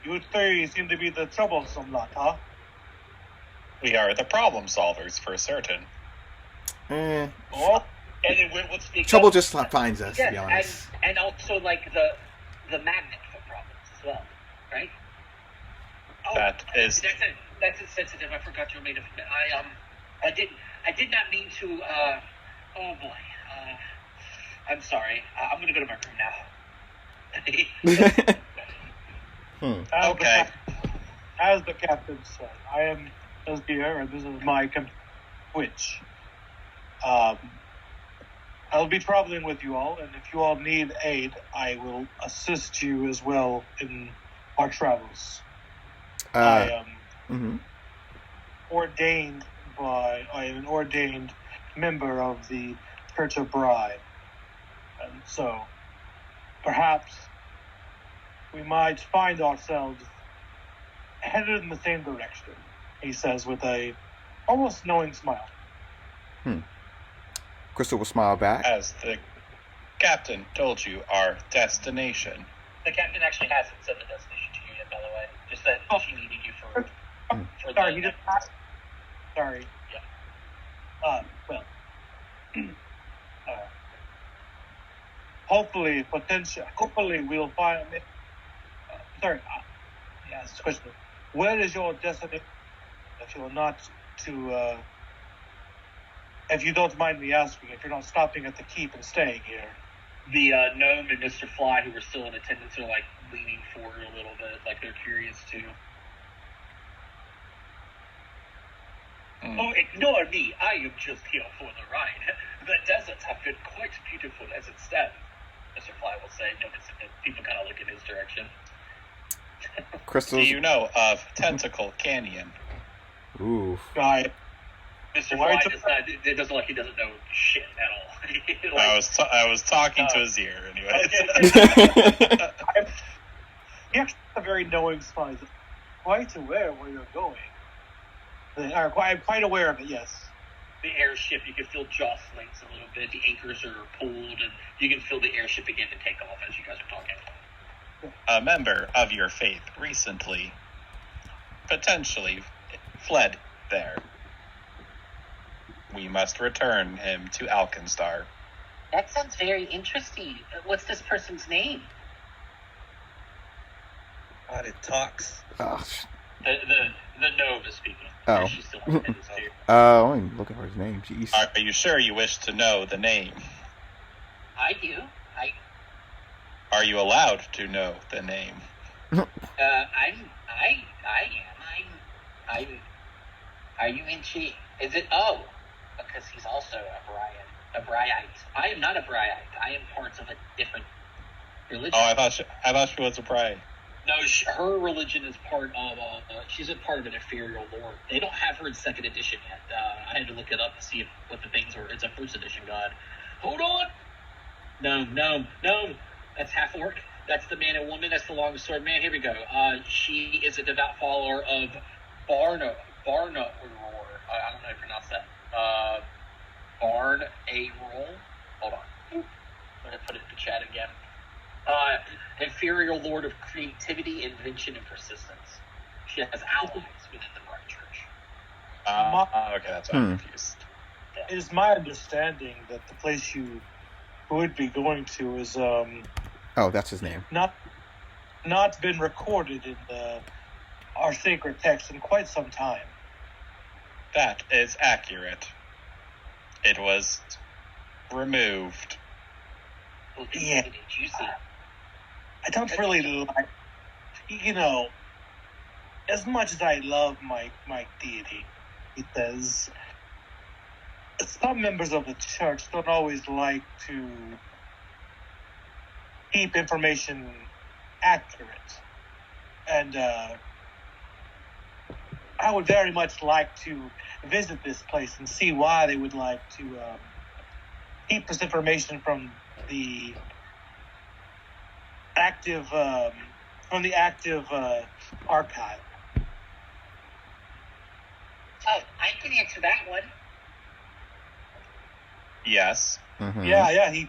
you three seem to be the troublesome lot, huh? We are the problem solvers for certain. Oh, and then we'll speak Trouble up. just finds us, to be honest. And also like the magnet for problems as well, right? Oh, that's insensitive. I forgot you were made of. I did not mean to. Oh boy. I'm sorry. I'm gonna go to my room now. Okay. As the captain said, I am Asbir, and this is my witch. I'll be traveling with you all, and if you all need aid, I will assist you as well in our travels. I am I am an ordained member of the Church of Bride, and so perhaps we might find ourselves headed in the same direction, he says with a almost knowing smile. Crystal will smile back. As the captain told you, our destination. The captain actually hasn't said the destination to you yet, by the way. Just that she needed you for sorry, he didn't ask. Sorry. Yeah. Hopefully we'll find. Yes, question. Where is your destination? If you're not to, if you don't mind me asking, if you're not stopping at the keep and staying here. The gnome and Mr. Fly, who were still in attendance, are like leaning forward a little bit, like they're curious too. Oh, ignore me. I am just here for the ride. The deserts have been quite beautiful as it stands, Mr. Fly will say, noticing that people kind of look in his direction. Crystal. Do you know of Tentacle Canyon? Ooh. Mr. Fly it doesn't like he doesn't know shit at all. I was talking to his ear, anyways. Okay. He actually has a very knowing smile. Quite aware where you're going. I'm quite aware of it, yes. The airship, you can feel jostlings a little bit. The anchors are pulled, and you can feel the airship begin to take off as you guys are talking. A member of your faith recently, potentially, fled there. We must return him to Alkenstar. That sounds very interesting. What's this person's name? God, it talks. Oh. The gnome is speaking. Oh. She's still in attendance too. I'm looking for his name. Jeez. Are you sure you wish to know the name? I do. Are you allowed to know the name? I am. Are you intrigued? Is it? Oh, because he's also a Bryite. I am not a Bryite. I am part of a different religion. Oh, I thought she was a bride. No, her religion is part of. She's a part of an ethereal lord. They don't have her in second edition yet. I had to look it up to see what the things are. It's a first edition god. Hold on. No. That's half orc. That's the man and woman. That's the long sword man. Here we go. She is a devout follower of Barna. I don't know how to pronounce that. Barn A roll. Hold on. I'm gonna put it in the chat again. Inferior lord of creativity, invention, and persistence. She has allies within the Bright Church. Okay, that's why I'm confused. It is my understanding that the place you would be going to is Oh, that's his name. not been recorded in our sacred text in quite some time. That is accurate. It was removed. Yeah. Juicy. I don't really like, as much as I love my deity, because some members of the church don't always like to keep information accurate. And I would very much like to visit this place and see why they would like to keep this information from the active archive. Oh, I can answer that one. Yes. Mm-hmm. Yeah, he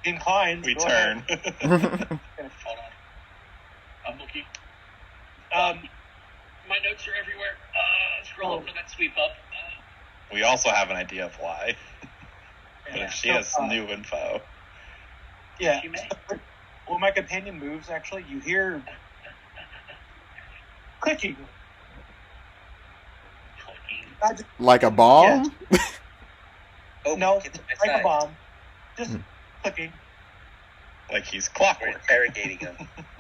inclines. We Go turn. ahead. Hold on. I'm looking. My notes are everywhere. Scroll up, not sweep up. We also have an idea of why. But Yeah. if she has new info. Yeah. She may. When my companion moves, actually, you hear clicking. Like a bomb? Oh, No, get to my like side. a bomb. Just clicking. Like he's We're clockwork. interrogating him.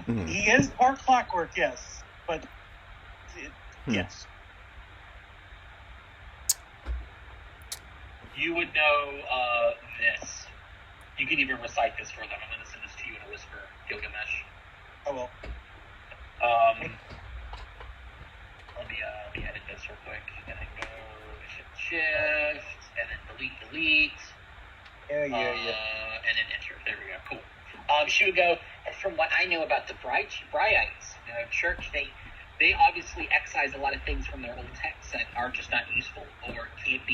Mhm. He is part clockwork, yes. But, yes. You would know this. You can even recite this for them. I'm going to send this to you in a whisper, Gilgamesh. I will. Let me edit this real quick. And then go shift, and then delete. Yeah. And then enter. There we go. Cool. She would go, from what I know about the Bryites, church, they obviously excise a lot of things from their old texts that are just not useful or can't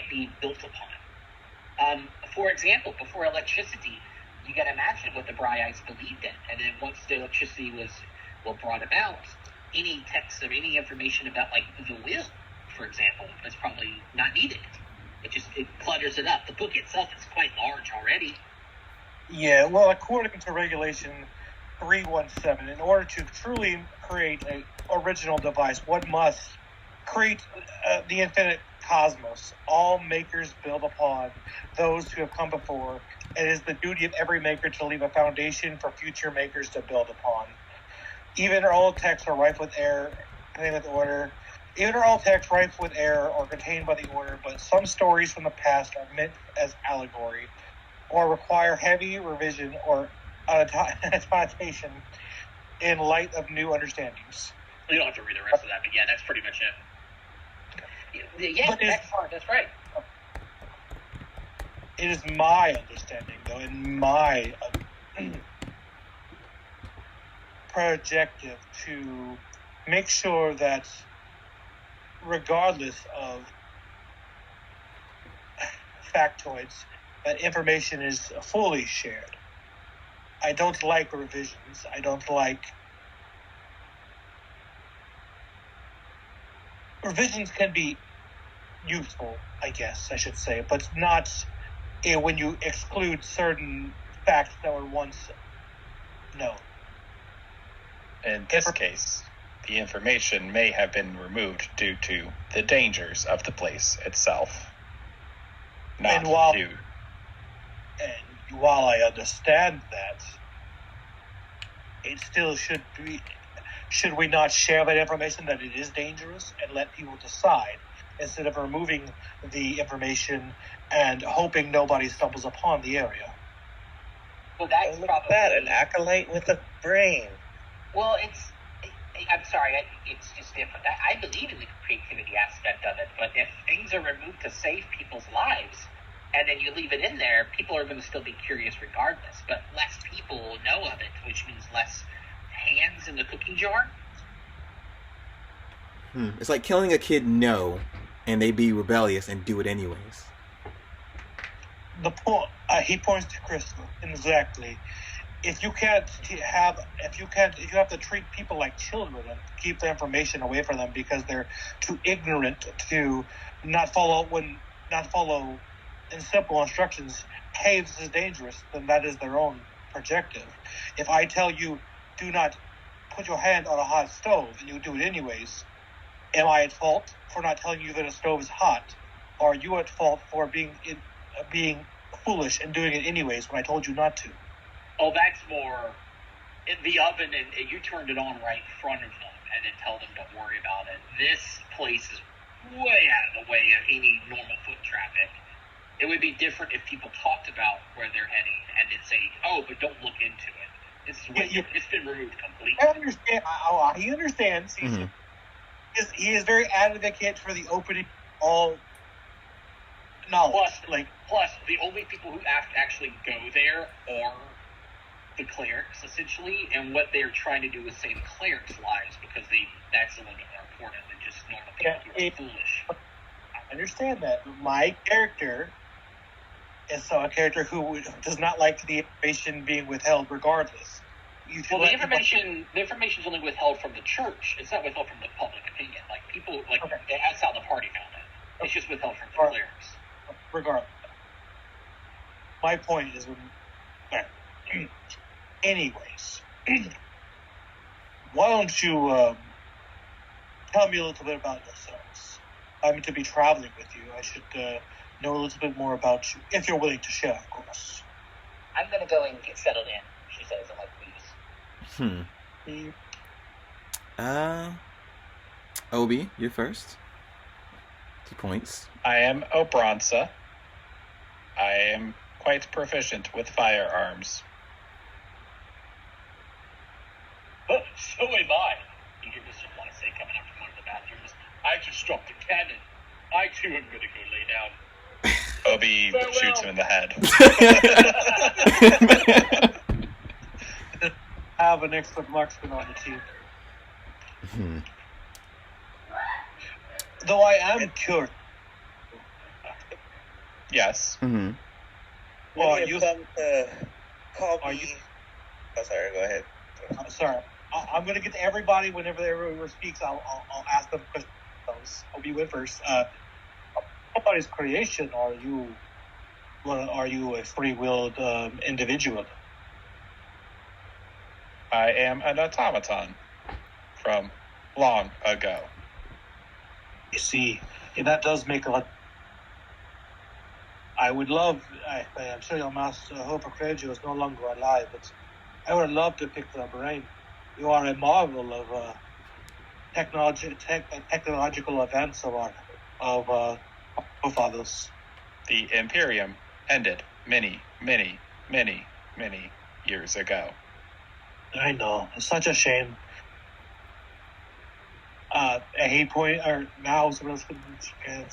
be built upon. For example, before electricity, you got to imagine what the Bryites believed in, and then once the electricity was brought about, any text or any information about like the will, for example, is probably not needed. It clutters it up. The book itself is quite large already. Yeah, well, according to Regulation 317, in order to truly create an original device, one must create the infinite cosmos. All makers build upon those who have come before. It is the duty of every maker to leave a foundation for future makers to build upon. Even our old texts are rife with error, contained with order. Even our old texts rife with error or contained by the order, but some stories from the past are meant as allegory, or require heavy revision or annotation in light of new understandings. You don't have to read the rest of that, but yeah, that's pretty much it. Yeah, that's right. It is my understanding, though, and my projective to make sure that regardless of factoids, that information is fully shared. I don't like revisions. I don't like... Revisions can be useful, I guess I should say, but not when you exclude certain facts that were once known. In this case, the information may have been removed due to the dangers of the place itself. Not due. And while I understand that, it still should be... Should we not share that information that it is dangerous and let people decide, instead of removing the information and hoping nobody stumbles upon the area? So that's Look probably at that, an acolyte with a brain. Well, I'm sorry, it's just different. I believe in the creativity aspect of it, but if things are removed to save people's lives, and then you leave it in there, people are going to still be curious regardless. But less people know of it, which means less hands in the cookie jar. It's like killing a kid, no, and they be rebellious and do it anyways. The point he points to Crystal exactly. If you have to treat people like children and keep the information away from them because they're too ignorant to not follow in simple instructions, hey, this is dangerous, then that is their own objective. If I tell you, do not put your hand on a hot stove, and you do it anyways, am I at fault for not telling you that a stove is hot? Or are you at fault for being foolish and doing it anyways when I told you not to? Oh, that's more in the oven, and you turned it on right in front of them, and then tell them don't worry about it. This place is way out of the way of any normal foot traffic. It would be different if people talked about where they're heading and then say, "Oh, but don't look into it." This is it's been removed completely. I understand. He understands. He is very advocate for the opening all knowledge. Plus, the only people who actually go there are the clerics, essentially, and what they're trying to do is save clerics' lives because that's a little bit more important than just normal people who are foolish. I understand that. My character is a character who does not like the information being withheld regardless. The information is only withheld from the church. It's not withheld from the public opinion. Like, people, that's how the party found it. It's just withheld from the clerics. Regardless. My point is, anyways, why don't you tell me a little bit about yourselves? I'm to be traveling with you. I should know a little bit more about you, if you're willing to share, of course. I'm going to go and get settled in, she says, and please. Obi, you're first. 2 points. I am Obranza. I am quite proficient with firearms. So am I. You hear Mr. Blase coming out from one of the bathrooms. I just dropped a cannon. I too am going to go lay down. Obi shoots him in the head. Have an extra marksman on the team. Though I am cured. Yes. Mm-hmm. Well, you come to call me. Oh, sorry. Go ahead. I'm sorry. I'm going to get to everybody whenever everyone speaks. I'll ask them questions. I'll be with first. Nobody's creation. Are you a free-willed individual? I am an automaton from long ago. You see, and that does make a lot. I would love. I'm sure your master Hope Cradio is no longer alive, but I would love to pick their brain. You are a marvel of technological events of our forefathers. The Imperium ended many, many, many, many years ago. I know. It's such a shame. He point or now someone else can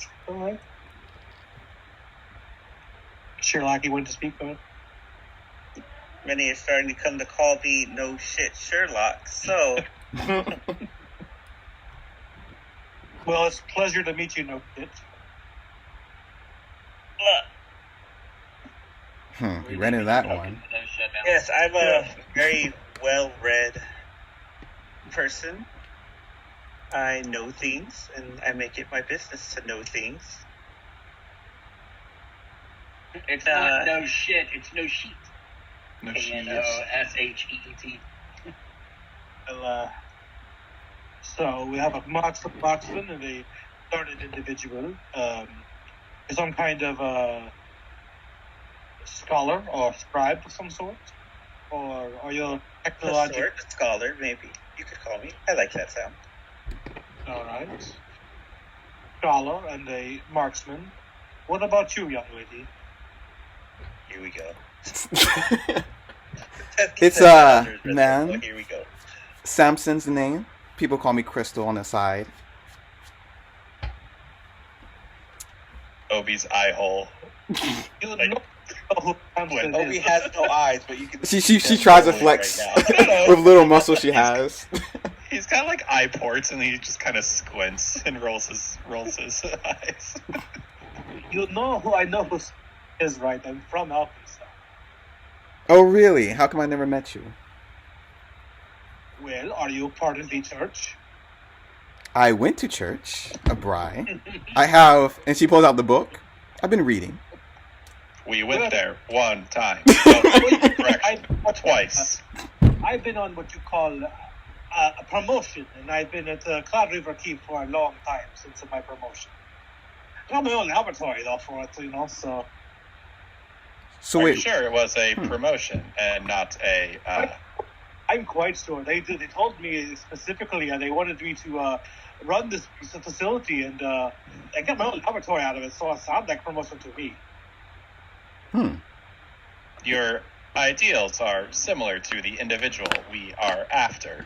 Sherlock, you went to speak on it. Many are starting to come to call me no shit Sherlock. So, well, it's a pleasure to meet you, no shit. You ran into that one. Yes, I'm a very well-read person. I know things, and I make it my business to know things. It's not no shit, it's no sheet. No sheet. K-N-O-S-H-E-E-T. So we have a marksman and a started individual. Some kind of scholar or scribe of some sort? Or are you a technological... A scholar, maybe. You could call me. I like that sound. All right. Scholar and a marksman. What about you, young lady? Here we go. It's man. Oh, here we go. Samson's the name. People call me Crystal on the side. Obi's eye hole. You Like, know who Samson Obi is. has no eyes, but you can. She see tries to them flex right now. with little muscles she has. He's got like eye ports, and he just kind of squints and rolls his eyes. You know who I know who is, right? I'm from Alkenstar. Oh, really? How come I never met you? Well, are you part of the church? I went to church, a bride. I have, and she pulls out the book. I've been reading. We went there one time. Correction, twice. I've been on what you call a promotion, and I've been at Cloud River Keep for a long time since my promotion. I got my own laboratory, though, for it, so... So Are wait, you sure it was a promotion and not a... I'm quite sure. They told me specifically they wanted me to run this facility, and I got my own laboratory out of it, so it sounded like promotion to me. Your ideals are similar to the individual we are after.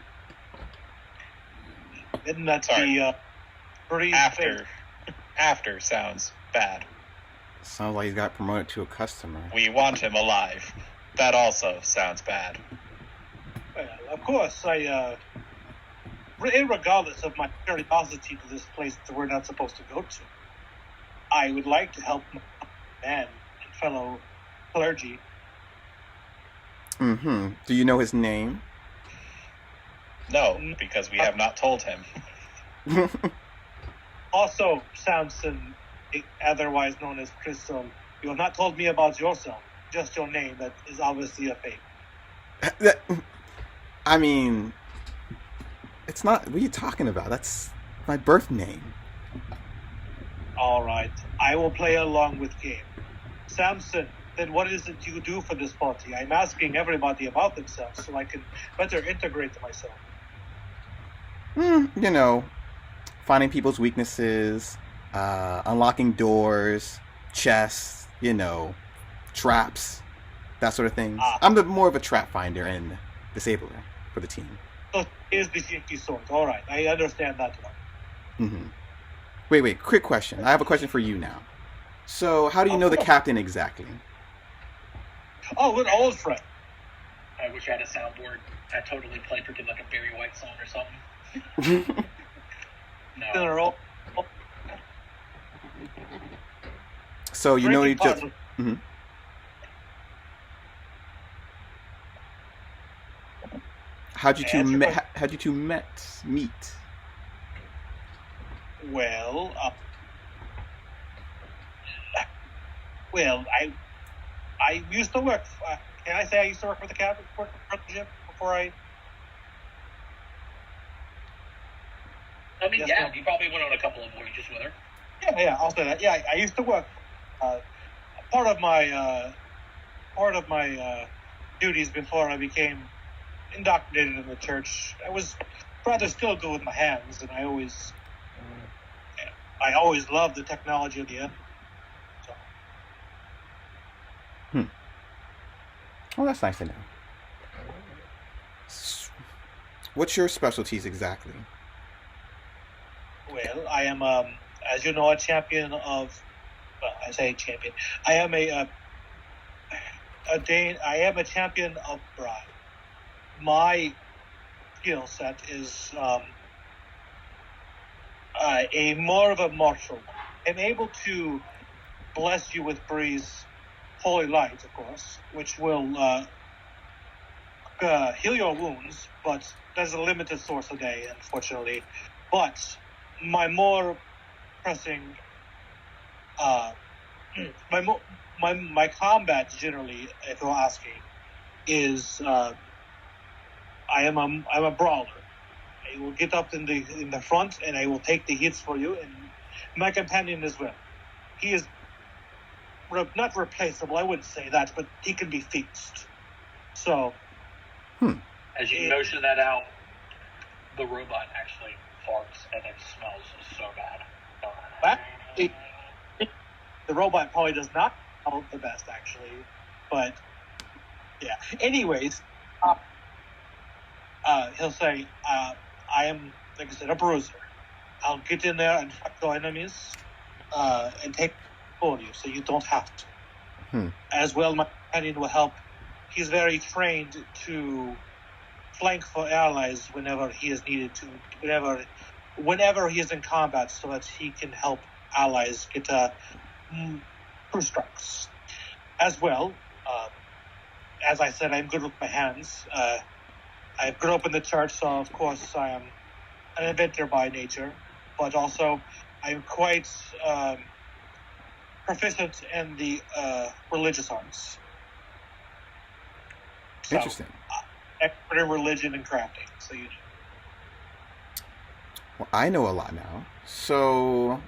Isn't that Sorry. the pretty After sounds bad. sounds like he's got promoted to a customer. We want him alive. That also sounds bad. Well, of course, regardless of my curiosity to this place that we're not supposed to go to, I would like to help my man and fellow clergy. Mm-hmm. Do you know his name? No, because we have not told him. Also, Samson, otherwise known as Crystal, you have not told me about yourself, just your name. That is obviously a fake. I mean, it's not. What are you talking about? That's my birth name. All right, I will play along with game. Samson, then what is it you do for this party? I'm asking everybody about themselves so I can better integrate myself. You know, finding people's weaknesses, unlocking doors, chests, traps, that sort of thing. I'm more of a trap finder and disabler for the team. So here's the shaky sword. All right, I understand that one. Mm-hmm. Wait, quick question. I have a question for you now. So, how do you know the captain exactly? Oh, we're old friend. I wish I had a soundboard. I totally play freaking like a Barry White song or something. No. They're all So you know each other. Mm-hmm. How'd you two meet? Well, I used to work. Can I say I used to work for the captain for the ship before I? I mean, Yes, yeah, ma'am. you probably went on a couple of voyages with her. Yeah, I'll say that. Yeah, I used to work. Part of my duties before I became indoctrinated in the church, I was rather still good with my hands, and I always loved the technology of the end. So. Well, that's nice to know. What's your specialties exactly? Well, I am, as you know, a champion of. Well, I say champion. I am a champion of bride. My skill set is a more of a martial one. I'm able to bless you with Bree's holy light, of course, which will heal your wounds, but there's a limited source a day, unfortunately. But my more pressing, my combat generally, if you're asking, is I'm a brawler. I will get up in the front and I will take the hits for you, and my companion as well. He is not replaceable, I wouldn't say that, but he can be fixed. So, As you motion that out, the robot actually farts and it smells so bad. The robot probably does not smell the best, actually. But, yeah. Anyways, he'll say, I am, like I said, a bruiser. I'll get in there and fuck the enemies and take for you, so you don't have to. As well, my companion will help. He's very trained to flank for allies whenever he is needed to, whenever he is in combat, so that he can help allies get crew strikes. As well, as I said, I'm good with my hands. I grew up in the church, so of course I am an inventor by nature, but also I'm quite proficient in the religious arts. So, Interesting. Expert in religion and crafting. So you. Well, I know a lot now. So,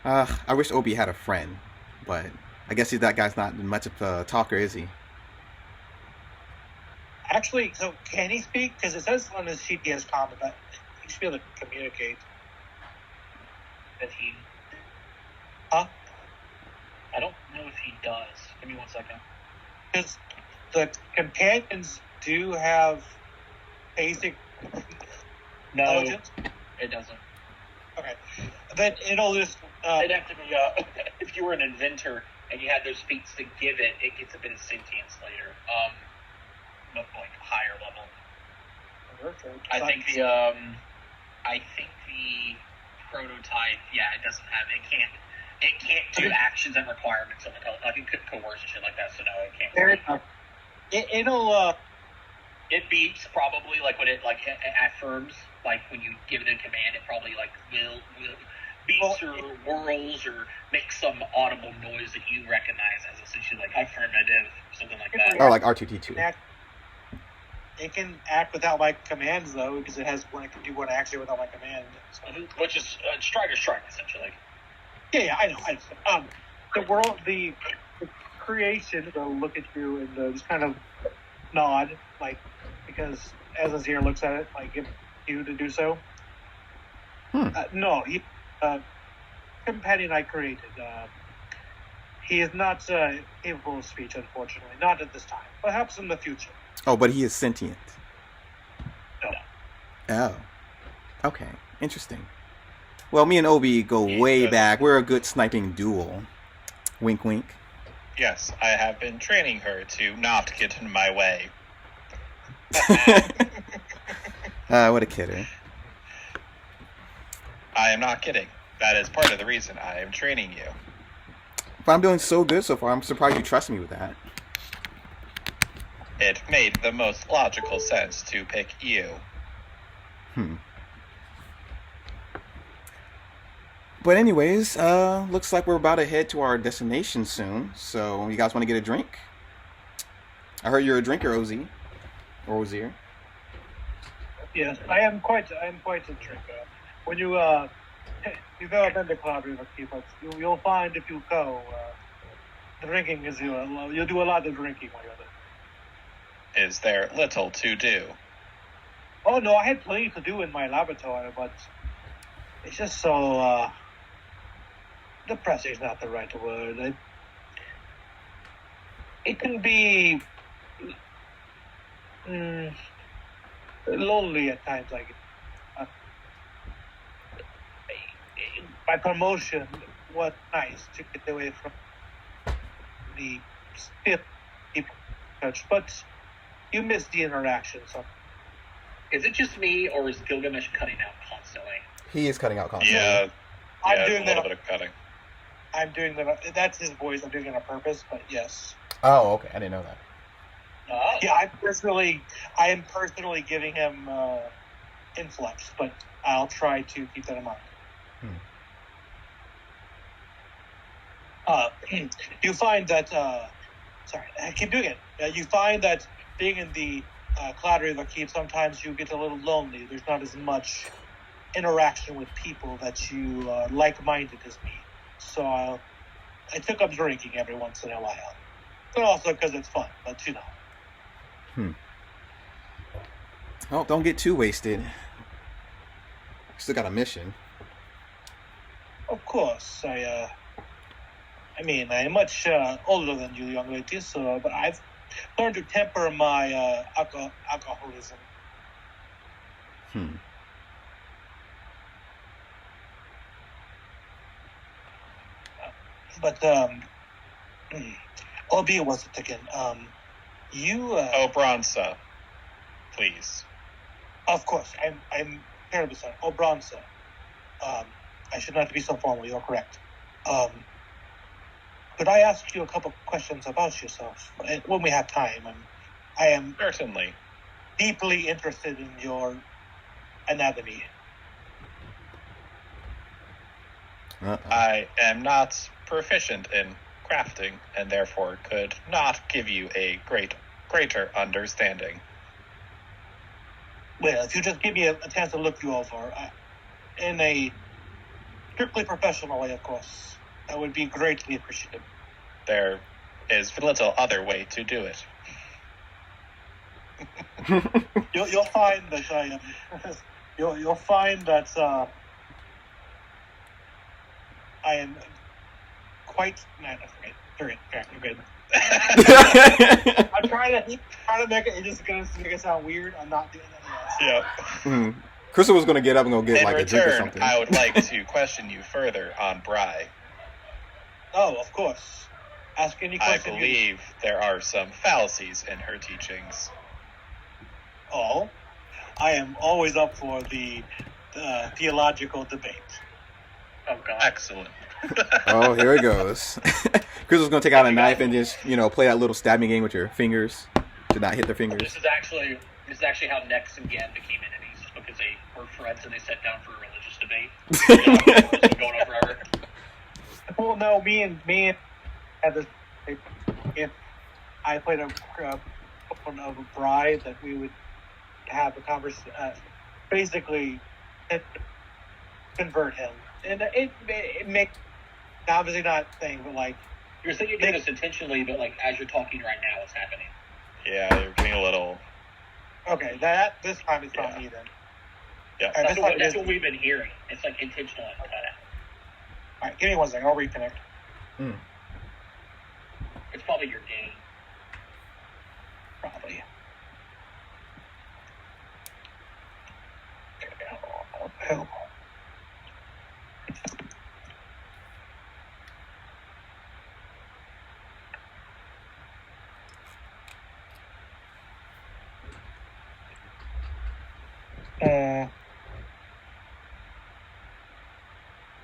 I wish Obi had a friend, but I guess that guy's not much of a talker, is he? Actually, so can he speak? Because it says on his sheet he has common, but he should be able to communicate. That he. Huh? I don't know if he does. Give me 1 second. Because the companions do have basic intelligence. It doesn't. Okay. Then it'll just. It'd have to be, if you were an inventor and you had those feats to give it, it gets a bit of sentience later. But like higher level. I think the prototype, yeah, it doesn't have, it can't do actions and requirements on the like it couldn't coerce and shit like that, so no, it can't. It beats probably like when it like affirms, like when you give it a command, it probably like will beats or whirls or makes some audible noise that you recognize as essentially like affirmative, something like that. Oh, like R2D2. It can act without my commands though, because it has one. It can do one action without my command, so. Which is strike essentially. Yeah, I know. The world, the creation, they'll look at you and just kind of nod, like, because as Azir looks at it, like, give you to do so. No, he, companion I created, he is not capable of speech, unfortunately. Not at this time. Perhaps in the future. Oh, but he is sentient. No. Oh. Okay. Interesting. Well, me and Obi go way back. We're a good sniping duel. Wink, wink. Yes, I have been training her to not get in my way. What a kidder. I am not kidding. That is part of the reason I am training you. But I'm doing so good so far. I'm surprised you trust me with that. It made the most logical sense to pick you. But anyways, looks like we're about to head to our destination soon. So, you guys want to get a drink? I heard you're a drinker, Ozzy. Or Ozier. Yes, I am quite a drinker. When you've ever been to Cloud River Keep, you'll find if you go, drinking is you'll do a lot of drinking while you're there. Is there little to do? Oh no, I had plenty to do in my laboratory, but it's just so depressing is not the right word. It can be lonely at times. Like my promotion was nice to get away from the stiff people, but you miss the interaction. So, is it just me, or is Gilgamesh cutting out constantly? He is cutting out constantly. Yeah, I'm doing a little bit of cutting. I'm doing that. That's his voice. I'm doing it on purpose, but yes. Oh, okay. I didn't know that. Yeah, I am personally giving him influx, but I'll try to keep that in mind. You find that. Sorry, I keep doing it. You find that being in the Cloud River Keep, sometimes you get a little lonely. There's not as much interaction with people that you like-minded as me. So I took up drinking every once in a while. But also because it's fun, but you know. Oh, don't get too wasted. Still got a mission. Of course, I mean, I'm much older than you, young lady, so, but I've learn to temper my alcoholism. But albeit was it again? You. Bronza, please. Of course, I'm terribly sorry. Bronza. I should not be so formal. You're correct. Could I ask you a couple questions about yourself when we have time? I am certainly deeply interested in your anatomy. I am not proficient in crafting, and therefore could not give you a greater understanding. Well, if you just give me a chance to look you over, in a strictly professional way, of course, that would be greatly appreciated. There is little other way to do it. You'll find that I am. You'll find that I am quite. Nah, you're good. I'm trying to make it. It's just gonna make it sound weird. I'm not doing that. Yeah. Crystal was gonna get up and go get In like return, a drink or something. I would like to question you further on Bry. Oh, of course. Ask any I question. believe there are some fallacies in her teachings. Oh, I am always up for the theological debate. Oh God. Excellent. Oh, here it goes. Crystal's gonna take out a knife and just, play that little stabbing game with your fingers to not hit their fingers. This is actually how Nex and Gan became enemies, because they were friends and they sat down for a religious debate. It's been going on forever. Well, no, me and had this. If I played a bride, that we would have a conversation, basically convert him, and it makes obviously not thing, but like you're saying you're doing this intentionally, but like as you're talking right now, it's happening. Yeah, you're getting a little. Okay, this time it's not me then. Yeah, That's what we've been hearing. It's like intentional. All right, give me 1 second. I'll reconnect. It's probably your game. Probably. Hell.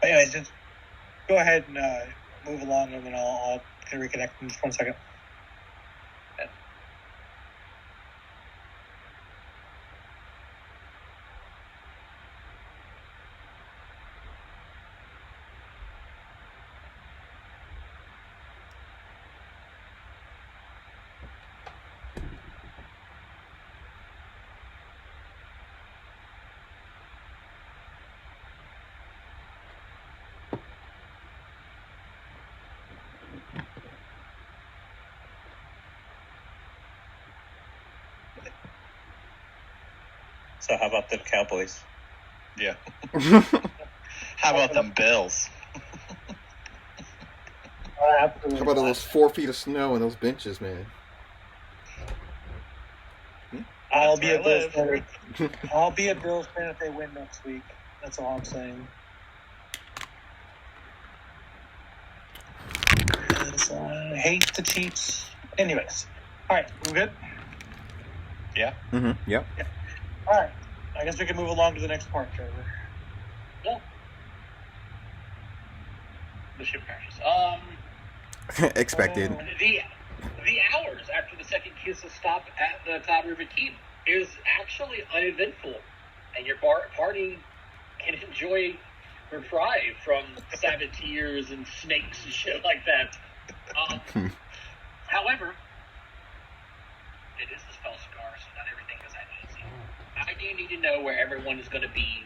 Anyways, just go ahead and move along, and then I'll reconnect in just 1 second. So how about them Cowboys? Yeah. How about them Bills? How about those 4 feet of snow and those benches, man? I'll be a Bills fan. I'll be a Bills fan if they win next week. That's all I'm saying. I hate the Chiefs. Anyways, all right, we good? Yeah. Mm-hmm. Yep. Yeah. All right. I guess we can move along to the next part, Trevor. Yeah. The ship crashes. Expected. The hours after the second kiss of stop at the Cloud River Keep is actually uneventful, and your party can enjoy reprieve from saboteurs and snakes and shit like that. However, it is the spell scar, so not everything is that easy. I do need to know where everyone is going to be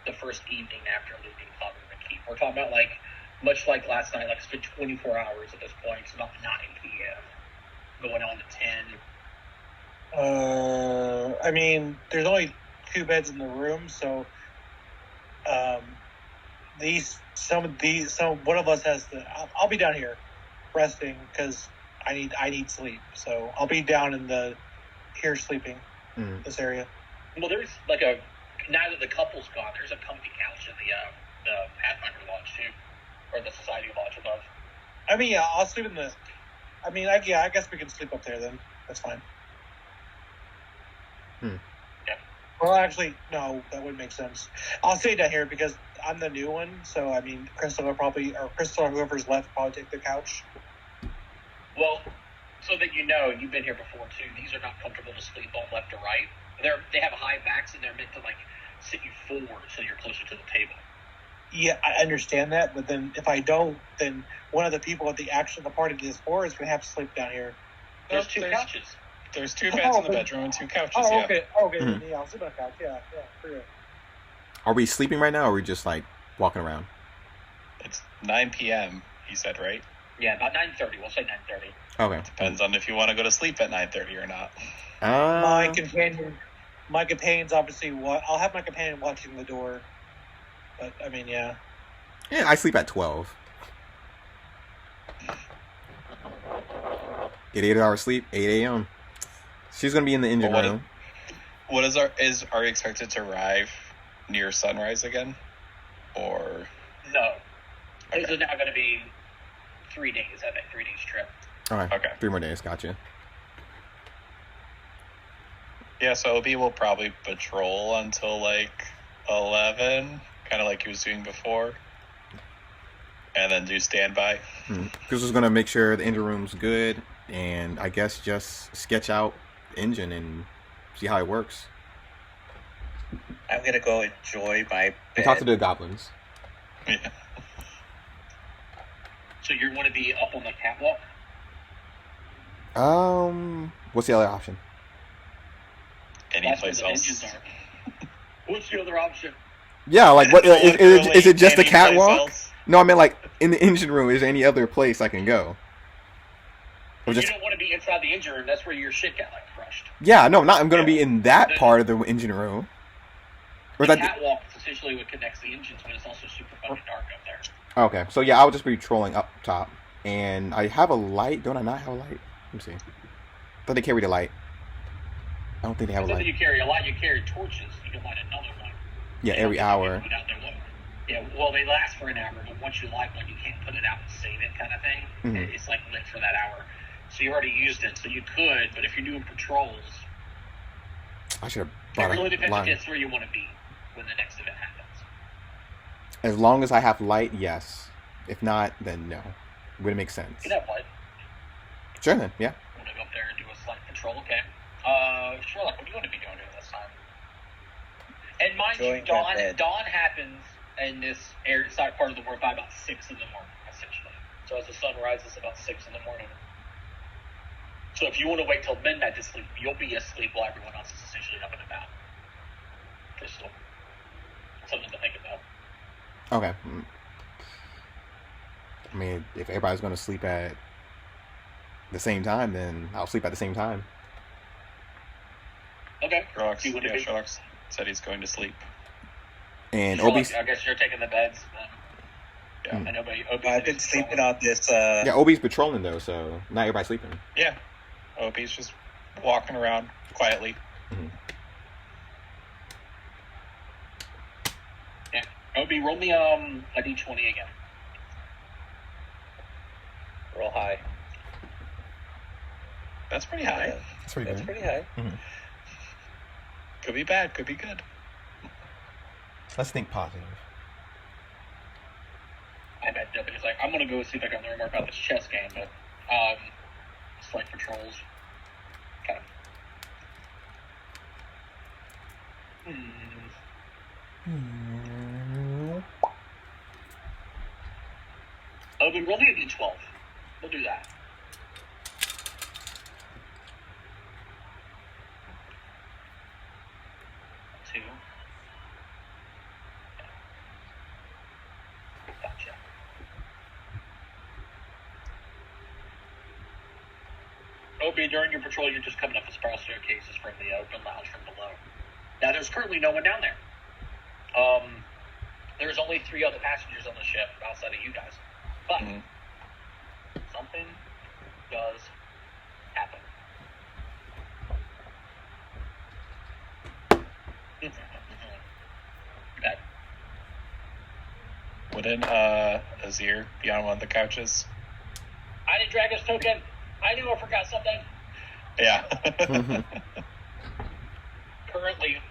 the first evening after leaving Cloud River Keep. We're talking about much like last night, it's been 24 hours at this point. It's about 9 p.m. going on to 10. I mean, there's only 2 beds in the room, so one of us has to. I'll be down here resting because I need sleep. So I'll be down in here sleeping this area. Well, there's like now that the couple's gone, there's a comfy couch in the Pathfinder Lodge too, or the Society Lodge above. I mean, yeah, I'll sleep in the. I mean, I guess we can sleep up there then. That's fine. Yeah. Well, actually, no, that wouldn't make sense. I'll stay down here because I'm the new one. So I mean, Crystal or whoever's left will probably take the couch. Well, so that you know, you've been here before too. These are not comfortable to sleep on left or right. They have high backs and they're meant to like sit you forward so you're closer to the table. Yeah, I understand that, but then if I don't, then one of the people at the party to this floor is going to have to sleep down here. There's two couches. There's 2 beds in the bedroom and 2 couches. Oh, yeah. okay. Mm-hmm. Yeah, I'll sleep on the couch. Yeah, for real. Are we sleeping right now, or are we just like walking around? It's 9 p.m. He said, right? Yeah, about 9:30. We'll say 9:30. Okay. Depends on if you want to go to sleep at 9:30 or not. My companion's obviously I'll have my companion watching the door. But I mean, yeah. Yeah, I sleep at 12. Get 8 hours sleep, 8 a.m. She's gonna be in the engine room. Are we expected to arrive near sunrise again, or no? Okay. This is now going to be 3 days. I think 3 days trip. All right. Okay. 3 more days. Gotcha. Yeah, so OB will probably patrol until like 11, kind of like he was doing before, and then do standby. Chris was gonna make sure the engine room's good, and I guess just sketch out the engine and see how it works. I'm gonna go enjoy my bed. And talk to the goblins. Yeah. So you want to be up on the catwalk? What's the other option? Any place else. What's the other option? Yeah, like what? Is it just the catwalk? Else? No, I mean like in the engine room. Is there any other place I can go? Or just... You don't want to be inside the engine room. That's where your shit got like crushed. Yeah, no, I'm going to be in that part of the engine room. Or the catwalk is essentially what connects the engines, but it's also super fucking dark up there. Okay, so yeah, I'll just be trolling up top, and I have a light. Don't I not have a light? Let me see. I thought they carried a light. I don't think they have a light. You carry a light. You carry torches. You can light another one. Yeah, every hour. Yeah, well, they last for an hour, but once you light one, you can't put it out and save it, kind of thing. Mm-hmm. It's like lit for that hour. So you already used it, so you could. But if you're doing patrols, I should have brought it really depends light. if it's where you want to be when the next event happens. As long as I have light, yes. If not, then no. Would it make sense? You can have light. Sure, then. Yeah. Want to go up there and do a slight patrol? Okay. Sherlock, what do you want to be doing during this time? And mind you, dawn happens in this side part of the world by about 6 in the morning, essentially. So as the sun rises, about 6 in the morning. So if you want to wait till midnight to sleep, you'll be asleep while everyone else is essentially up and about. Just something to think about. Okay. I mean, if everybody's going to sleep at the same time, then I'll sleep at the same time. Okay. Sherlock said he's going to sleep. And Obi's... I guess you're taking the beds. Yeah. And I've been sleeping on this. Yeah, Obi's patrolling though, so not everybody's sleeping. Yeah. Obi's just walking around quietly. Mm-hmm. Yeah. Obi, roll me a d20 again. Roll high. That's pretty high. That's pretty good. Pretty high. Mm-hmm. Could be bad, could be good. Let's think positive. I bet W's like, I'm going to go see if I can learn more about this chess game, but select patrols. Okay. Obi, roll me a d12. We'll do that. Two. Gotcha. Obi, during your patrol, you're just coming up the spiral staircases from the open lounge from below. Now, there's currently no one down there. There's only 3 other passengers on the ship outside of you guys. But something does happen. Okay. Wouldn't Azir be on one of the couches? I didn't drag his token. I knew I forgot something. Yeah. Currently,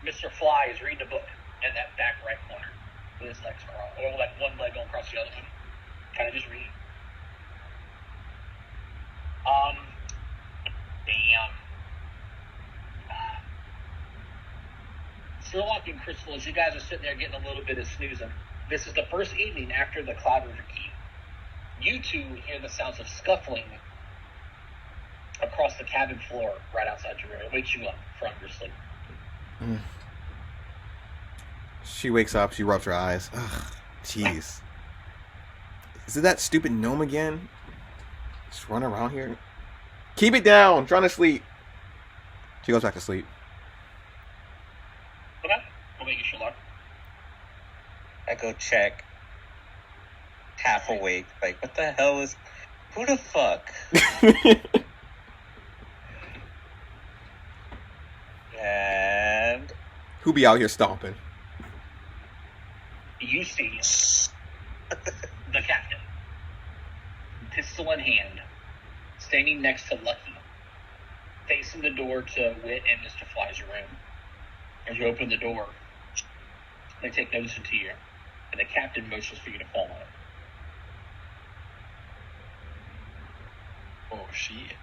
Mr. Fly is reading a book in that back right corner with his legs crossed, or like one leg going across the other one. Kind of just reading. Damn. Sherlock and Crystal, as you guys are sitting there getting a little bit of snoozing, this is the first evening after the Cloud River Keep. You two hear the sounds of scuffling across the cabin floor right outside your room. It wakes you up from your sleep. She wakes up, she rubs her eyes. Ugh, jeez. Is it that stupid gnome again? Just run around here. Keep it down, I'm trying to sleep. She goes back to sleep. Okay, we'll make you Sherlock. I go check. Half awake. Like, what the hell is... Who the fuck? And... Who be out here stomping? You see the captain, pistol in hand, standing next to Lucky, facing the door to Wit and Mr. Fly's room. As you open the door, they take notice to you, and the captain motions for you to follow. Oh, shit.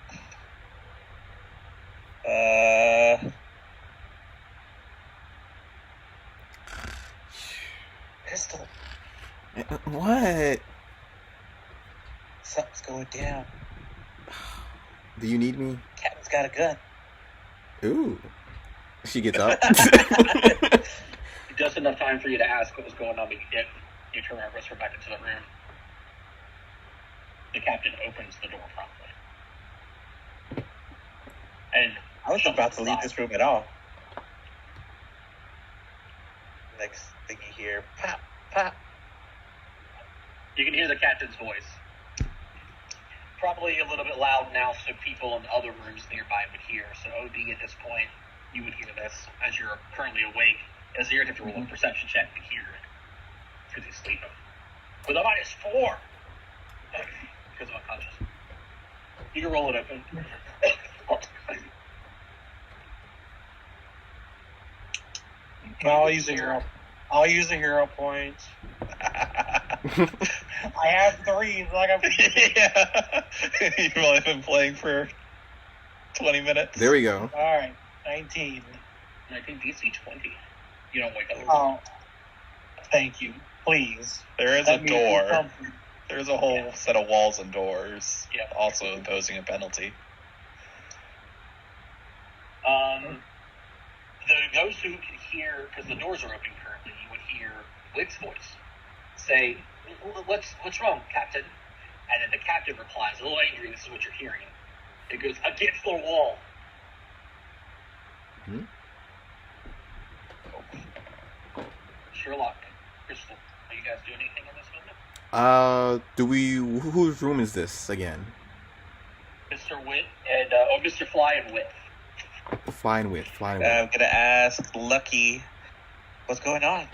Pistol. What? Something's going down. Do you need me? Captain's got a gun. Ooh. She gets up. Just enough time for you to ask what was going on, but you didn't. You turn around, whisper back into the room. The captain opens the door promptly. And I was about to leave this room at all. Next thing you hear, pop, pop. You can hear the captain's voice. Probably a little bit loud now, so people in other rooms nearby would hear. So OD at this point, you would hear this as you're currently awake. As you'd have to roll a perception check to hear it. Because he's sleeping. With a -4. Because of unconscious. You can roll it open. I'll use a hero. I'll use a hero point. I have 3. It's like I'm. Yeah. You've only been playing for 20 minutes. There we go. All right, 19. 19 DC 20. You don't wake up. Oh, thank you. Please. There is Let a me do door. something. There's a whole set of walls and doors. Yeah. Also imposing a penalty. Those who can hear, because the doors are open currently, you would hear Wick's voice say, "What's wrong, Captain?" And then the captain replies, a little angry, "This is what you're hearing." It goes, "Against the wall." Sherlock, Crystal, are you guys doing anything in this moment? Whose room is this again? Mr. Wit and, Mr. Fly and Wit. Flying with. I'm gonna ask Lucky, what's going on?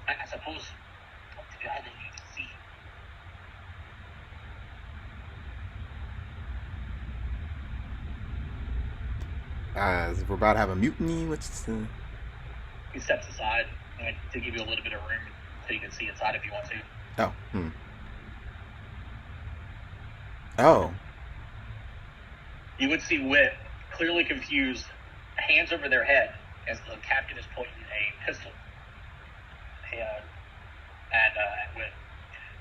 I suppose, to go ahead and you can see. We're about to have a mutiny. What's the... He steps aside to give you a little bit of room so you can see inside if you want to. Oh. Oh. You would see Wit, clearly confused, hands over their head as the captain is pointing a pistol at Wit.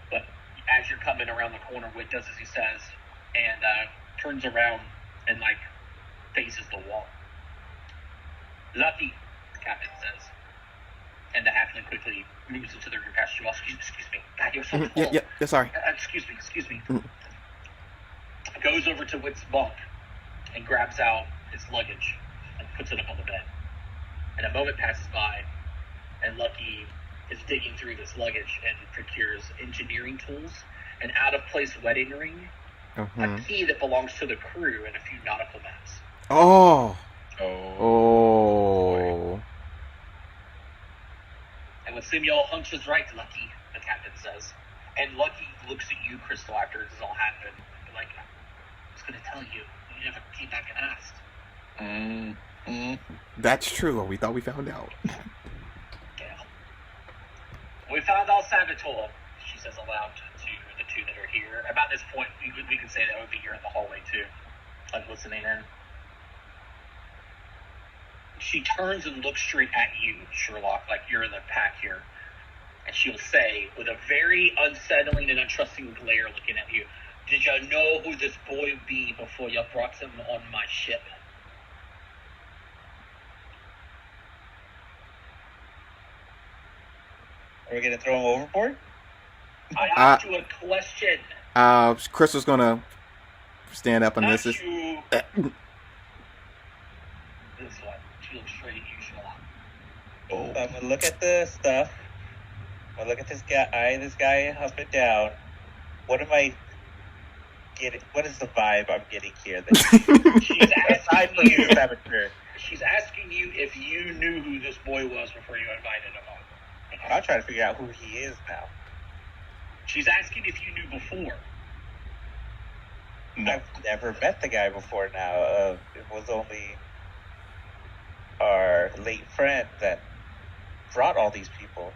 But as you're coming around the corner, Wit does as he says and turns around and faces the wall. "Lucky," the captain says. And the halfling quickly moves into the room past you all. Excuse me. God, you're so full. Yeah, sorry. Excuse me. Goes over to Wit's bunk and grabs out his luggage and puts it up on the bed. And a moment passes by, and Lucky is digging through this luggage and procures engineering tools, an out-of-place wedding ring, a key that belongs to the crew, and a few nautical maps. Oh. And with Samuel hunches right, Lucky, the captain says. And Lucky looks at you, Crystal, after this has all happened. Like, I was going to tell you. You never came back and asked. That's true. We thought we found out. Yeah. We found our saboteur, she says aloud to the two that are here. About this point, we could say that would be here in the hallway, too. Like, listening in. She turns and looks straight at you, Sherlock, like you're in the pack here. And she'll say, with a very unsettling and untrusting glare looking at you, did you know who this boy be before you brought him on my ship? Are we going to throw him overboard? I asked you a question. Crystal's going to stand up and Not this is... you. This one. She looks straight at you, Sherlock. So I'm going to look at the stuff. I'm going to look at this guy up and down. What am I getting? What is the vibe I'm getting here? She's asking you, she's asking you if you knew who this boy was before you invited him on. I'm trying to figure out who he is now. She's asking if you knew before. No. I've never met the guy before now. It was only our late friend that brought all these people.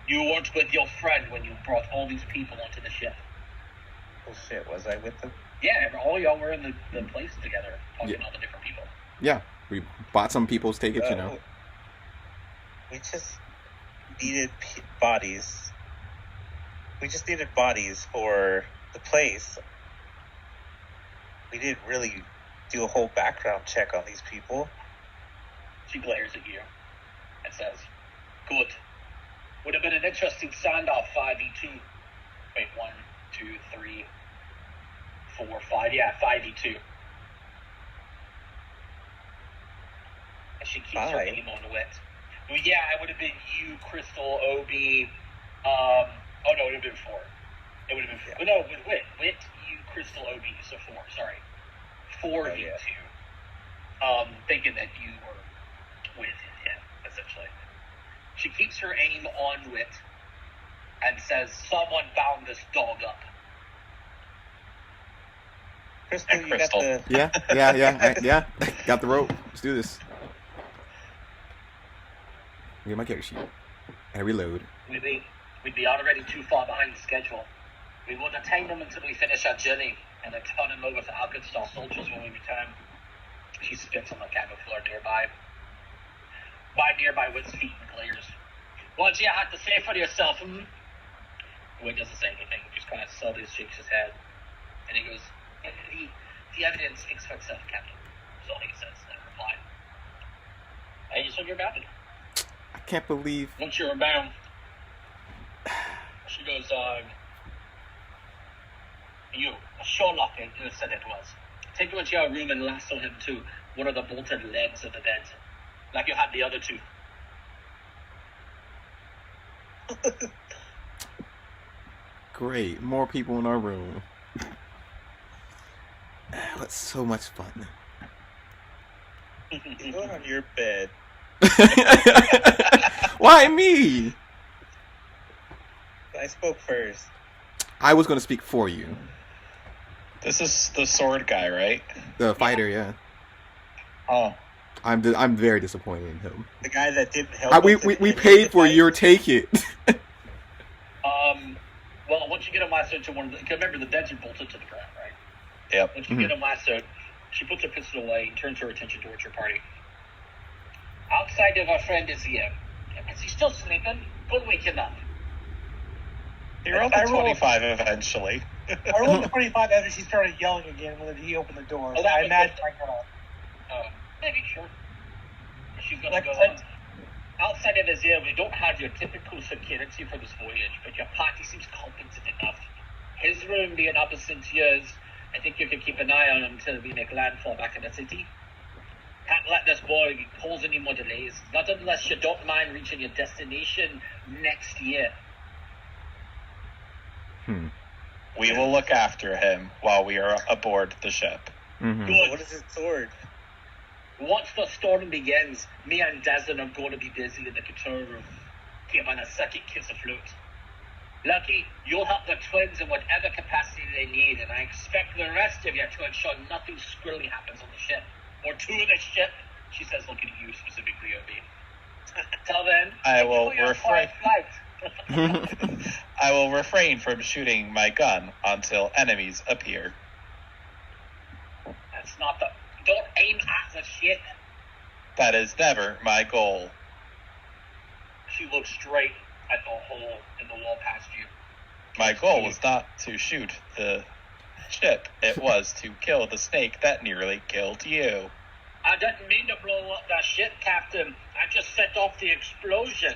You weren't with your friend when you brought all these people onto the ship. Oh shit, was I with them? Yeah, all y'all were in the place together, talking to all the different people. Yeah, we bought some people's tickets, you know. We just needed bodies. We just needed bodies for the place. We didn't really do a whole background check on these people. She glares at you and says, good. Would have been an interesting standoff 5v2. Wait, 1, 2, 3, 4, 5. Yeah, 5v2. And she keeps her name on wit. Well, yeah, it would have been you, Crystal, OB. Oh no, it would have been 4. It would have been 4. Yeah. No, with Wit. Wit, you, Crystal, OB. So 4, sorry. 4v2. Thinking that you were with him, essentially. She keeps her aim on Wit and says, someone bound this dog up. Crystal, you got the... Yeah. Got the rope. Let's do this. Get my character sheet. And reload. We'd be already too far behind the schedule. We will detain them until we finish our journey and then turn them over to Alkenstar soldiers when we return. She spits on the cabin floor nearby. Nearby Wit's feet and glares. What do you have to say for yourself? Wit doesn't say anything, just kind of slowly shakes his head. And he goes, the evidence speaks for itself, Captain. That's all he says in reply. And so you're bound. I can't believe... Once you're bound, she goes, you, Sherlock, said it was. Take him into your room and lasso him to one of the bolted legs of the bed, like you had the other two. Great, more people in our room. That's so much fun. You go on your bed. Why me? I spoke first. I was going to speak for you. This is the sword guy, right? The fighter, yeah. Oh. I'm very disappointed in him. The guy that didn't help. We paid for your take it. Well, once you get him lassoed to one of the... Remember, the beds are bolted to the ground, right? Yep. Once you get him lassoed, she puts her pistol away and turns her attention towards your party. Outside of our friend is here. Is he still sleeping? Go wake him up. He rolled a 25 eventually. I rolled a 25 after she started yelling again when he opened the door. Oh, So I imagine I got off. Maybe, sure. She's going to go on. Outside of Azir, we don't have your typical security for this voyage, but your party seems competent enough. His room being opposite yours, I think you can keep an eye on him until we make landfall back in the city. Can't let this boy cause any more delays. Not unless you don't mind reaching your destination next year. We will look after him while we are aboard the ship. Mm-hmm. Good. What is his sword? Once the storm begins, me and Desmond are going to be busy in the control room, giving a second kiss afloat. Lucky, you'll help the twins in whatever capacity they need, and I expect the rest of you to ensure nothing squirrely happens on the ship. Or to the ship, she says, looking at you specifically, Obi. Till then, I will enjoy your quiet flight. I will refrain from shooting my gun until enemies appear. That's not the... Don't aim at the ship. That is never my goal. She looks straight at the hole in the wall past you. My goal was not to shoot the ship. It was to kill the snake that nearly killed you. I didn't mean to blow up that ship, Captain. I just set off the explosion.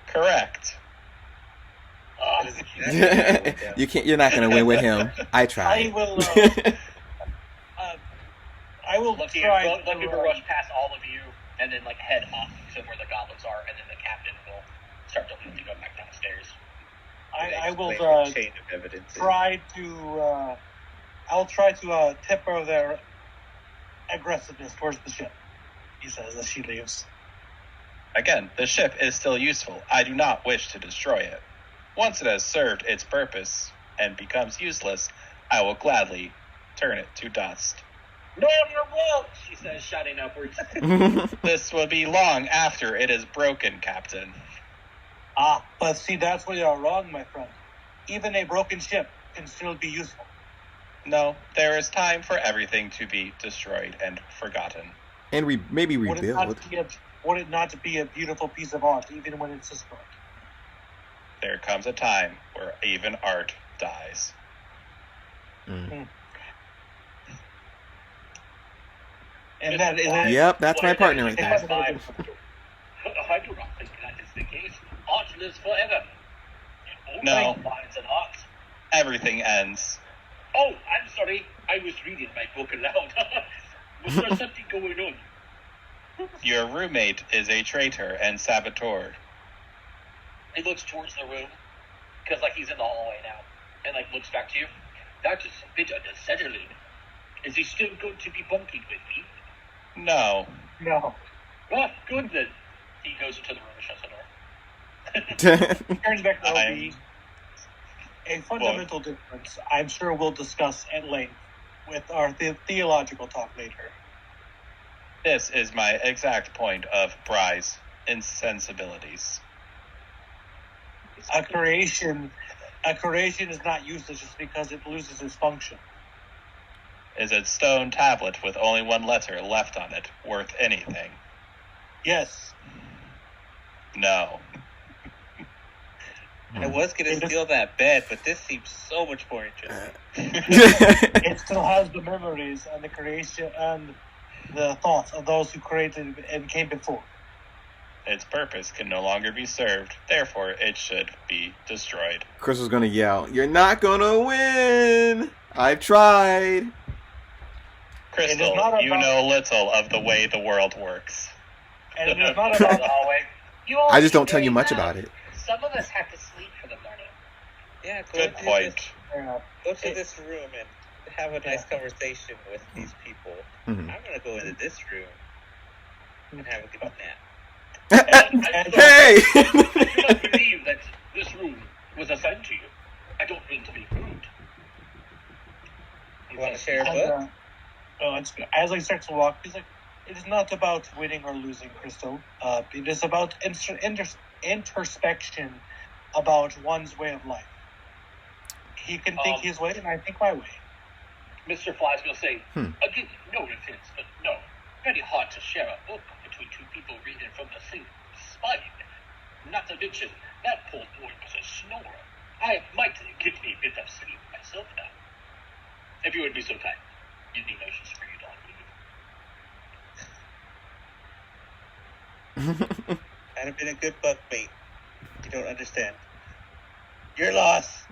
Correct. You can't. You're not gonna win with him. I tried. I will Lucky try. to rush past all of you and then like head up to where the goblins are, and then the captain will start to lead you back downstairs. I will chain of evidence. try to. I'll try to temper their aggressiveness towards the ship. He says as she leaves. Again, the ship is still useful. I do not wish to destroy it. Once it has served its purpose and becomes useless, I will gladly turn it to dust. No, you won't, she says, shouting upwards. This will be long after it is broken, Captain. But see, that's where you're wrong, my friend. Even a broken ship can still be useful. No, there is time for everything to be destroyed and forgotten. And maybe Would rebuild. it not be a beautiful piece of art, even when it's destroyed? There comes a time where even art dies. And that is Yep, that's my partner right there. I do not think that is the case. Art lives forever. No. Lines and art. Everything ends. Oh, I'm sorry. I was reading my book aloud. Was there something going on? Your roommate is a traitor and saboteur. He looks towards the room, because like he's in the hallway now, and like looks back to you. That is a bit unsettling. Is he still going to be bunking with me? No. no. Ah, good then. He goes into the room and shuts the door. Turns back to Obi. A fundamental difference, I'm sure we'll discuss at length with our theological talk later. This is my exact point of Bry's insensibilities. A creation is not useless just because it loses its function. Is a stone tablet with only one letter left on it worth anything? Yes. No. I was going to steal that bed, but this seems so much more interesting. It still has the memories and the creation and the thoughts of those who created it and came before. Its purpose can no longer be served, therefore it should be destroyed. Chris was gonna yell, "You're not gonna win! I've tried!" Crystal, you know little of the way the world works. And it is not about the hallway. I just don't tell you much about it. Some of us have to sleep for the morning. Yeah, Good point. Go to this room and have a nice conversation with these people. Mm-hmm. I'm going to go into this room and have a good nap. Hey! I do not believe that this room was assigned to you. I don't mean to be rude. You want to share a book? As I start to walk, he's like, "It is not about winning or losing, Crystal. It is about introspection about one's way of life. He can think his way, and I think my way." Mr. Fly's going to say, again, no offense, but no, very hard to share a book between two people reading from the same spine. Not to mention, that poor boy was a snorer. I might get a bit of sleep myself now. If you would be so kind, you'd be notions for you, don't I'd have been a good bunk mate. You don't understand. You're lost.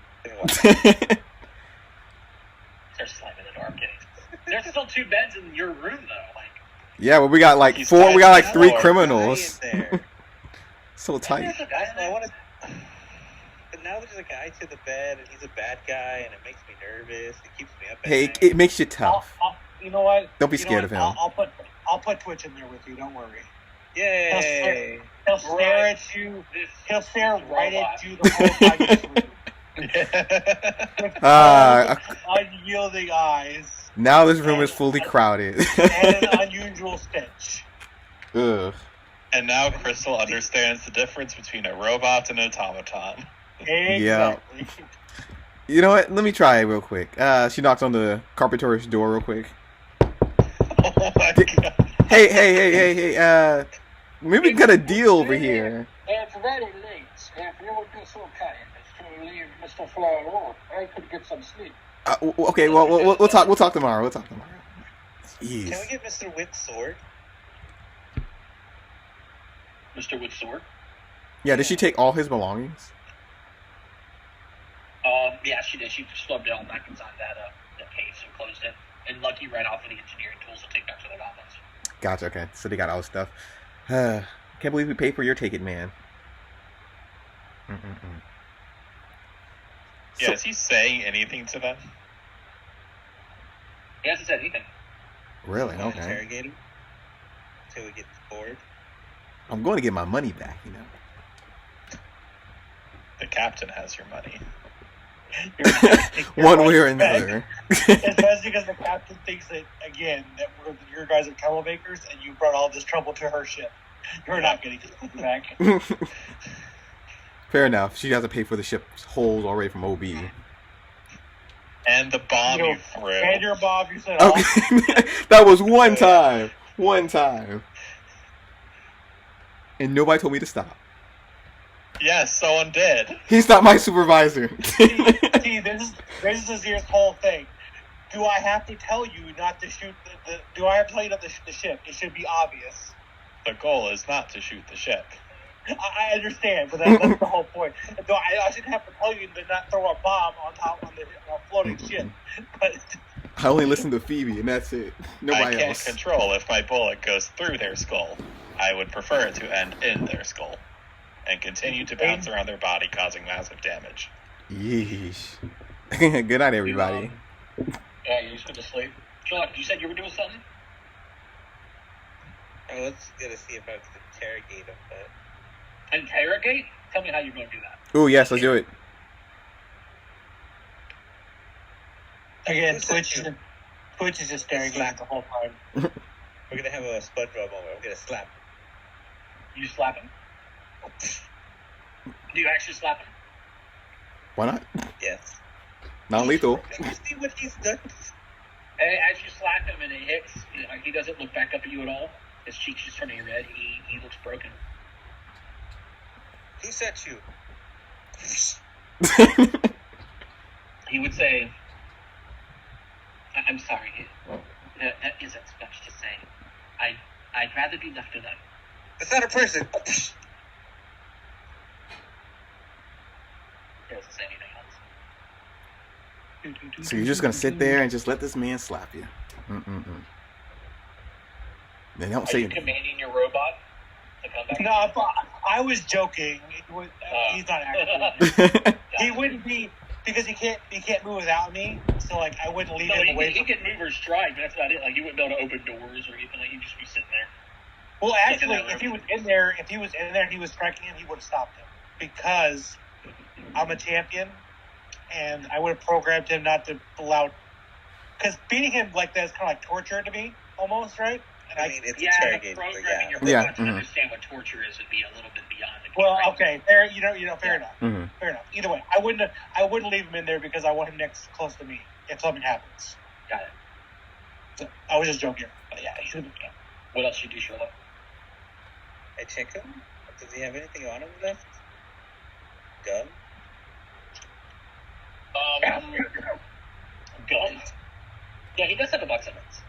They're slamming the door, I'm kidding. There's still two beds in your room, though. Like, Yeah, well, we got like He's four. We got like tied three to criminals. Guy in there. So tight. I want to. But now there's a guy to the bed, and he's a bad guy, and it makes me nervous. It keeps me up at Hey, night. it makes you tough. You know what? Don't be You know scared what? of him. I'll put Twitch in there with you. Don't worry. Yay! He'll stare at you. He'll stare right robot. at you the whole time you're sleeping. With unyielding eyes Now this room is fully crowded. and an unusual stench. Ugh. And now Crystal understands the difference between a robot and an automaton. Exactly. You know what? Let me try it real quick. She knocks on the carpenter's door real quick. Oh my god. Hey, maybe we got a deal over here. It's very late. If you would be so kind as to leave Mr. Fly alone, I could get some sleep. Okay, well, we'll talk. We'll talk tomorrow. Jeez. Can we get Mr. Witt's sword? Mr. Wood's sword. Yeah, did she take all his belongings? Yeah, she did. She slugged it all back inside that case and closed it. And Lucky ran off with the engineering tools to take back to the goblins. Gotcha. Okay, so they got all the stuff. Can't believe we paid for your ticket, man. Yeah, is he saying anything to them? He hasn't said anything. Really? We'll Okay. Interrogate him until we get bored. I'm going to get my money back. You know. The captain has your money. One way or another. Especially because the captain thinks that, again, that your guys are troublemakers and you brought all this trouble to her ship. You're not getting it back. Fair enough. She has to pay for the ship's holes already from OB. And the bomb you threw. And your Bob, you said, Okay. That was one time. And nobody told me to stop. Yes, someone did. He's not my supervisor. See, this is Azir's whole thing. Do I have to tell you not to shoot do I have to tell you not to shoot the ship? It should be obvious. The goal is not to shoot the ship. I understand, but that's the whole point. I shouldn't have to tell you to not throw a bomb on the floating ship. But I only listen to Phoebe, and that's it. Nobody I can't else. control if my bullet goes through their skull. I would prefer it to end in their skull and continue to bounce around their body, causing massive damage. Yeesh. Good night, everybody. Yeah, you just went to sleep. John, you said you were doing something? I was gonna see if I could interrogate him, but Interrogate? Tell me how you're going to do that. Oh yes, let's do it. again, Twitch is just staring at it the whole time. we're gonna have a SpongeBob moment. We're gonna slap him. You slap him. Do you actually slap him? Why not? Yes. Non-lethal. Did you see what he's done? And as you slap him and it hits, he doesn't look back up at you at all. His cheeks just turning red. He looks broken. Who sent you? He would say, I'm sorry. That isn't much to say. I'd rather be left alone. It's not a person. He doesn't say anything else. So you're just gonna sit there and just let this man slap you? They don't Are say you anything. commanding your robot to come back? No, I was joking. He's not actually. He wouldn't be because he can't move without me. So like I wouldn't leave No, him away. he could move or strike, but that's about it. Like you wouldn't be able to open doors or anything. Like he'd just be sitting there. Well, actually, Taking that if he was in there, and he was striking him, he would have stopped him because I'm a champion, and I would have programmed him not to allow. Because beating him like that is kind of like torture to me, almost, right? And I mean, it's Yeah, but interrogating, but programming your Yeah, robot to understand what torture is would be a little bit beyond the well, right? okay, fair. Fair enough. Mhm. Fair enough. Either way, I wouldn't leave him in there because I want him next close to me if something happens. Got it. So, I was just joking, but yeah, he should. What else you do, Sherlock? I check him. Does he have anything on him left? Gun? Gun. Yeah, he does have a box of guns.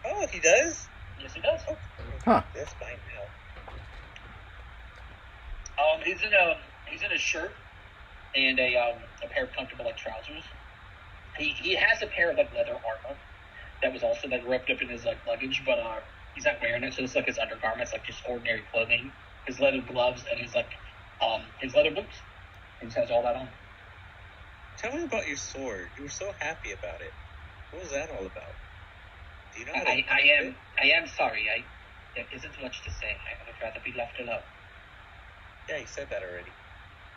Oh, he does? Yes, he does. Oh, Huh. that's fine now. He's in a shirt and a pair of comfortable like trousers. He has a pair of like leather armor that was also like roped up in his like luggage, but He's not wearing it, so it's like his undergarments, like just ordinary clothing. His leather gloves and his leather boots. He just has all that on. Tell me about your sword. You were so happy about it. What was that all about? Do you know how to I am sorry. There isn't much to say. I would rather be left alone. Yeah, you said that already.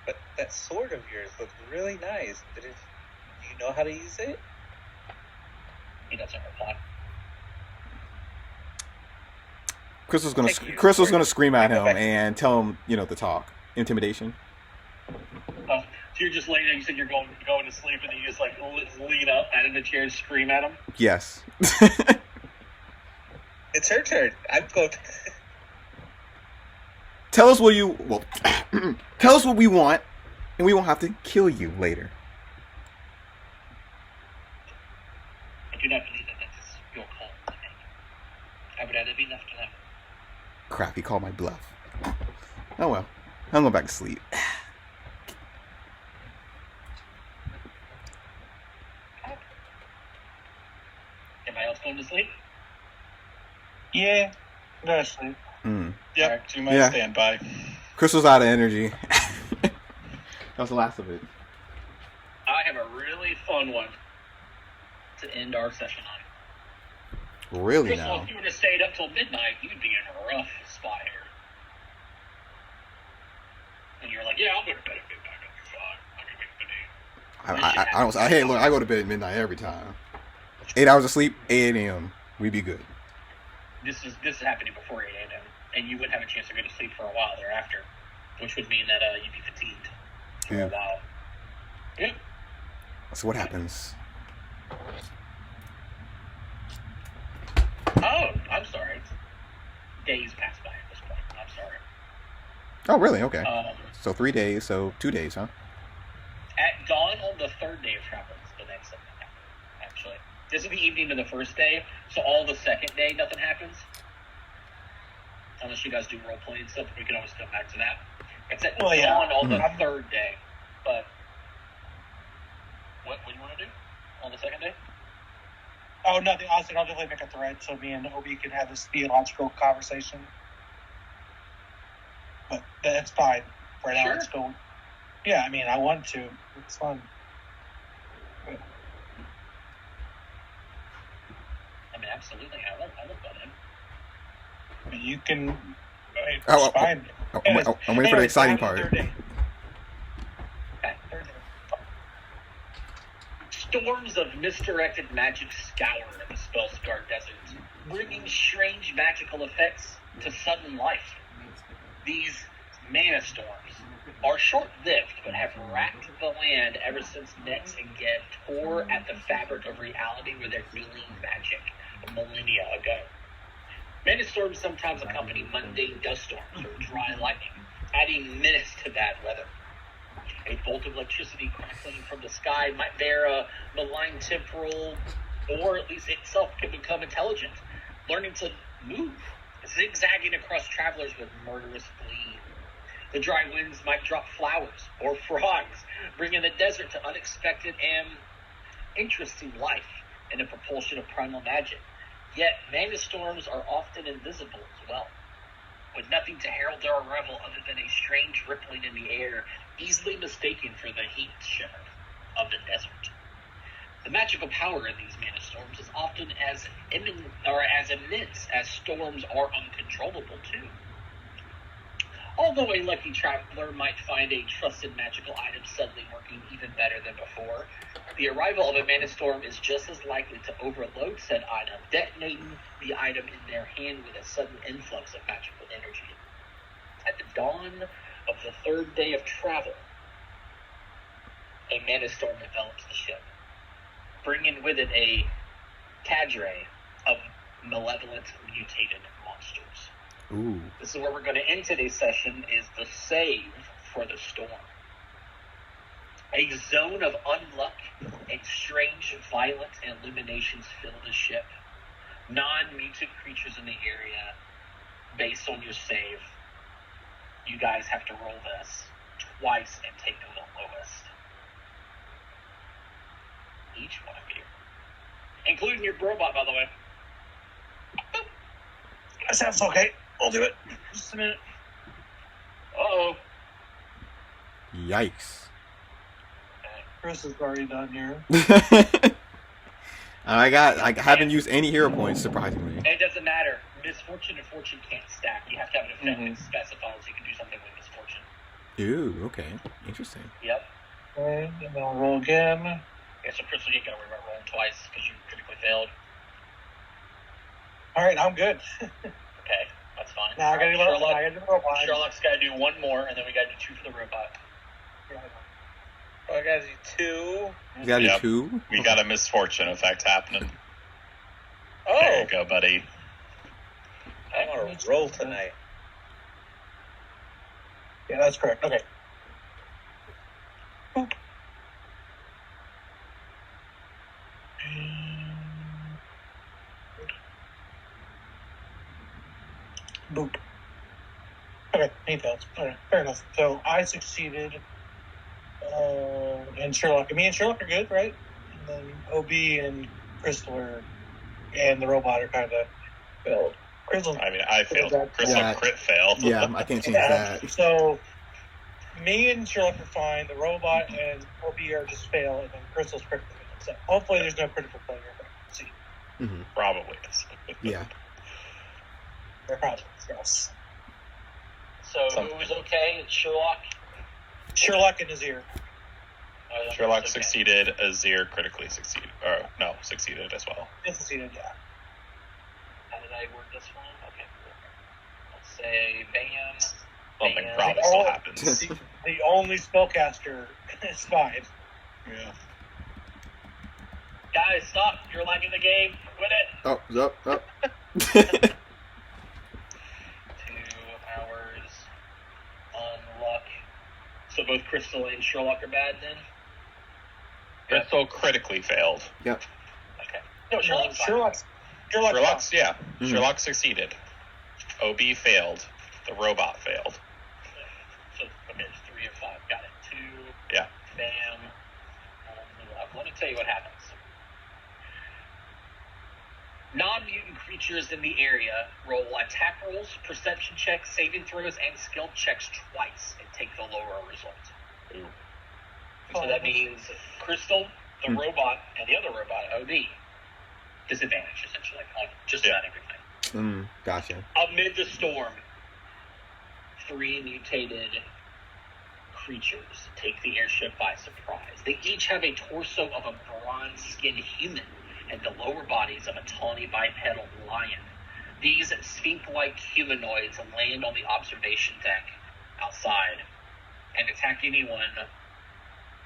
But that sword of yours looked really nice. Do you know how to use it? He doesn't reply. Crystal's gonna scream at him and tell him, to talk. Intimidation. So you're just laying there. You said you're going to sleep, and then you just like lean up out of the chair and scream at him. Yes. It's her turn. I'm going. Tell us what tell us what we want, and we won't have to kill you later. I do not believe that that's your call to make. I would rather be left alone. Crap, he called my bluff. Oh well. I'm going back to sleep. Everybody else going to sleep? Yeah, go to sleep. Yep, do my standby. Crystal's out of energy. That was the last of it. I have a really fun one to end our session on. Really Crystal, now? if you would have stayed up till midnight, you'd be in a rough spot here. And you're like, yeah, I'll go to bed at midnight. I'll be fine. Hey, look, I go to bed at midnight every time. 8 hours of sleep, 8 a.m. We'd be good. This is happening before 8 a.m. and you wouldn't have a chance to go to sleep for a while thereafter, which would mean that you'd be fatigued for a while. Yeah. So what happens? Oh, I'm sorry. Days pass by at this point. I'm sorry. Oh, really? Okay. So 3 days, so 2 days, huh? At dawn on the third day of travel is the next thing that happens, actually. This is the evening of the first day, so all the second day, nothing happens. Unless you guys do role-play and stuff, we can always come back to that. It's at dawn on the third day. But what do you want to do on the second day? Oh, nothing. I'll definitely make a thread so me and Obi can have this theological conversation. But that's fine. For now, let's go. Yeah, I mean, I want to. It's fun. But... I mean, absolutely. I won't butt in. I mean, you can... It's fine. I'm waiting for the exciting part. Okay. Storms of misdirected magic scour the spell-scarred desert, bringing strange magical effects to sudden life. These mana storms are short-lived, but have racked the land ever since Nex and Geb tore at the fabric of reality with their healing magic millennia ago. Mana storms sometimes accompany mundane dust storms or dry lightning, adding menace to bad weather. A bolt of electricity crackling from the sky might bear a malign temporal, or at least itself can become intelligent, learning to move, zigzagging across travelers with murderous glee. The dry winds might drop flowers or frogs, bringing the desert to unexpected and interesting life in the propulsion of primal magic. Yet, mana storms are often invisible as well, with nothing to herald their arrival other than a strange rippling in the air, easily mistaken for the heat shimmer of the desert. The magical power in these mana storms is often as immense as storms are uncontrollable too. Although a lucky traveler might find a trusted magical item suddenly working even better than before, the arrival of a mana storm is just as likely to overload said item, detonating the item in their hand with a sudden influx of magical energy. At the dawn of the third day of travel, a mana storm envelops the ship, bringing with it a cadre of malevolent mutated monsters. Ooh. This is where we're going to end today's session, is the save for the storm. A zone of unluck and strange, violent illuminations fill the ship. Non-mutant creatures in the area, based on your save, you guys have to roll this twice and take the lowest. Each one of you. Including your robot, by the way. That sounds okay. I'll do it. Just a minute. Uh-oh. Yikes. Chris is already done here. I haven't used any hero points, surprisingly. And it doesn't matter. Misfortune and fortune can't stack. You have to have an effect that specifies you can do something with misfortune. Ooh, okay. Interesting. Yep. Okay, and then I'll roll again. Yeah, so Crystal, you gotta worry about rolling twice because you critically failed. Alright, I'm good. Okay, that's fine. Now I gotta do robot. Sherlock's gotta do one more, and then we gotta do 2 for the robot. I gotta do 2. You gotta Yep. do 2? We got a misfortune effect happening. Oh, There you go, buddy. I'm on a roll tonight. Yeah, that's correct. Okay. Boop. Boop. Okay, he failed. Okay, fair enough. So I succeeded. And Sherlock. Me and Sherlock are good, right? And then OB and Crystal and the robot are kind of failed. Crystal. I mean, I failed. Crystal Yeah. crit failed. Yeah, I can't change that. So me and Sherlock are fine. The robot and OB are just fail, and then Crystal's critical. So hopefully there's no critical failure. Let's see. Mm-hmm. Probably. Yeah. There probably is, yes. So who was okay? It's Sherlock. Sherlock and Azir. Sherlock Okay. succeeded. Azir critically succeeded. Or, no, succeeded as well. It's succeeded, yeah. How did I word this one? Okay, cool. Let's say bam. Something bam. probably still happens. The only spellcaster is 5. Yeah. Guys, stop! You're lagging the game. Quit it. Oh, up. 2 hours on luck. So both Crystal and Sherlock are bad then? Crystal critically failed. Yep. Okay. No, Sherlock's fine. Sherlock's, yeah. Mhm. Sherlock succeeded. OB failed. The robot failed. So, okay, it's 3 of 5. Got it. 2. Yeah. Bam. Let me tell you what happens. Non-mutant creatures in the area roll attack rolls, perception checks, saving throws, and skill checks twice and take the lower result. Ooh. So that means Crystal, the robot, and the other robot, OB, disadvantage essentially on just about everything. Gotcha. Amid the storm, 3 mutated creatures take the airship by surprise. They each have a torso of a bronze-skinned human and the lower bodies of a tawny bipedal lion. These sphinx-like humanoids land on the observation deck outside and attack anyone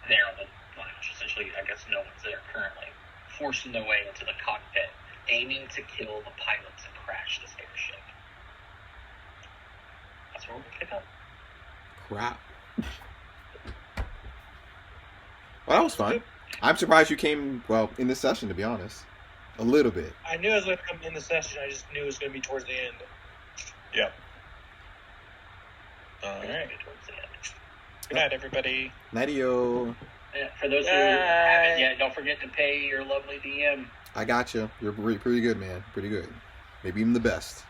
there on the line, which essentially, I guess no one's there currently, forcing their way into the cockpit, aiming to kill the pilots and crash this airship. That's where we'll pick up. Crap. Well, that was fun. I'm surprised you came, in this session, to be honest. A little bit. I knew it was going to come in the session. I just knew it was going to be towards the end. Yep. All Alright. Towards the end. Good night, everybody. Nighty-o. Yeah, for those who haven't yet, don't forget to pay your lovely DM. I got you. You're pretty good, man. Pretty good. Maybe even the best.